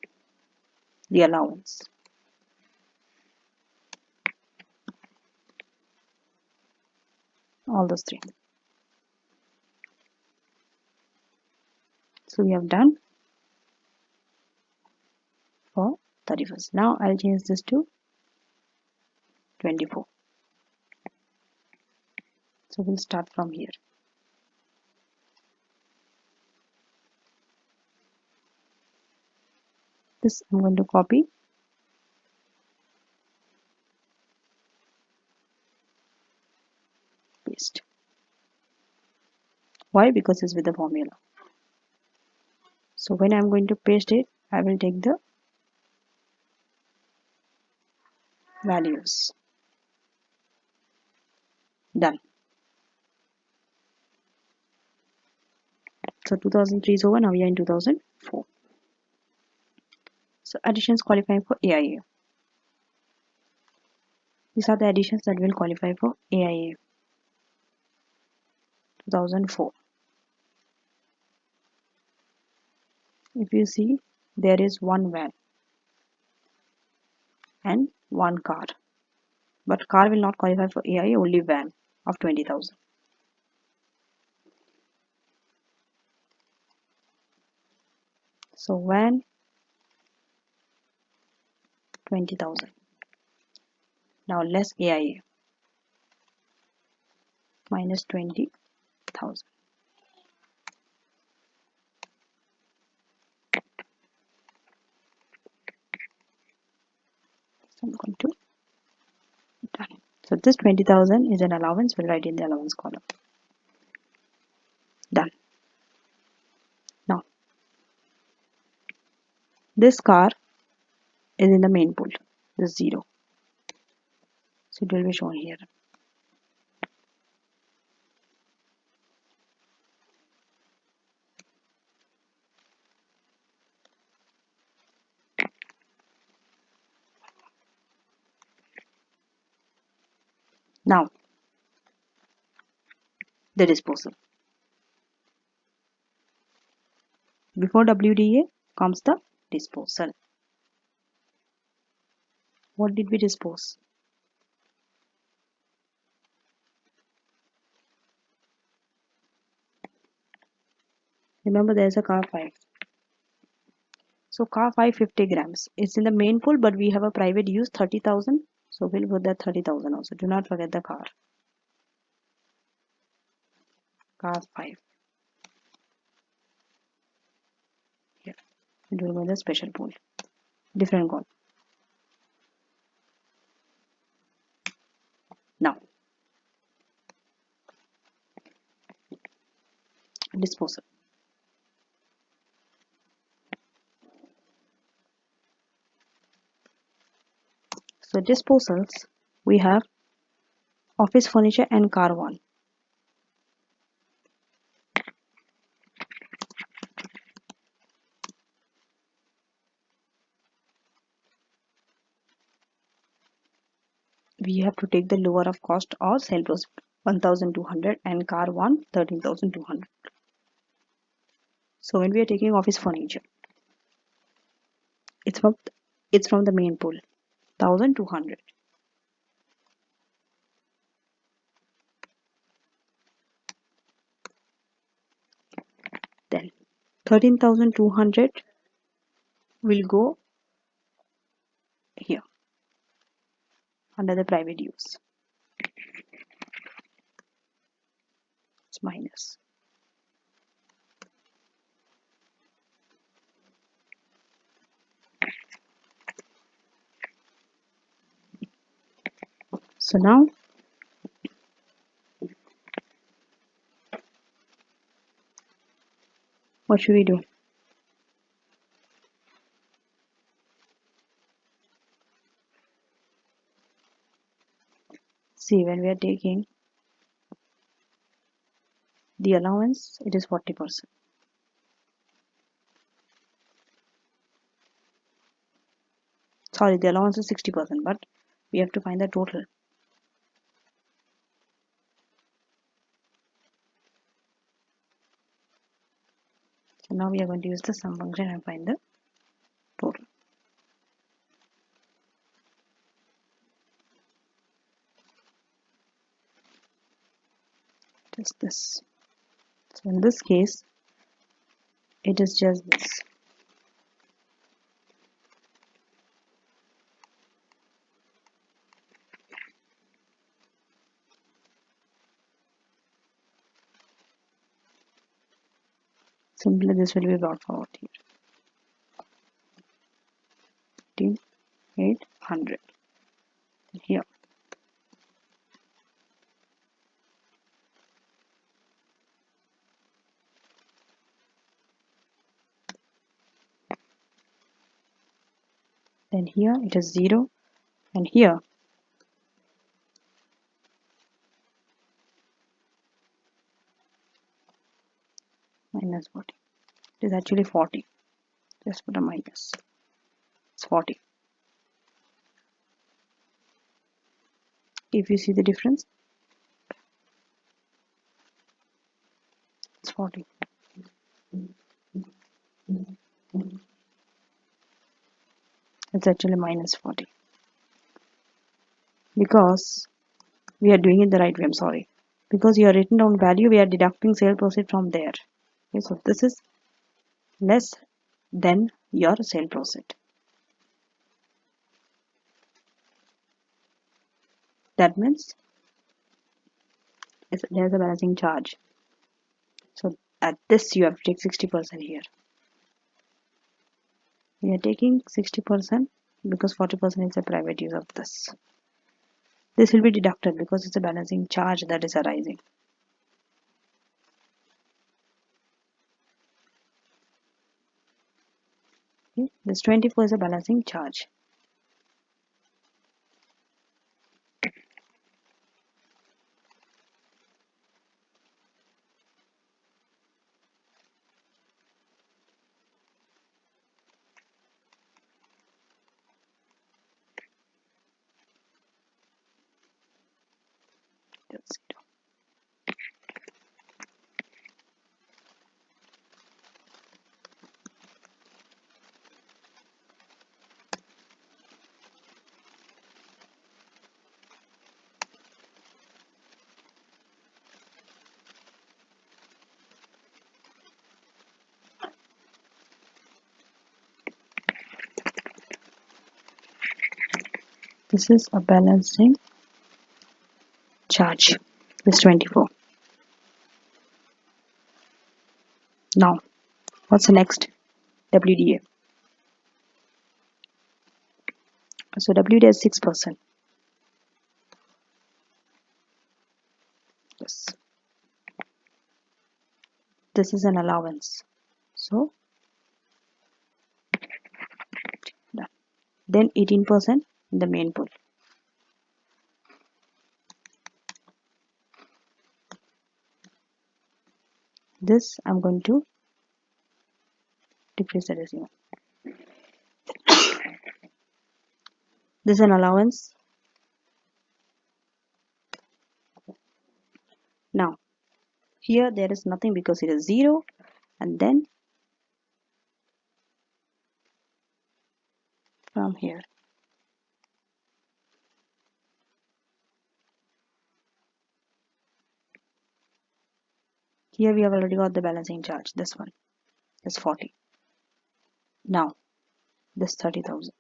the allowance. All those three. So we have done for 31st. Now I'll change this to 24. So we'll start from here. This I'm going to copy. Paste. Why? Because it's with the formula. So when I'm going to paste it, I will take the values. Done. So 2003 is over. Now we are in 2004. So additions qualifying for AIA. These are the additions that will qualify for AIA. 2004. If you see, there is one van and one car. But car will not qualify for AIA, only van of 20,000. So van 20,000. Now less AIA minus 20,000. So I'm going to done. So this 20,000 is an allowance. We'll write in the allowance column. Done. Now this car is in the main pool. This 0. So it will be shown here. Now the disposal. Before WDA comes the disposal. What did we dispose? Remember, there is a car 5. So car 5 50 grams. It's in the main pool, but we have a private use 30,000. So we'll put that 30,000 also. Do not forget the car. Car 5. Here. It will be the special pool. Different column. Now disposal. So disposals, we have office furniture and car 1. we have to take the lower of cost or sale proceed 1200 and car 1 13,200. So when we are taking office furniture, it's from the main pool 1200. Then 13,200 will go here under the private use. It's minus. So now what should we do? See, when we are taking the allowance, it is 40%. Sorry, the allowance is 60%, but we have to find the total. So now we are going to use the sum function and find the total. Just this. So in this case, it is just this. Simply this will be brought forward here. 15,800. Here. Then here it is 0, and here minus 40. It is actually 40. Just put a minus. It's 40. If you see the difference, it's 40. It's actually minus 40. Because we are doing it the right way, I'm sorry. Because you are written down value, we are deducting sale proceed from there. Okay, so this is less than your sale proceed. That means there's a balancing charge. So at this you have to take 60% here. We are taking 60% because 40% is a private use of this. This will be deducted because it's a balancing charge that is arising. Okay. This 24 is a balancing charge. That's it. This is a balancing charge. This 24. Now, what's the next? WDA. So WDA is 6%. Yes. This is an allowance. So done. Then 18% in the main pool. This I'm going to decrease the decimal. This is an allowance Here there is nothing because it is 0, and then from here we have already got the balancing charge. This one is 40. Now this 30,000.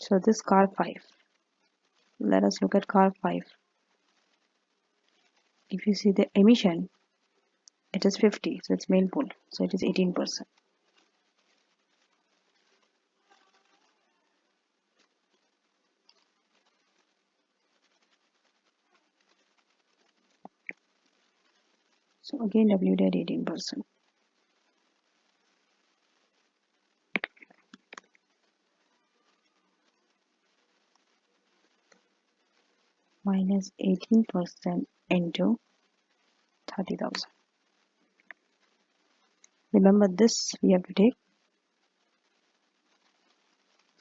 So this car 5. Let us look at car 5. If you see the emission, it is 50, so it's main pool, so it is 18%. So again WD at 18%. Minus 18% into 30,000. Remember this we have to take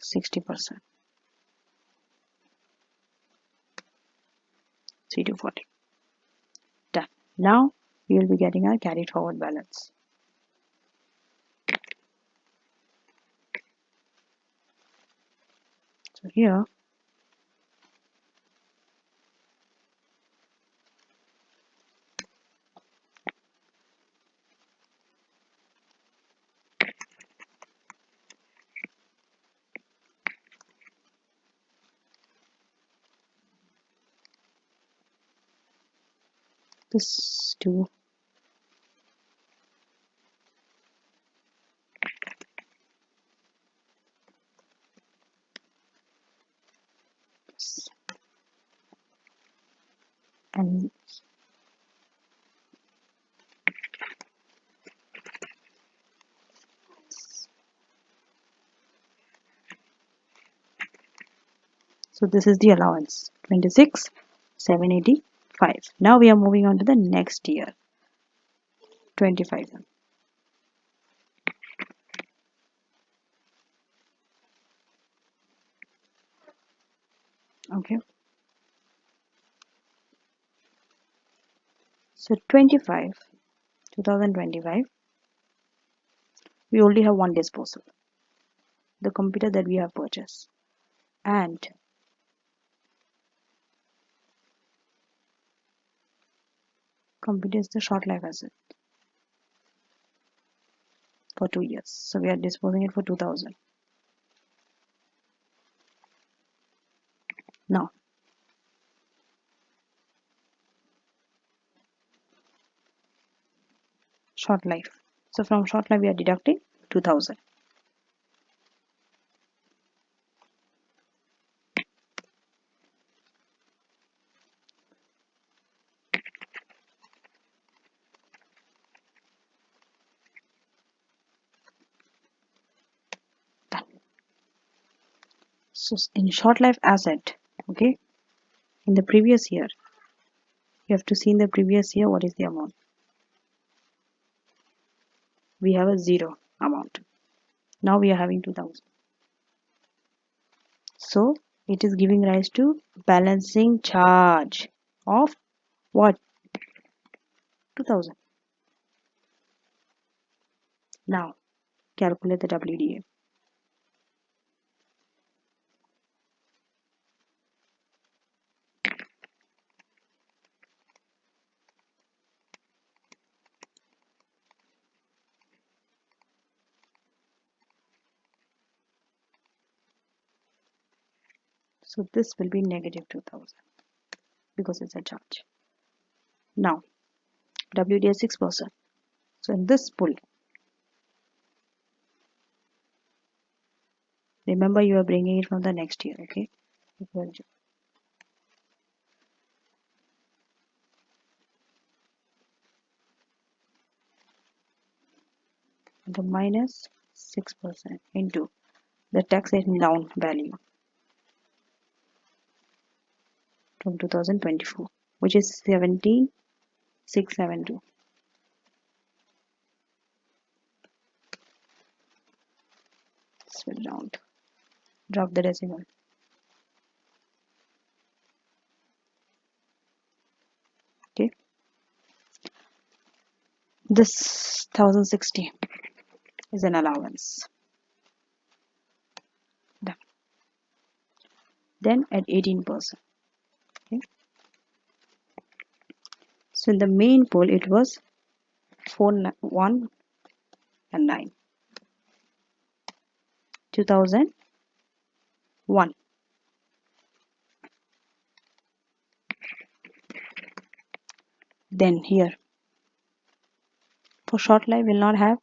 60%. 3 to 40. Done. Now we will be getting our carried forward balance. So here this 2 and so this is the allowance 26,785. Now we are moving on to the next year 25. Okay, so 2025 we only have one disposal, the computer that we have purchased, and computer is the short life asset for 2 years, so we are disposing it for 2000. Now short life, so from short life we are deducting 2000. Done. So in short life asset, okay, in the previous year you have to see in the previous year what is the amount. We have a 0 amount. Now we are having 2000. So it is giving rise to balancing charge of what? 2000. Now calculate the WDA. So this will be negative 2000 because it's a charge. Now WDA 6%. So in this pool, remember you are bringing it from the next year, okay? The minus 6% into the taxation down value from 2024, which is 17,672. this will round. Drop the decimal. Okay. This 1060 is an allowance. Done. Then at 18%. Okay. So in the main pool it was 4, 1 and 9. 2001. Then here for short life will not have,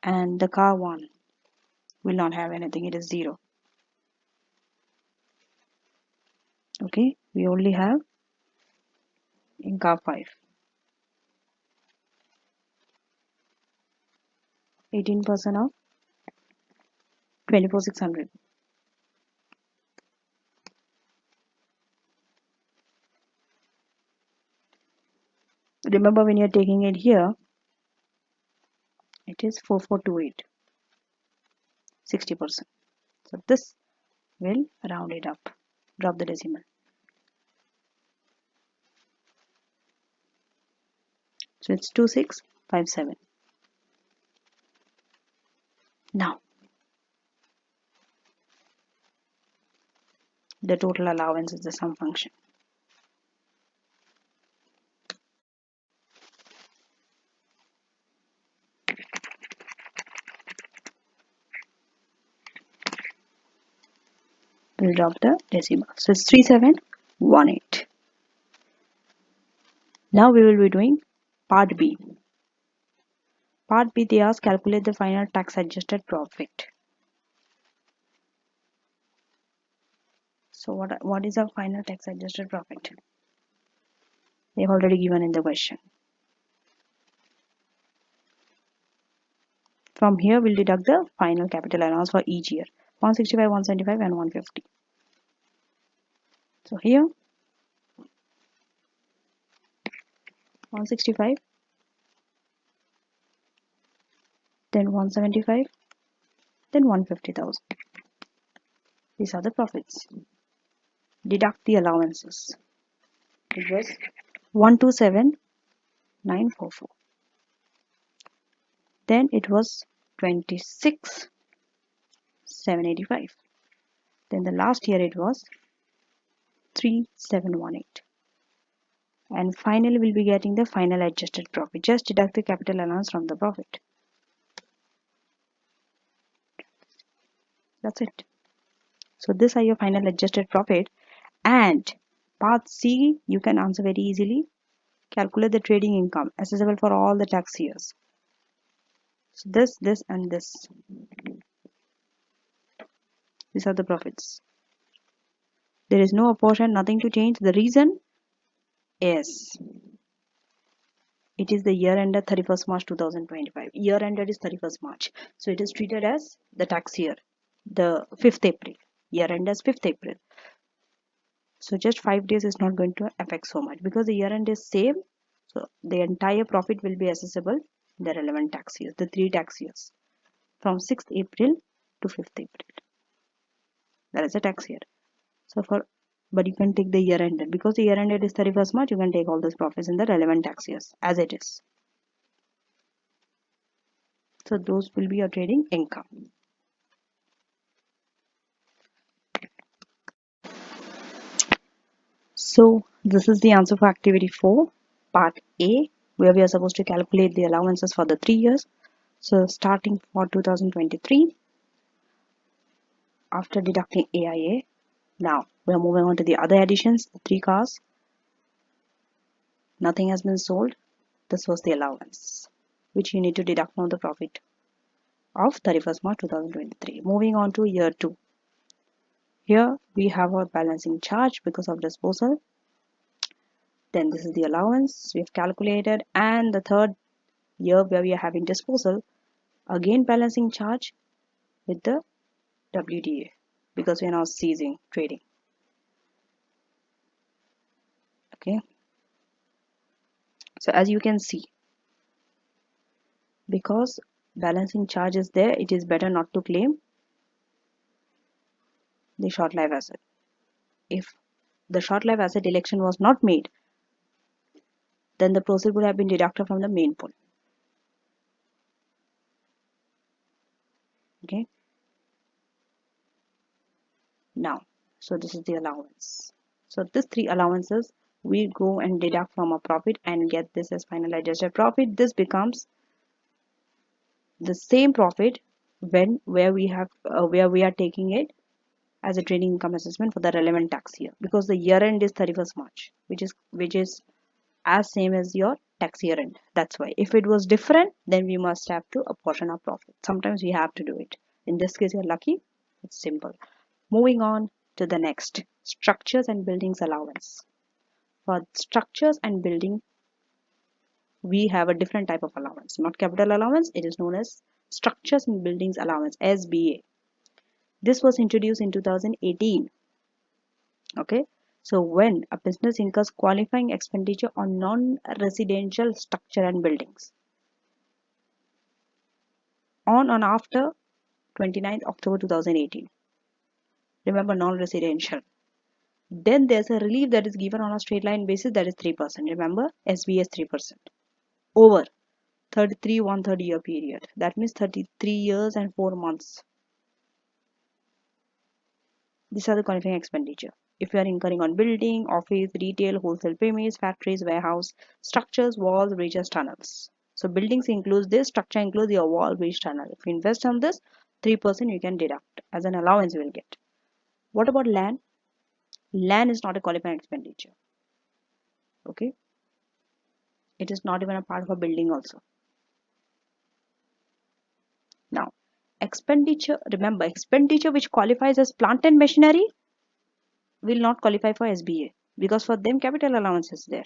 and the car 1 will not have anything, it is 0. Okay, we only have in car 5. 18% of 24,600. Remember when you're taking it here, it is 4428, 60%. So this will round it up. Drop the decimal. So it's 2657. Now the total allowance is the sum function. We'll drop the decimal. So it's 3718. Now we will be doing part B. Part B, they ask calculate the final tax adjusted profit. So what is our final tax adjusted profit? They've already given in the question. From here we'll deduct the final capital allowance for each year. 165, 175 and 150. So here 165, then 175, then 150,000. These are the profits. Deduct the allowances. It was 127,944. Then it was 26,785. Then the last year it was 3,718. And finally we'll be getting the final adjusted profit. Just deduct the capital allowance from the profit. That's it. So these are your final adjusted profit. And part C you can answer very easily. Calculate the trading income accessible for all the tax years. So this and this. These are the profits. There is no apportion, nothing to change. The reason is it is the year ended 31st March 2025. Year ended is 31st March. So it is treated as the tax year. The 5th April. Year end is 5th April. So just 5 days is not going to affect so much because the year end is same. So the entire profit will be accessible in the relevant tax years, the 3 tax years from 6th April to 5th April. That is a tax year. So but you can take the year ended because the year ended is 31st March. You can take all those profits in the relevant tax years as it is. So those will be your trading income. So this is the answer for activity 4, part A, where we are supposed to calculate the allowances for the 3 years. So starting for 2023, after deducting AIA, now we are moving on to the other additions, the 3 cars. Nothing has been sold. This was the allowance, which you need to deduct from the profit of 31st March 2023. Moving on to year 2. Here we have our balancing charge because of disposal. Then this is the allowance we have calculated, and the third year where we are having disposal, again balancing charge with the WDA because we are now ceasing trading. Okay, so as you can see, because balancing charge is there, it is better not to claim the short life asset. If the short life asset election was not made, then the proceeds would have been deducted from the main pool. Okay. Now, so this is the allowance. So these three allowances we go and deduct from our profit and get this as final adjusted profit. This becomes the same profit when where we are taking it as a trading income assessment for the relevant tax year, because the year end is 31st March, which is as same as your tax year end. That's why if it was different, then we must have to apportion our profit. Sometimes we have to do it. In this case, you're lucky. It's simple. Moving on to the next, structures and buildings allowance. For structures and building, we have a different type of allowance, not capital allowance. It is known as structures and buildings allowance, SBA. This was introduced in 2018. Okay, so when a business incurs qualifying expenditure on non-residential structure and buildings on and after 29th October 2018. Remember, non-residential. Then there's a relief that is given on a straight line basis, that is 3%. Remember, SBA is 3% over 33 1/3 year period. That means 33 years and 4 months. These are the qualifying expenditure. If you are incurring on building, office, retail, wholesale premises, factories, warehouse, structures, walls, bridges, tunnels. So buildings includes this, structure includes your wall, bridge, tunnel. If you invest on this, 3% you can deduct as an allowance you will get. What about land? Land is not a qualifying expenditure. Okay. It is not even a part of a building also. Now, expenditure, remember, expenditure which qualifies as plant and machinery will not qualify for SBA because for them capital allowance is there.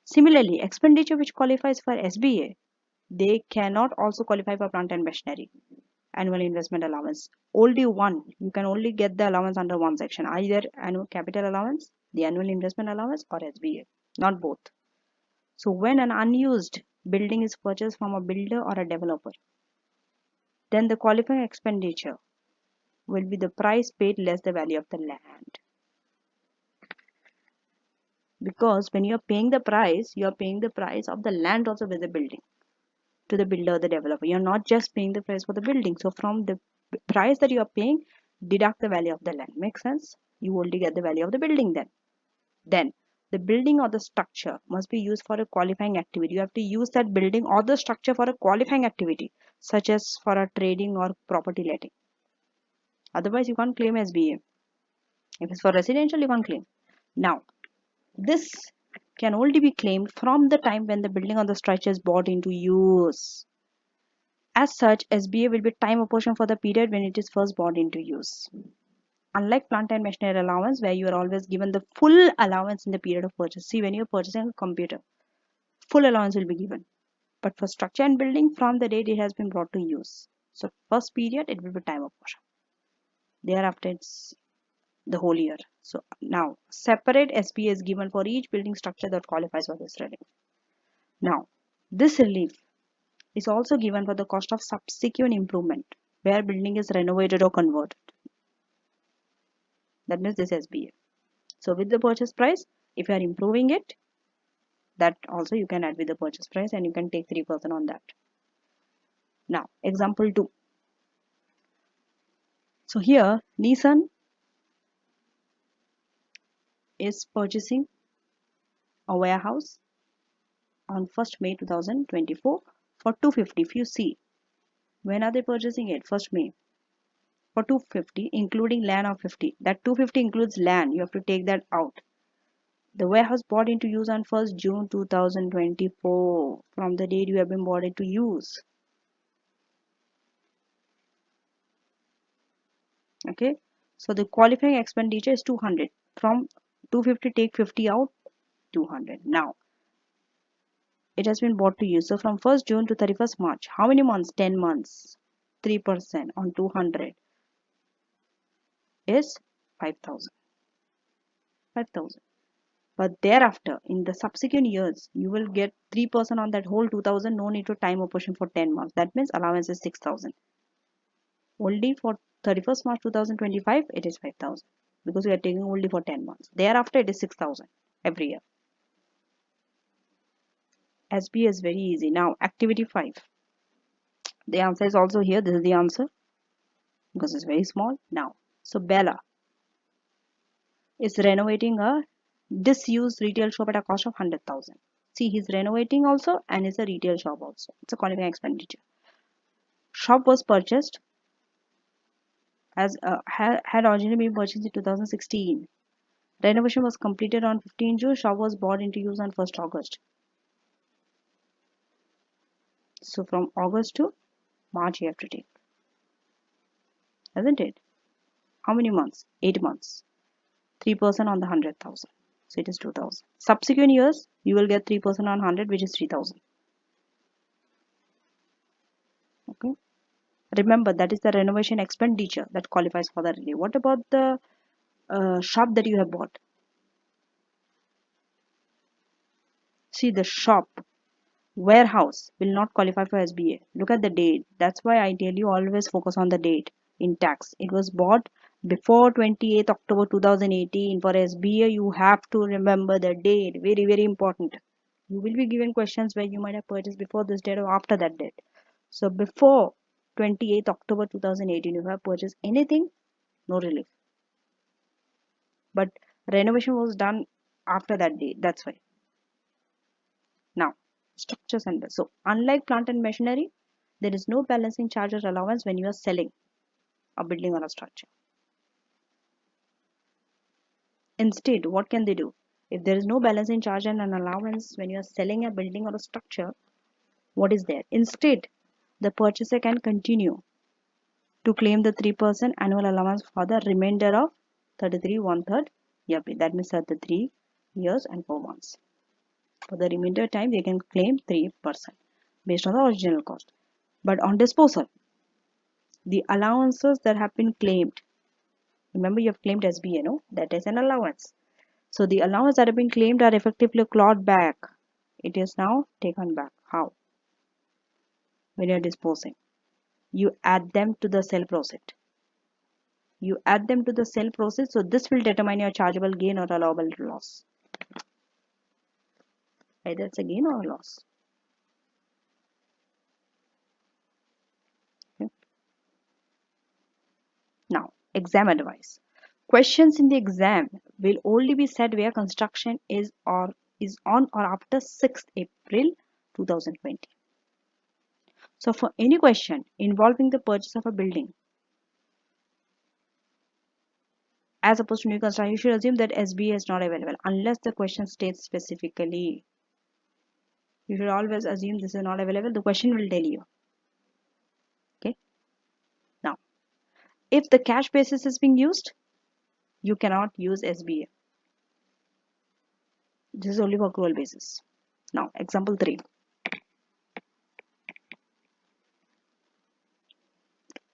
Similarly, expenditure which qualifies for SBA, they cannot also qualify for plant and machinery, annual investment allowance. Only one, you can only get the allowance under one section, either annual capital allowance, the annual investment allowance, or SBA, not both. So when an unused building is purchased from a builder or a developer, then the qualifying expenditure will be the price paid less the value of the land. Because when you're paying the price, you're paying the price of the land also with the building to the builder or the developer. You're not just paying the price for the building. So from the price that you are paying, deduct the value of the land. Make sense? You only get the value of the building then. Then the building or the structure must be used for a qualifying activity. You have to use that building or the structure for a qualifying activity, such as for a trading or property letting. Otherwise, you can't claim SBA. If it's for residential, you can't claim. Now, this can only be claimed from the time when the building or the structure is brought into use. As such, SBA will be time apportioned for the period when it is first brought into use. Unlike plant and machinery allowance, where you are always given the full allowance in the period of purchase. See, when you are purchasing a computer, full allowance will be given. But for structure and building, from the date it has been brought to use. So first period, it will be time apportion. Thereafter, it's the whole year. So now, separate SBA is given for each building structure that qualifies for this relief. Now, this relief is also given for the cost of subsequent improvement, where building is renovated or converted. That means this SBA. So with the purchase price, if you are improving it, that also you can add with the purchase price and you can take 3% on that. Now, example 2. So here, Nissan is purchasing a warehouse on 1st May 2024 for 250. If you see, when are they purchasing it? 1st May. For 250, including land of 50. That 250 includes land. You have to take that out. The warehouse brought into use on 1st June 2024, from the date you have been brought into use. Okay, so the qualifying expenditure is 200. From 250, take 50 out, 200. Now, it has been brought to use. So from 1st June to 31st March, how many months? 10 months. 3% on 200 is 5,000. 5,000. But thereafter, in the subsequent years, you will get 3% on that whole 2,000. No need to time apportion for 10 months. That means allowance is 6,000. Only for 31st March 2025, it is 5,000 because we are taking only for 10 months. Thereafter, it is 6,000 every year. SB is very easy. Now, activity 5. The answer is also here. This is the answer because it's very small. Now, so Bella is renovating a disused retail shop at a cost of 100,000. See, he's renovating also and it's a retail shop also. It's a qualifying expenditure. Shop was purchased as had originally been purchased in 2016. Renovation was completed on 15 June. Shop was brought into use on 1st August. So from August to March you have to take, isn't it? How many months? 8 months. 3% on the 100,000. So it is 2,000. Subsequent years you will get 3% on 100, which is 3,000. Okay. Remember, that is the renovation expenditure that qualifies for the relief. What about the shop that you have bought? See, the shop warehouse will not qualify for SBA. Look at the date. That's why I tell you always focus on the date in tax. It was bought before 28th October 2018. For SBA, you have to remember the date. Very, very important. You will be given questions where you might have purchased before this date or after that date. So before 28th October 2018, you have purchased anything, no relief. But renovation was done after that date. That's why. Now, structures and so unlike plant and machinery, there is no balancing charge or allowance when you are selling a building or a structure. Instead, what can they do? If there is no balancing charge and an allowance when you are selling a building or a structure, what is there? Instead, the purchaser can continue to claim the 3% annual allowance for the remainder of 33 1/3 year period. That means 33 years and 4 months. For the remainder time, they can claim 3% based on the original cost. But on disposal, the allowances that have been claimed, remember you have claimed SBA, no? That is an allowance. So the allowance that have been claimed are effectively clawed back. It is now taken back. How? When you are disposing, you add them to the sale proceed. You add them to the sale proceed. So this will determine your chargeable gain or allowable loss. Either it's a gain or a loss. Okay. Now, exam advice. Questions in the exam will only be said where construction is on or after 6th April 2020. So for any question involving the purchase of a building as opposed to new construction, you should assume that SBA is not available unless the question states specifically. You should always assume this is not available. The question will tell you. Okay. Now, if the cash basis is being used, you cannot use SBA. This is only for accrual basis. Now, example 3.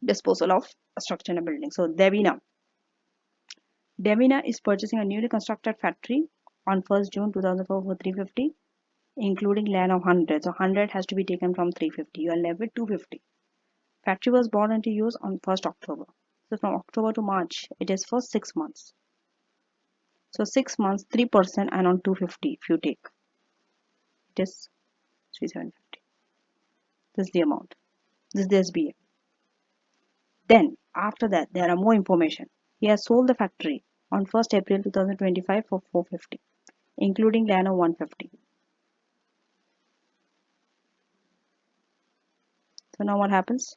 Disposal of a structure in a building. So, Devina is purchasing a newly constructed factory on 1st June 2004 for 350, including land of 100. So 100 has to be taken from 350. You are left with 250. Factory was brought into use on 1st October. So from October to March, it is for 6 months. So 6 months, 3%, and on 250 if you take, it is 3750. This is the amount. This is the SBA. Then after that, there are more information. He has sold the factory on 1st April 2025 for 450, including land of 150. So now what happens?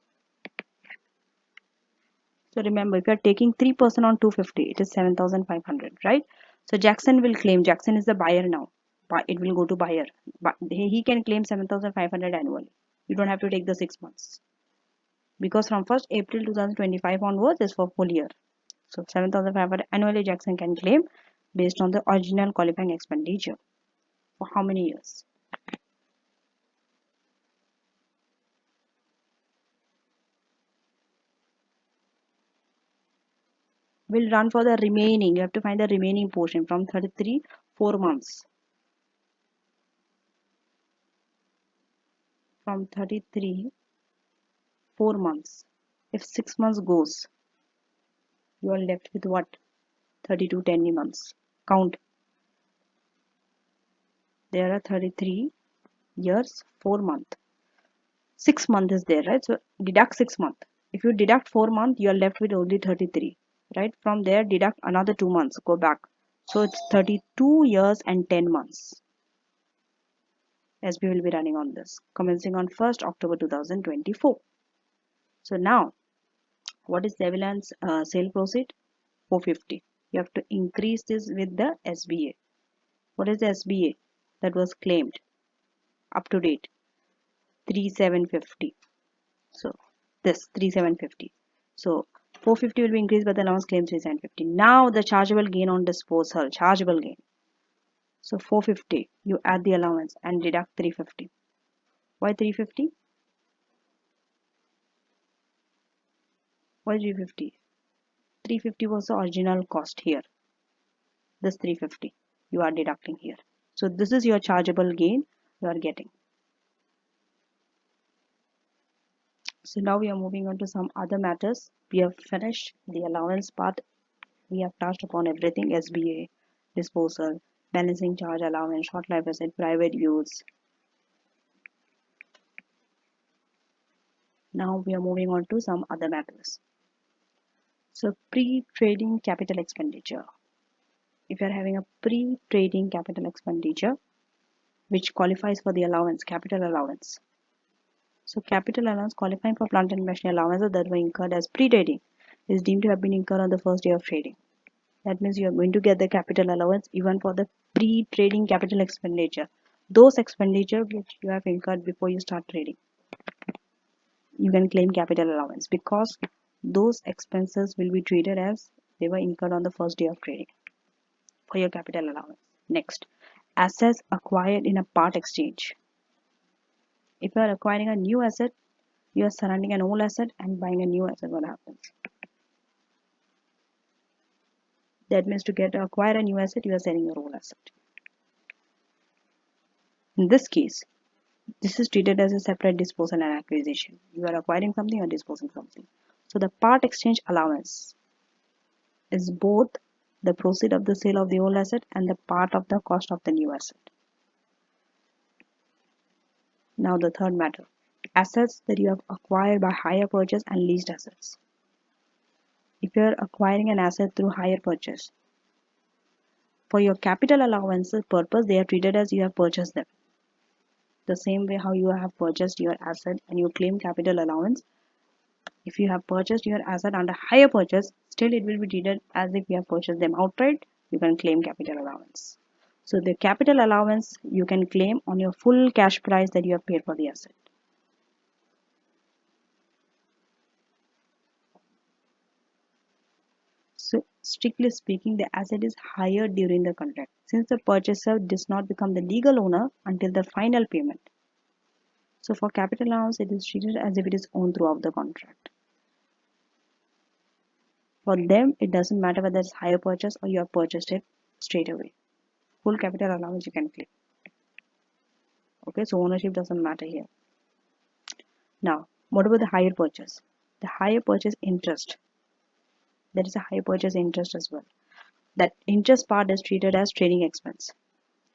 So remember, if you are taking 3% on 250, it is 7,500, right? So Jackson will claim, Jackson is the buyer now, but it will go to buyer. But he can claim 7,500 annually. You don't have to take the 6 months. Because from 1st April 2025 onwards is for full year. So 7,500 annually Jackson can claim based on the original qualifying expenditure. For how many years? Will run for the remaining. You have to find the remaining portion from 33, 4 months. From 33, 4 months. If 6 months goes, You are left with what? 32 10 months. Count. There are 33 years, 4 months. 6 months is there, right? So deduct 6 months. If you deduct 4 months, you are left with only 33, right? From there, deduct another 2 months. Go back. So it's 32 years and 10 months. SB will be running on this, commencing on 1st October 2024. So now, what is the evidence sale proceed? 450. You have to increase this with the SBA. What is the SBA that was claimed up to date? 3750. So this 3750. So 450 will be increased by the allowance claim 3750. Now the chargeable gain on disposal, chargeable gain. So 450, you add the allowance and deduct 350. Why 350? Why 350? 350 was the original cost here. This 350 you are deducting here. So this is your chargeable gain you are getting. So now we are moving on to some other matters. We have finished the allowance part. We have touched upon everything: SBA, disposal, balancing charge, allowance, short life asset, private use. Now we are moving on to some other matters. So pre-trading capital expenditure. If you are having a pre-trading capital expenditure which qualifies for the allowance, capital allowance. So capital allowance qualifying for plant and machinery allowances that were incurred as pre-trading is deemed to have been incurred on the first day of trading. That means you are going to get the capital allowance even for the pre-trading capital expenditure. Those expenditure which you have incurred before you start trading, you can claim capital allowance because those expenses will be treated as they were incurred on the first day of trading for your capital allowance. Next, assets acquired in a part exchange. If you are acquiring a new asset, you are surrendering an old asset and buying a new asset. What happens? That means to acquire a new asset, you are selling your old asset. In this case, this is treated as a separate disposal and acquisition. You are acquiring something or disposing something. So the part exchange allowance is both the proceed of the sale of the old asset and the part of the cost of the new asset. Now the third matter, assets that you have acquired by hire purchase and leased assets. If you are acquiring an asset through hire purchase, for your capital allowance purpose, they are treated as you have purchased them. The same way how you have purchased your asset and you claim capital allowance, if you have purchased your asset under hire purchase, still it will be treated as if you have purchased them outright. You can claim capital allowance. So the capital allowance you can claim on your full cash price that you have paid for the asset. So strictly speaking, the asset is hired during the contract, since the purchaser does not become the legal owner until the final payment. So for capital allowance, it is treated as if it is owned throughout the contract. For them, it doesn't matter whether it's hire purchase or you have purchased it straight away. Full capital allowance you can claim. Okay, so ownership doesn't matter here. Now, what about the hire purchase? The hire purchase interest. There is a hire purchase interest as well. That interest part is treated as trading expense.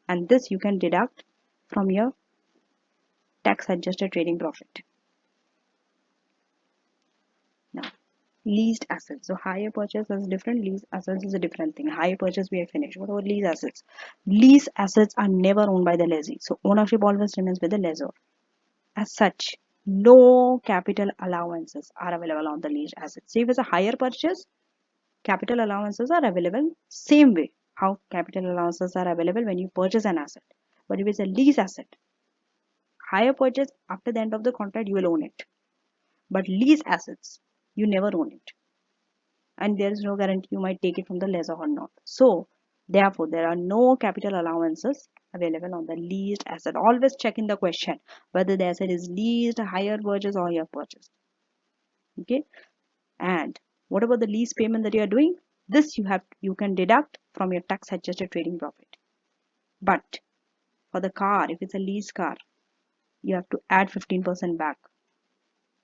And this you can deduct from your tax adjusted trading profit. Now, leased assets. So hire purchase is different, lease assets is a different thing. Hire purchase we have finished. What about lease assets? Lease assets are never owned by the lessee. So ownership always remains with the lessor. As such, no capital allowances are available on the leased assets. So if it's a hire purchase, capital allowances are available same way how capital allowances are available when you purchase an asset. But if it's a lease asset, hire purchase, after the end of the contract you will own it. But lease assets, you never own it. And there is no guarantee you might take it from the lessor or not. So therefore, there are no capital allowances available on the leased asset. Always check in the question whether the asset is leased, hire purchase, or you have purchased. Okay. And what about the lease payment that you are doing? This you can deduct from your tax adjusted trading profit. But for the car, if it's a lease car, you have to add 15% back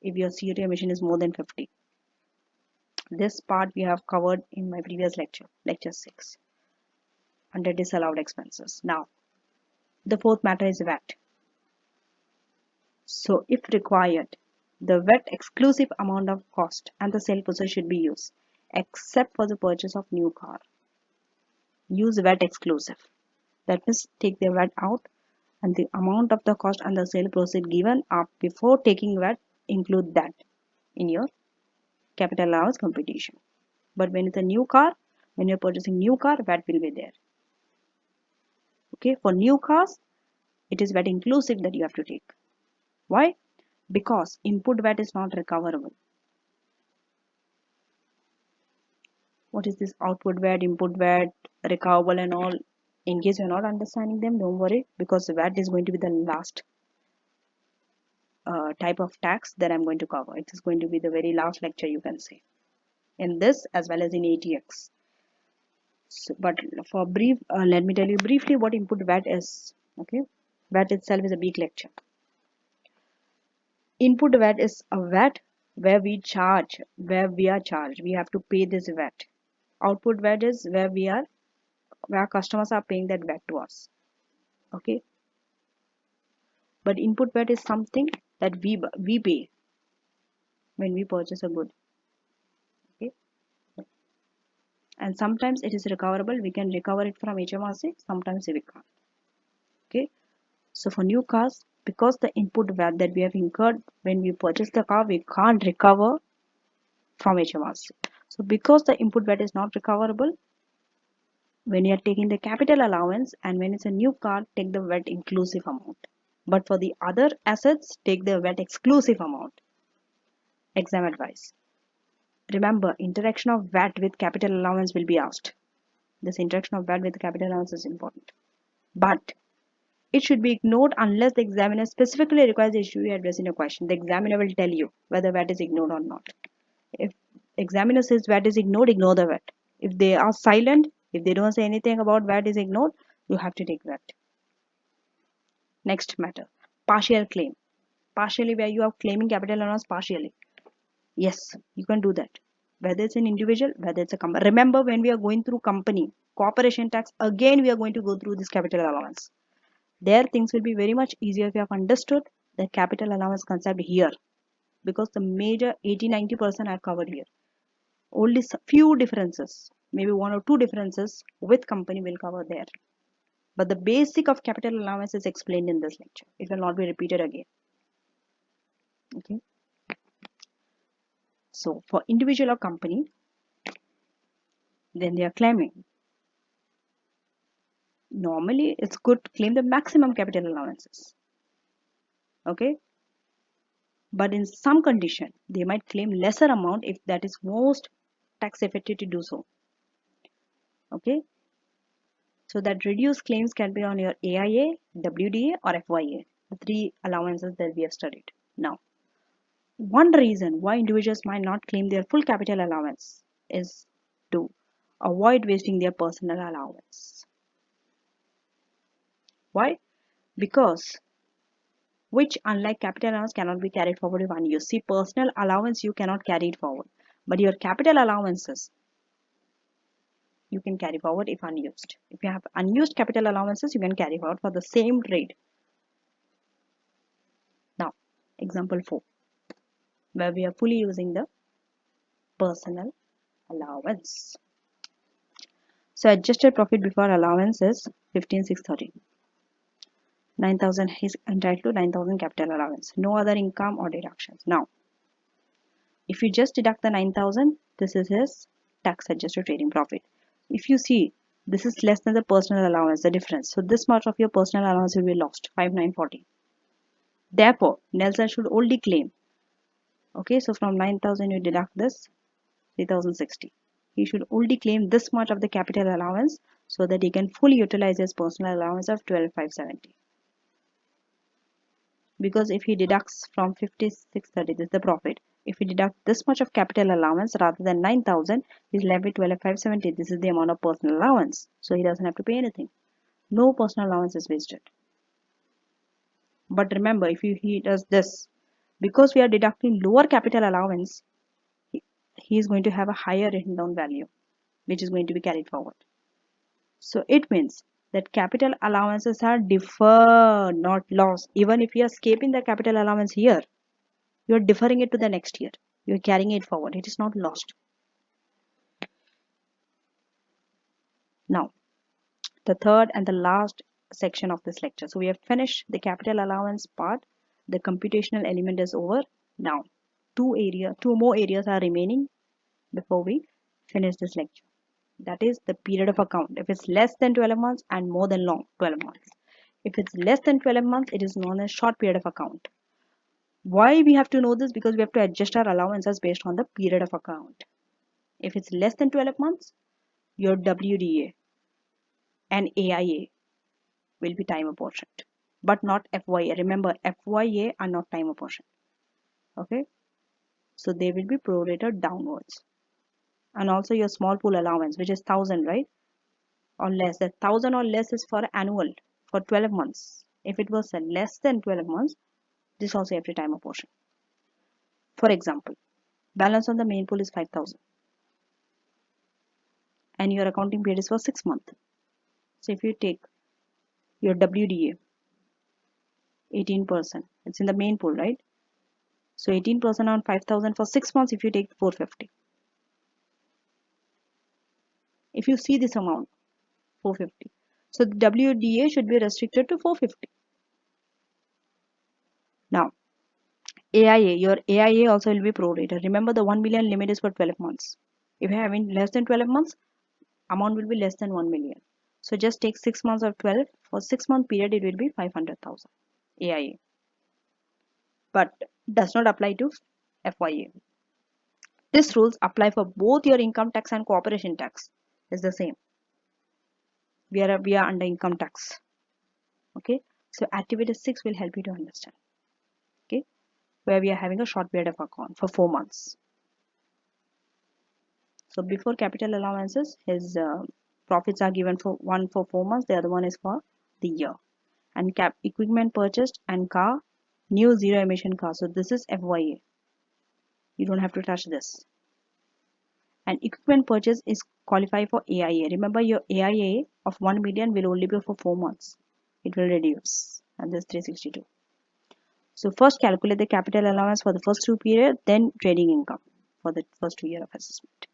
if your CO2 emission is more than 50. This part we have covered in my previous lecture, lecture 6, under disallowed expenses. Now, the fourth matter is VAT. So, if required, the VAT exclusive amount of cost and the sale process should be used, except for the purchase of new car. Use VAT exclusive. That means take the VAT out and the amount of the cost and the sale proceed given up before taking VAT, include that in your capital allowance computation. But when it's a new car, when you're purchasing new car, VAT will be there. Okay, for new cars, it is VAT inclusive that you have to take. Why? Because input VAT is not recoverable. What is this output VAT, input VAT, recoverable and all? In case you're not understanding them, don't worry, because the VAT is going to be the last type of tax that I'm going to cover. It is going to be the very last lecture, you can say, in this as well as in ATX. So, but for brief, let me tell you briefly what input VAT is. Okay, VAT itself is a big lecture. Input VAT is a VAT where we are charged. We have to pay this VAT. Output VAT is where customers are paying that VAT to us. Okay, but input VAT is something that we pay when we purchase a good. Okay, and sometimes it is recoverable. We can recover it from HMRC. Sometimes we can't. Okay, so for new cars, because the input VAT that we have incurred when we purchase the car, we can't recover from HMRC. So because the input VAT is not recoverable, when you are taking the capital allowance and when it's a new car, take the VAT inclusive amount. But for the other assets, take the VAT exclusive amount. Exam advice. Remember, interaction of VAT with capital allowance will be asked. This interaction of VAT with capital allowance is important. But it should be ignored unless the examiner specifically requires the issue you address in a question. The examiner will tell you whether VAT is ignored or not. If examiner says VAT is ignored, ignore the VAT. If they are silent, if they don't say anything about VAT is ignored, you have to take VAT. Next matter, partial claim. Partially where you are claiming capital allowance partially. Yes, you can do that. Whether it's an individual, whether it's a company. Remember, when we are going through company, corporation tax, again we are going to go through this capital allowance. There things will be very much easier if you have understood the capital allowance concept here. Because the major 80-90% are covered here. Only few differences, maybe 1 or 2 differences with company will cover there. But the basic of capital allowance is explained in this lecture. It will not be repeated again. Okay. So for individual or company, then they are claiming. Normally, it's good to claim the maximum capital allowances. Okay. But in some condition, they might claim lesser amount if that is most tax effective to do so. Okay. So that reduced claims can be on your AIA, WDA or FYA, the 3 allowances that we have studied. Now, one reason why individuals might not claim their full capital allowance is to avoid wasting their personal allowance. Why? Because which, unlike capital allowance, cannot be carried forward if unused. See, personal allowance you cannot carry it forward, but your capital allowances you can carry forward if unused. If you have unused capital allowances, you can carry forward for the same rate. Now, example 4, where we are fully using the personal allowance. So adjusted profit before allowance is 15,630. 9,000 is entitled to 9,000 capital allowance. No other income or deductions. Now, if you just deduct the 9,000, this is his tax adjusted trading profit. If you see, this is less than the personal allowance, the difference. So this much of your personal allowance will be lost, 5,940. Therefore, Nelson should only claim. Okay, so from 9,000 you deduct this, 3,060. He should only claim this much of the capital allowance so that he can fully utilize his personal allowance of 12,570. Because if he deducts from 5630, this is the profit. If he deduct this much of capital allowance rather than 9,000, he's left with 12,570. This is the amount of personal allowance. So he doesn't have to pay anything. No personal allowance is wasted. But remember, if he does this, because we are deducting lower capital allowance, he is going to have a higher written down value, which is going to be carried forward. So it means that capital allowances are deferred, not lost. Even if you are escaping the capital allowance here, you are deferring it to the next year. You are carrying it forward. It is not lost. Now, the third and the last section of this lecture. So we have finished the capital allowance part. The computational element is over. Now, two more areas are remaining before we finish this lecture. That is the period of account. If it's less than 12 months and more than 12 months. If it's less than 12 months, it is known as short period of account. Why we have to know this? Because we have to adjust our allowances based on the period of account. If it's less than 12 months, your WDA and AIA will be time apportioned, but not FYA. Remember, FYA are not time apportioned. Okay, so they will be prorated downwards. And also your small pool allowance, which is 1,000, right? Or less. That 1,000 or less is for annual for 12 months. If it was less than 12 months, this also every time apportion. For example, balance on the main pool is 5,000 and your accounting period is for 6 months. So if you take your WDA 18%, it's in the main pool, right? So 18% on 5,000 for 6 months, if you take 450. If you see this amount, 450. So the WDA should be restricted to 450. Now, AIA, your AIA also will be prorated. Remember, the 1 million limit is for 12 months. If you are having less than 12 months, amount will be less than 1 million. So just take 6 months of 12. For 6-month period, it will be 500,000 AIA. But does not apply to FYA. These rules apply for both your income tax and corporation tax. It's the same. We are under income tax. Okay. So activity 6 will help you to understand. Okay. Where we are having a short period of account for 4 months. So before capital allowances, his profits are given for one for 4 months, the other one is for the year. And equipment purchased and car, new zero emission car. So this is FYA. You don't have to touch this. And equipment purchase is qualified for AIA. Remember, your AIA of 1 million will only be for 4 months. It will reduce, and this 362. So first calculate the capital allowance for the first 2 periods, then trading income for the first 2 years of assessment.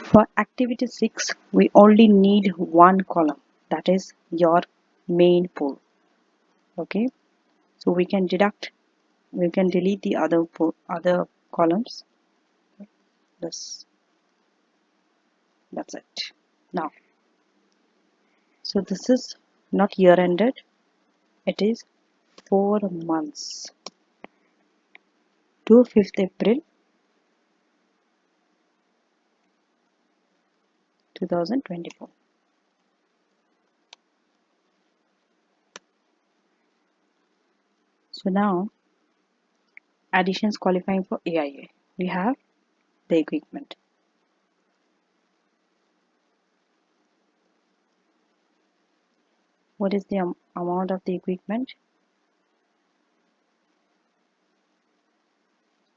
For activity 6, we only need one column, that is your main pool. Okay, so we can delete the other columns. That's it. Now, so this is not year ended, it is 4 months to 5th April 2024. So now, additions qualifying for AIA. We have the equipment. What is the amount of the equipment?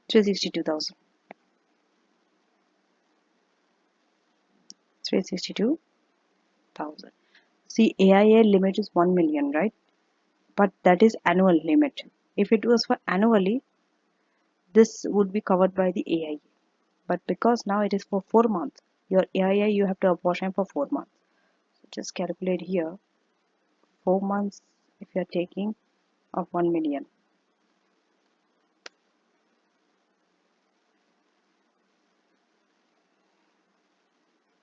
362,000. 362,000. See, AIA limit is 1 million, right? But that is annual limit. If it was for annually, this would be covered by the AIA. But because now it is for 4 months, your AIA you have to apportion for 4 months. So just calculate here. 4 months if you are taking of 1 million.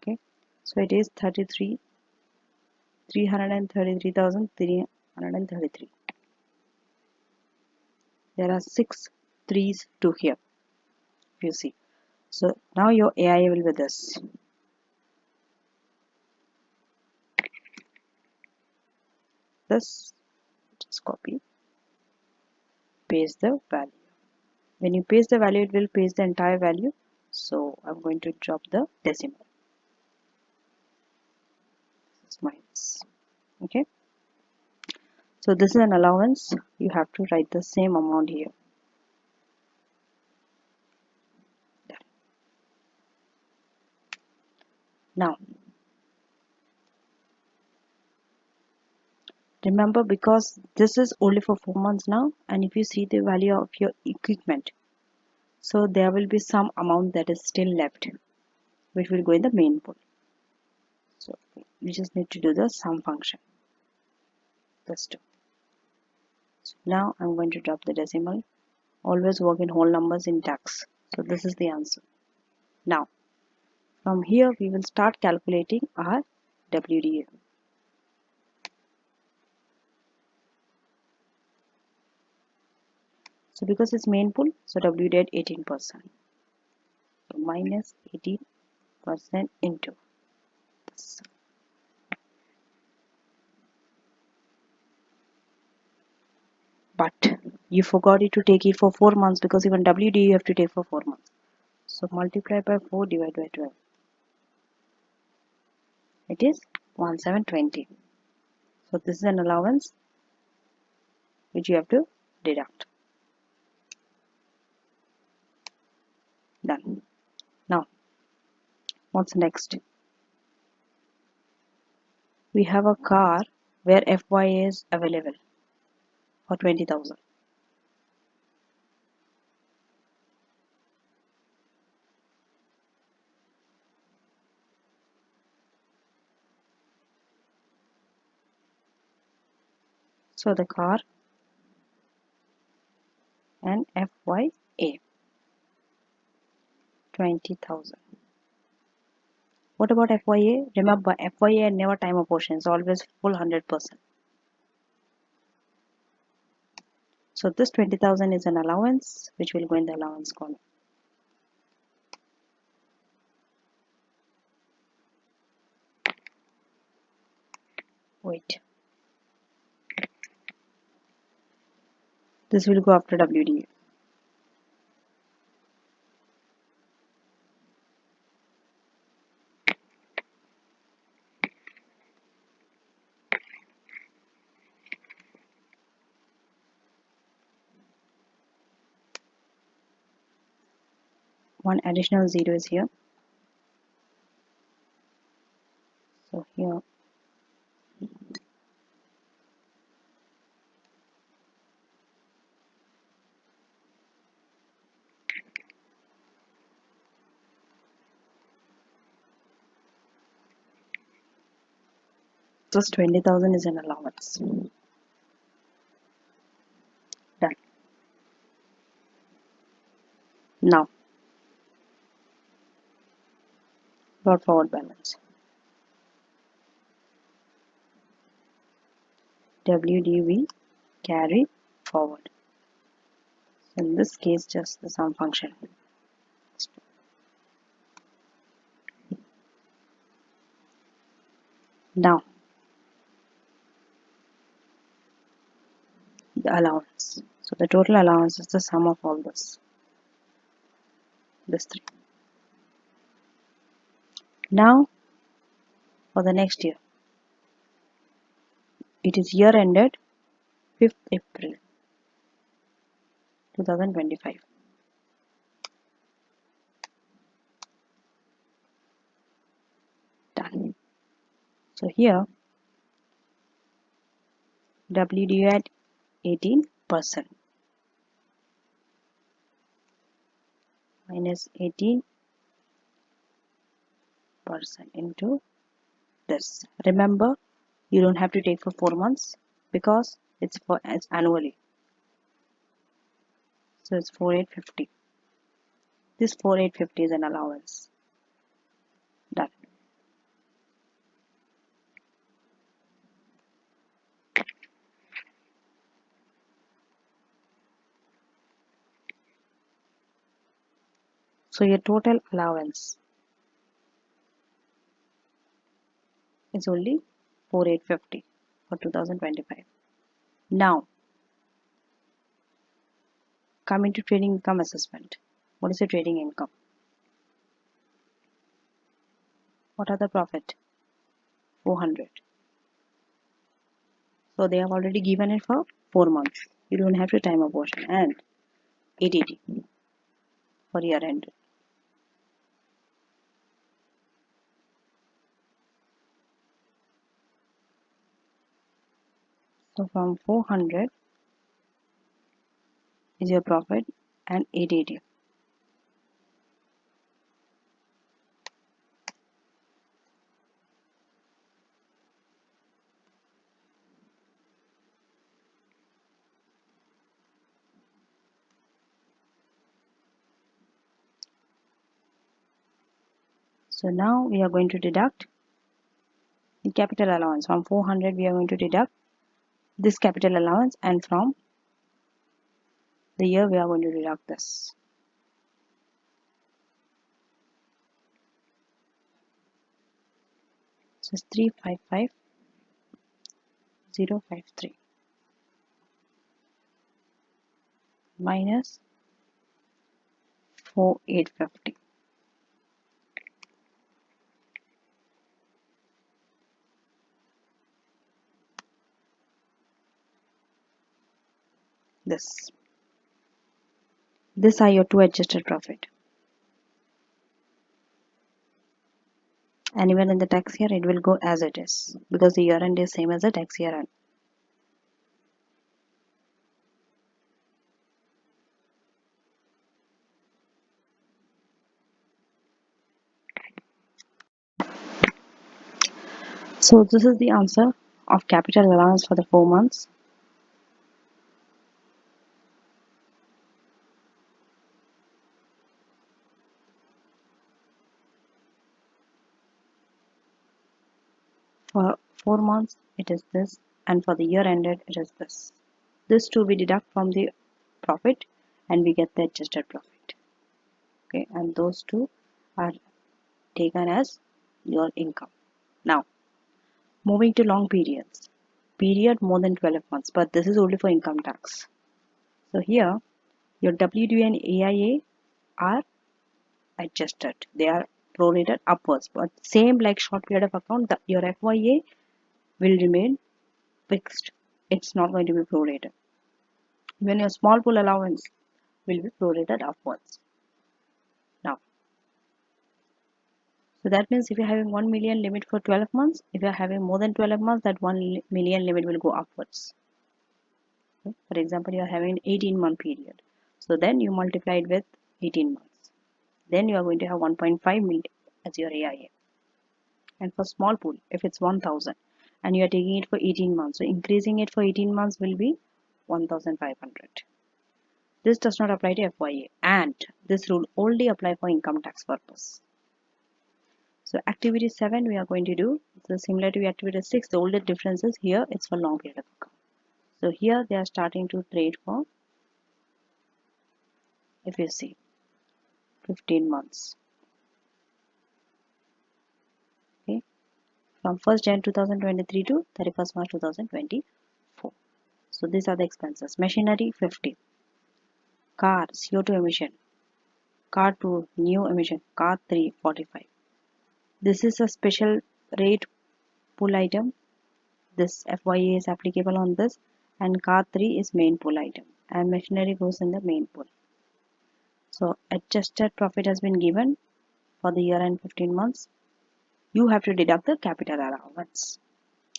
Okay, so it is 333,333. There are 6 threes to here, if you see. So now your AIA will be this. This, just copy, paste the value. When you paste the value, it will paste the entire value. So I'm going to drop the decimal. It's minus. Okay. So So this is an allowance. You have to write the same amount here. Now, remember, because this is only for 4 months now, and if you see the value of your equipment, so there will be some amount that is still left, which will go in the main pool. So we just need to do the sum function. This two. So now I'm going to drop the decimal. Always work in whole numbers in tax. So this is the answer. Now, from here we will start calculating our WDA. So because it's main pool, so WDA at 18%. So minus 18% into this. But you forgot it to take it for 4 months, because even WDA you have to take for 4 months. So multiply by 4 divided by 12. It is 1720. So this is an allowance which you have to deduct. Done. Now, what's next? We have a car where FYA is available for 20,000. So the car and FYA 20,000. What about FYA? Remember, FYA never time apportion, it's always full 100%. So this 20,000 is an allowance which will go in the allowance column. Wait. This will go after WDA. One additional 0 is here. So here this 20,000 is an allowance. Done. Now, brought forward balance. WDV carry forward. So in this case, just the sum function. Now, the allowance. So the total allowance is the sum of all this three. Now, for the next year, it is year ended 5th April 2025. Done. So here, WDU at 18% minus 18% into this. Remember, you don't have to take for 4 months because it's annually. So it's 4850. This 4850 is an allowance. Done. So your total allowance is only 4850 for 2025. Now, coming to trading income assessment. What is the trading income? What are the profit? 400. So they have already given it for 4 months. You don't have to time apportion. And 880 for year end. So from 400 is your profit and 880. So now we are going to deduct the capital allowance. From 400 we are going to deduct this capital allowance, and from the year we are going to deduct this. So it's 355053 minus 4850. This are your two adjusted profit. And even in the tax year it will go as it is, because the year end is same as the tax year end. So this is the answer of capital allowance for the 4 months. For 4 months it is this, and for the year ended it is this. This two we deduct from the profit and we get the adjusted profit. Okay, and those two are taken as your income. Now, moving to long periods. Period more than 12 months, but this is only for income tax. So here, your WDU and AIA are adjusted. They are prorated upwards, but same like short period of account, your FYA will remain fixed. It's not going to be prorated. When your small pool allowance will be prorated upwards. Now, so that means if you're having 1 million limit for 12 months, if you're having more than 12 months, that 1 million limit will go upwards. Okay? For example, you're having an 18-month period. So then you multiply it with 18 months. Then you are going to have 1.5 million as your AIA. And for small pool, if it's 1000 and you are taking it for 18 months, so increasing it for 18 months will be 1500. This does not apply to FYA, and this rule only apply for income tax purpose. So activity 7 we are going to do, so similar to activity 6, the only difference is here it's for long period of account. So here they are starting to trade for, if you see, 15 months. Okay, from 1st Jan 2023 to 31st March 2024. So these are the expenses. Machinery 50, car CO2 emission, car 2 new emission, car 3 45. This is a special rate pool item. This FYA is applicable on this, and car 3 is main pool item, and machinery goes in the main pool. So adjusted profit has been given for the year and 15 months. You have to deduct the capital allowance.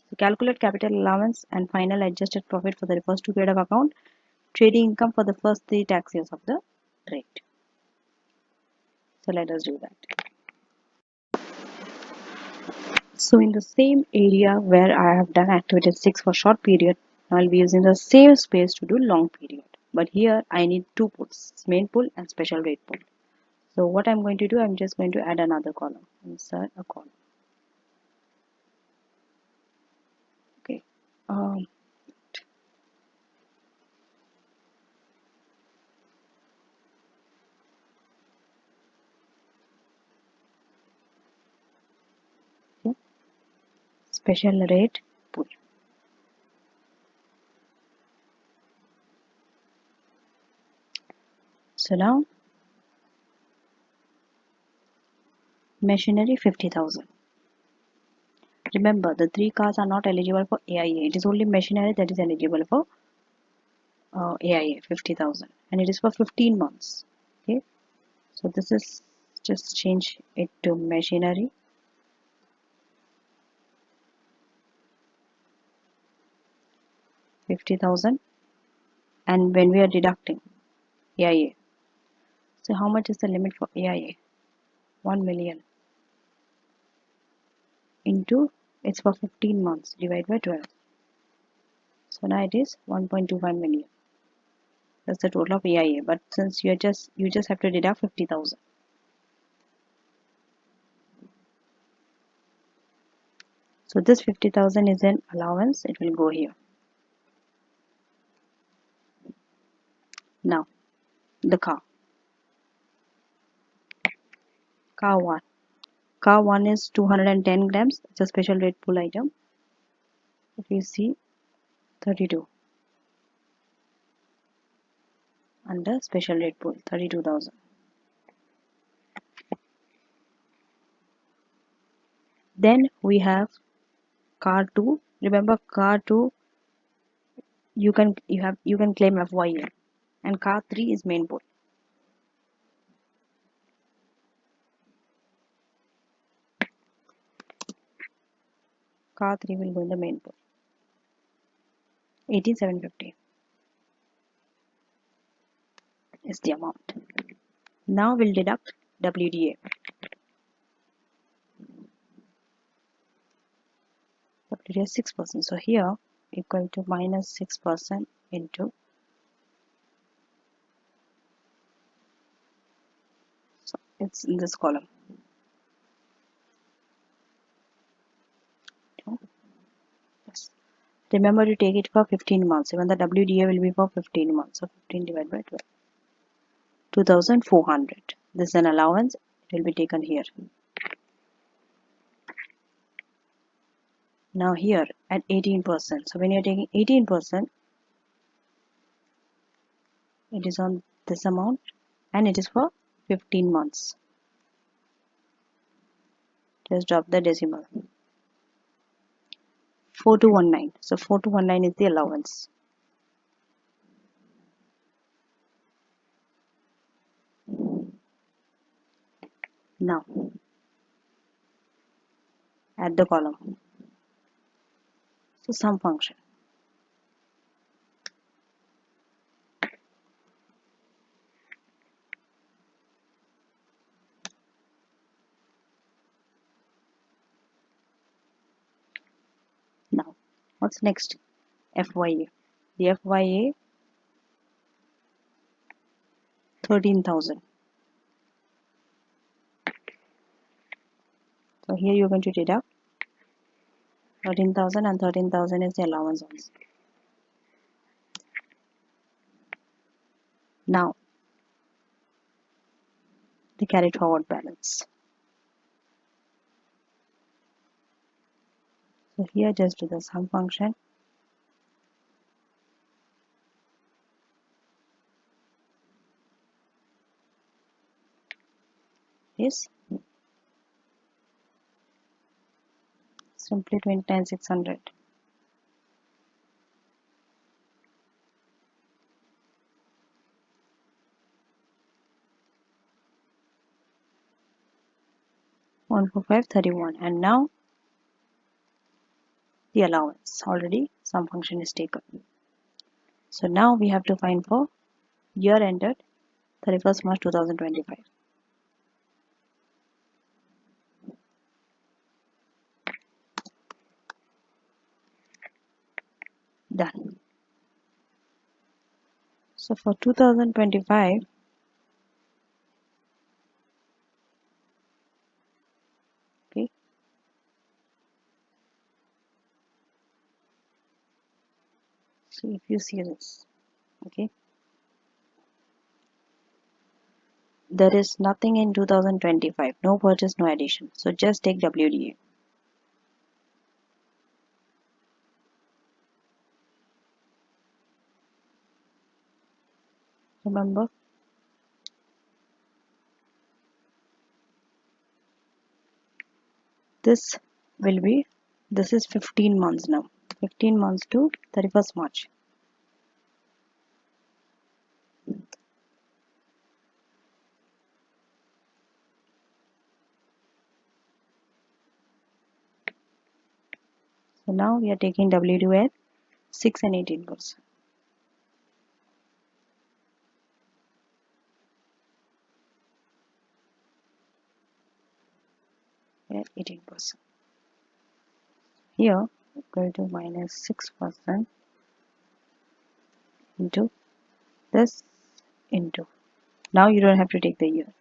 So calculate capital allowance and final adjusted profit for the first two period of account, trading income for the first 3 tax years of the rate. So let us do that. So in the same area where I have done activity 6 for short period, I will be using the same space to do long period. But here I need two pools, main pool and special rate pool. So what I'm going to do, I'm just going to add another column, insert a column. Okay. Okay. Special rate pool. So now machinery 50,000. Remember, the three cars are not eligible for AIA. It is only machinery that is eligible for AIA 50,000, and it is for 15 months. Okay, so this is just change it to machinery. $50,000, and when we are deducting AIA, so how much is the limit for AIA? 1 million into, it's for 15 months, divided by 12. So now it is 1.25 million. That's the total of AIA. But since you just have to deduct 50,000. So this 50,000 is an allowance. It will go here. Now the car. Car 1. Car 1 is 210 grams. It's a special rate pool item. If you see 32 under special rate pool, 32,000. Then we have car 2. Remember, car 2 you can claim FYA, and car 3 is main pool. Car 3 will go in the main pool. 18,750 is the amount. Now we'll deduct WDA. WDA is 6%. So here equal to minus 6% into, so it's in this column. Yes. Remember to take it for 15 months. Even the WDA will be for 15 months. So 15 divided by 12. 2,400. This is an allowance. It will be taken here. Now here at 18%. So when you are taking 18%, it is on this amount, and it is for 15 months. Just drop the decimal. 4219. So 4219 is the allowance. Now add the column. So sum function. Now what's next? FYA. The FYA 13,000. So here you're going to deduct 13,000, and 13,000 is the allowance also. Now the carried forward balance. So here just do the sum function. Is simply 29,600. One four five 31, and now the allowance. Already some function is taken. So now we have to find for year ended 31st March 2025. Done. So for 2025, okay, so if you see this, okay, there is nothing in 2025, no purchase, no addition. So just take WDA. Remember, this will be This is 15 months now. 15 months to 31st March. So now we are taking W2 at 6 and 18%. At 18%. Here, equal to minus 6% into this into. Now you don't have to take the year.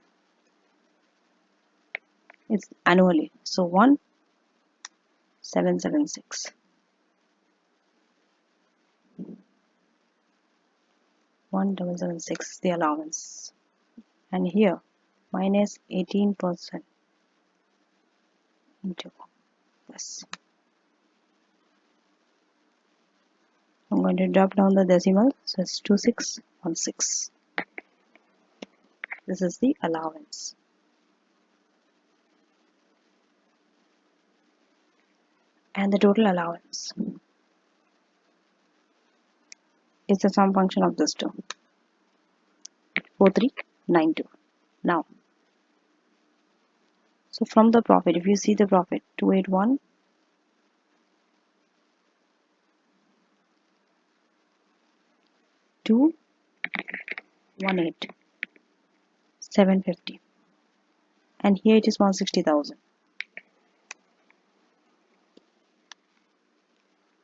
It's annually. So 1776. 1776 the allowance. And here minus 18% into this. I'm going to drop down the decimal, so it's 2616. This is the allowance. And the total allowance is the sum function of this two. 4392. Now, so from the profit, if you see the profit, 281, 218, 750. And here it is 160,000.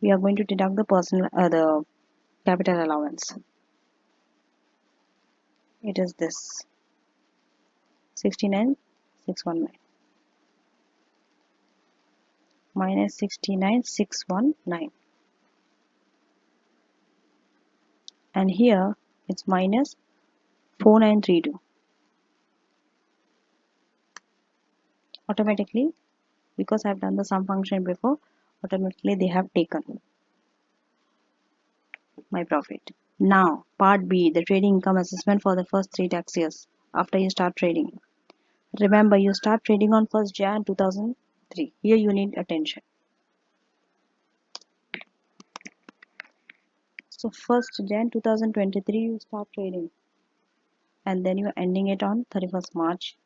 We are going to deduct the capital allowance. It is this 69,619 minus 69,619, and here it's minus 4932. Automatically, because I've done the sum function before, automatically they have taken my profit. Now, part B, the trading income assessment for the first 3 tax years after you start trading. Remember, you start trading on 1st Jan 2003. Here you need attention. So 1st Jan 2023 you start trading, and then you're ending it on 31st March.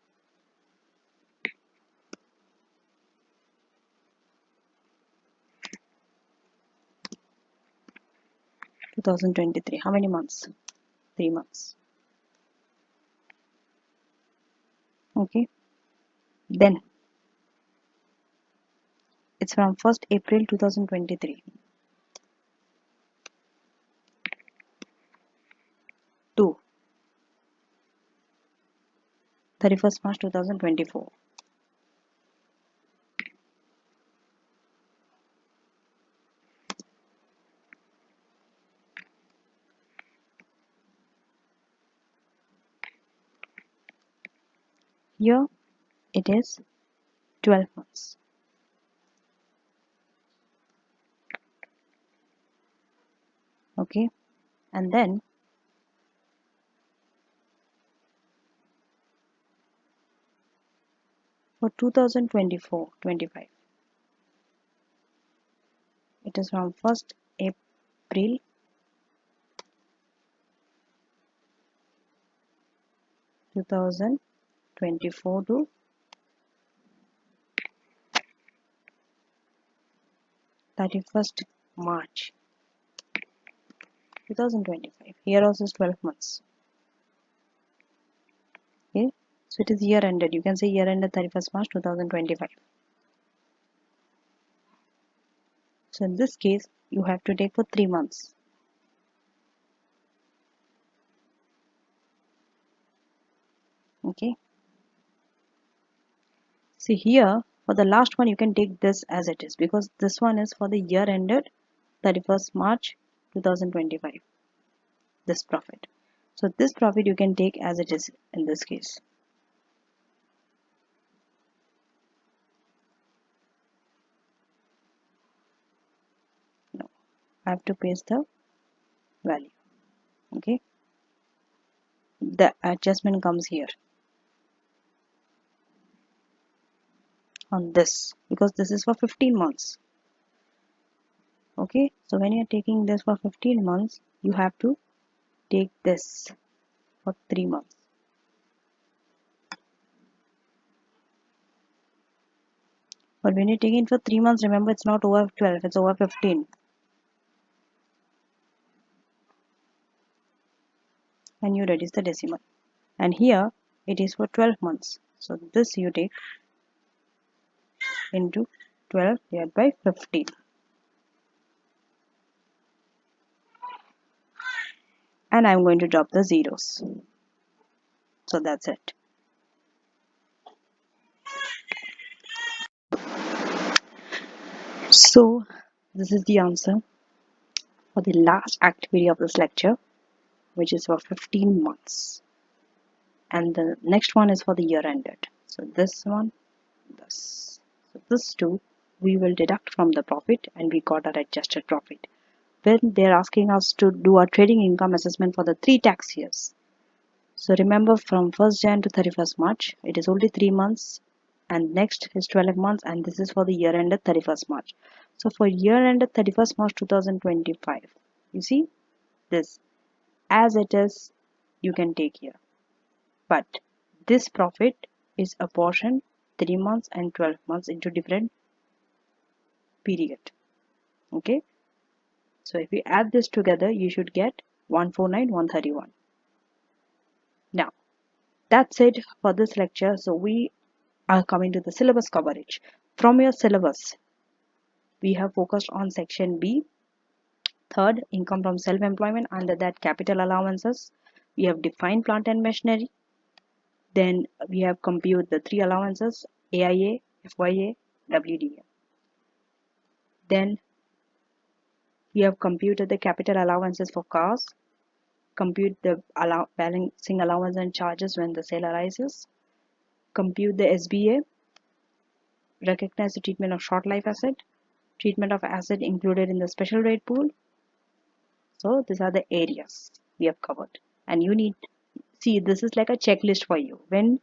How many months? 3 months. Okay. Then it's from 1st April 2023 to 31st March 2024. Here it is 12 months. Okay. And then for 2024-25, it is from 1st April 2024 to 31st March 2025. Here also is 12 months. Okay, so it is year ended. You can say year ended 31st March 2025. So in this case, you have to take for 3 months. Okay. See here, for the last one, you can take this as it is, because this one is for the year ended 31st March 2025. This profit. So this profit you can take as it is in this case. No, I have to paste the value. Okay. The adjustment comes here on this, because this is for 15 months. Okay, so when you're taking this for 15 months, you have to take this for 3 months. But when you're taking for 3 months, remember it's not over 12, it's over 15. And you reduce the decimal. And here it is for 12 months. So this you take into 12 divided by 15. And I'm going to drop the zeros. So that's it. So this is the answer for the last activity of this lecture, which is for 15 months. And the next one is for the year ended. So this one, this. So this two, we will deduct from the profit and we got our adjusted profit. When they're asking us to do our trading income assessment for the 3 tax years. So remember from 1st Jan to 31st March, it is only 3 months and next is 12 months and this is for the year ended 31st March. So for year ended 31st March 2025, you see this as it is you can take here. But this profit is apportioned 3 months and 12 months into different period. Okay. So if you add this together, you should get 149,131. Now that's it for this lecture. So we are coming to the syllabus coverage. From your syllabus, we have focused on section B. Third, income from self-employment. Under that, capital allowances. We have defined plant and machinery. Then we have compute the 3 allowances: AIA, FYA, WDA. Then we have computed the capital allowances for cars. Compute the balancing allowance and charges when the sale arises. Compute the SBA. Recognize the treatment of short life asset. Treatment of asset included in the special rate pool. So these are the areas we have covered. And you need, see, this is like a checklist for you. When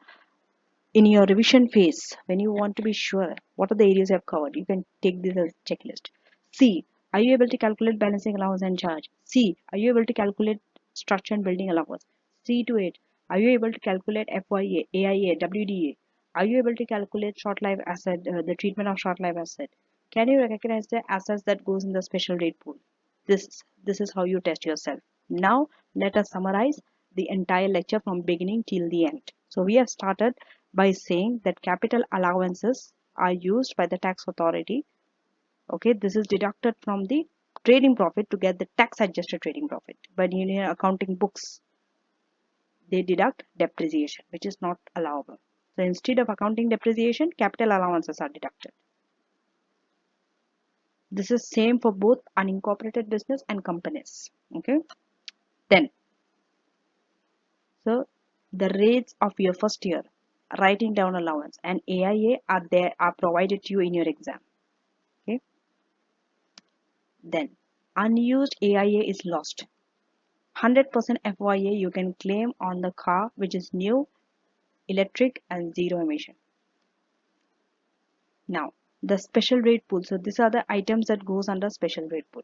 in your revision phase, when you want to be sure what are the areas you have covered, you can take this as checklist. C, are you able to calculate balancing allowance and charge? C, are you able to calculate structure and building allowance? C to 8, are you able to calculate FYA, AIA, WDA? Are you able to calculate short life asset, the treatment of short life asset? Can you recognize the assets that goes in the special rate pool? This is how you test yourself. Now let us summarize the entire lecture from beginning till the end. So we have started by saying that capital allowances are used by the tax authority. Okay, this is deducted from the trading profit to get the tax adjusted trading profit. But in your accounting books, they deduct depreciation, which is not allowable. So instead of accounting depreciation, capital allowances are deducted. This is same for both unincorporated business and companies. Okay, then so the rates of your first year, writing down allowance and AIA are provided to you in your exam. Okay, then unused AIA is lost. 100% FYA you can claim on the car which is new, electric and zero emission. Now the special rate pool. So these are the items that goes under special rate pool.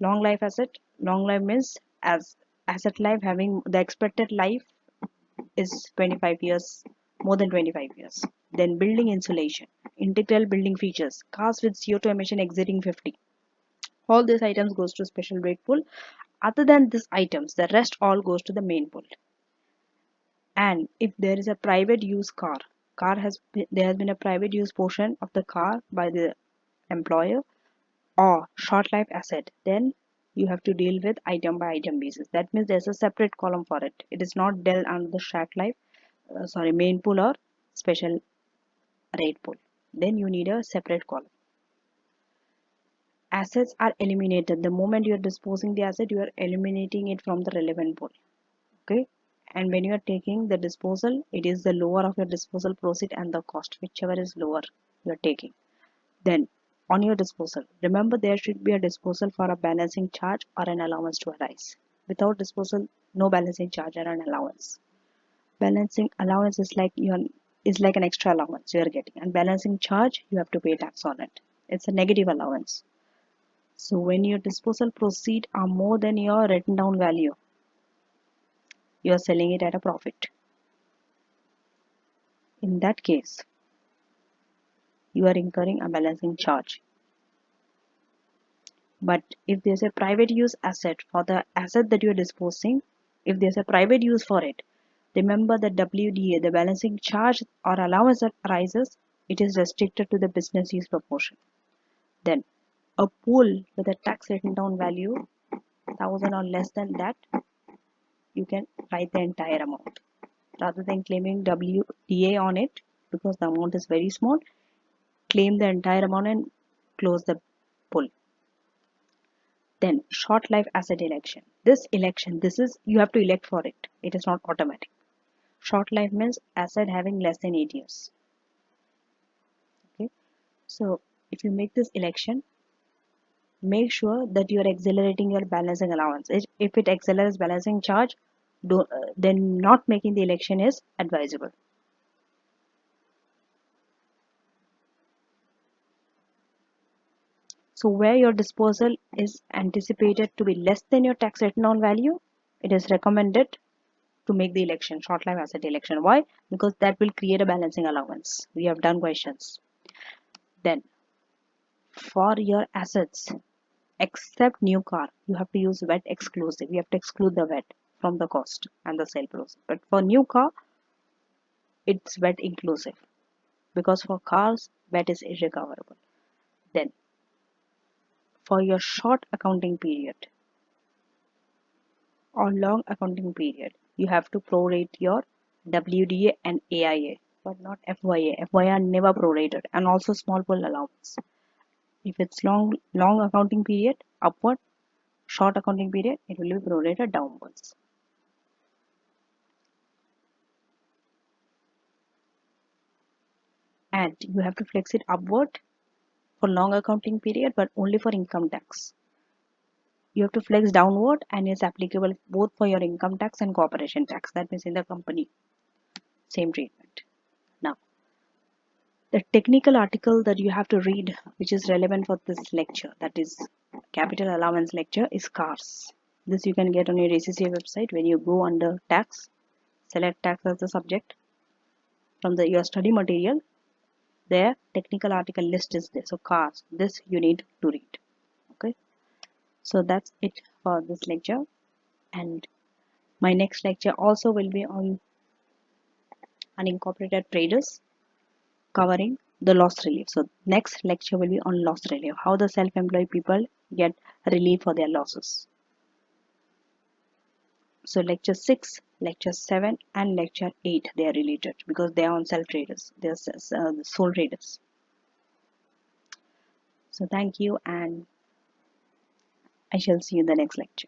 Long life asset. Long life means as asset life having the expected life is 25 years, more than 25 years. Then building insulation, integral building features, cars with CO2 emission exceeding 50. All these items goes to special rate pool. Other than these items, the rest all goes to the main pool. And if there is a private use there has been a private use portion of the car by the employer or short life asset, then you have to deal with item by item basis. That means there's a separate column for it. It is not dealt under the short life, main pool or special rate pool. Then you need a separate column. Assets are eliminated. The moment you are disposing the asset, you are eliminating it from the relevant pool. Okay. And when you are taking the disposal, it is the lower of your disposal proceed and the cost, whichever is lower you are taking. Then on your disposal, remember there should be a disposal for a balancing charge or an allowance to arise. Without disposal, no balancing charge or an allowance. Balancing allowance is like an extra allowance you are getting, and balancing charge you have to pay tax on it. It's a negative allowance. So when your disposal proceeds are more than your written down value, you are selling it at a profit. In that case, you are incurring a balancing charge. But if there's a private use asset for the asset that you're disposing, if there's a private use for it, remember that WDA, the balancing charge or allowance that arises, it is restricted to the business use proportion. Then a pool with a tax written down value 1,000 or less than that, you can write the entire amount. Rather than claiming WDA on it, because the amount is very small, claim the entire amount and close the pool. Then short life asset election. This election, this is you have to elect for it. It is not automatic. Short life means asset having less than 8 years. Okay. So if you make this election, make sure that you are accelerating your balancing allowance. If it accelerates balancing charge, then not making the election is advisable. So where your disposal is anticipated to be less than your tax written on value, it is recommended to make the election, short life asset election. Why? Because that will create a balancing allowance. We have done questions. Then for your assets, except new car, you have to use VAT exclusive. You have to exclude the VAT from the cost and the sale process. But for new car, it's VAT inclusive because for cars, VAT is irrecoverable. Then for your short accounting period or long accounting period, you have to prorate your WDA and AIA, but not FYA. FYA are never prorated, and also small pool allowance. If it's long accounting period, upward, short accounting period, it will be prorated downwards. And you have to flex it upward for long accounting period, but only for income tax. You have to flex downward, and it's applicable both for your income tax and corporation tax. That means in the company, same treatment. Now, the technical article that you have to read, which is relevant for this lecture, that is capital allowance lecture, is cars. This you can get on your ACCA website. When you go under tax, select tax as the subject from your study material. There technical article list is there. So cars, this you need to read. Okay, so that's it for this lecture, and my next lecture also will be on unincorporated traders, covering the loss relief. So next lecture will be on loss relief, how the self-employed people get relief for their losses. So lecture 6, lecture 7 and lecture 8, they are related because they are on self traders, they are sole traders. So thank you, and I shall see you in the next lecture.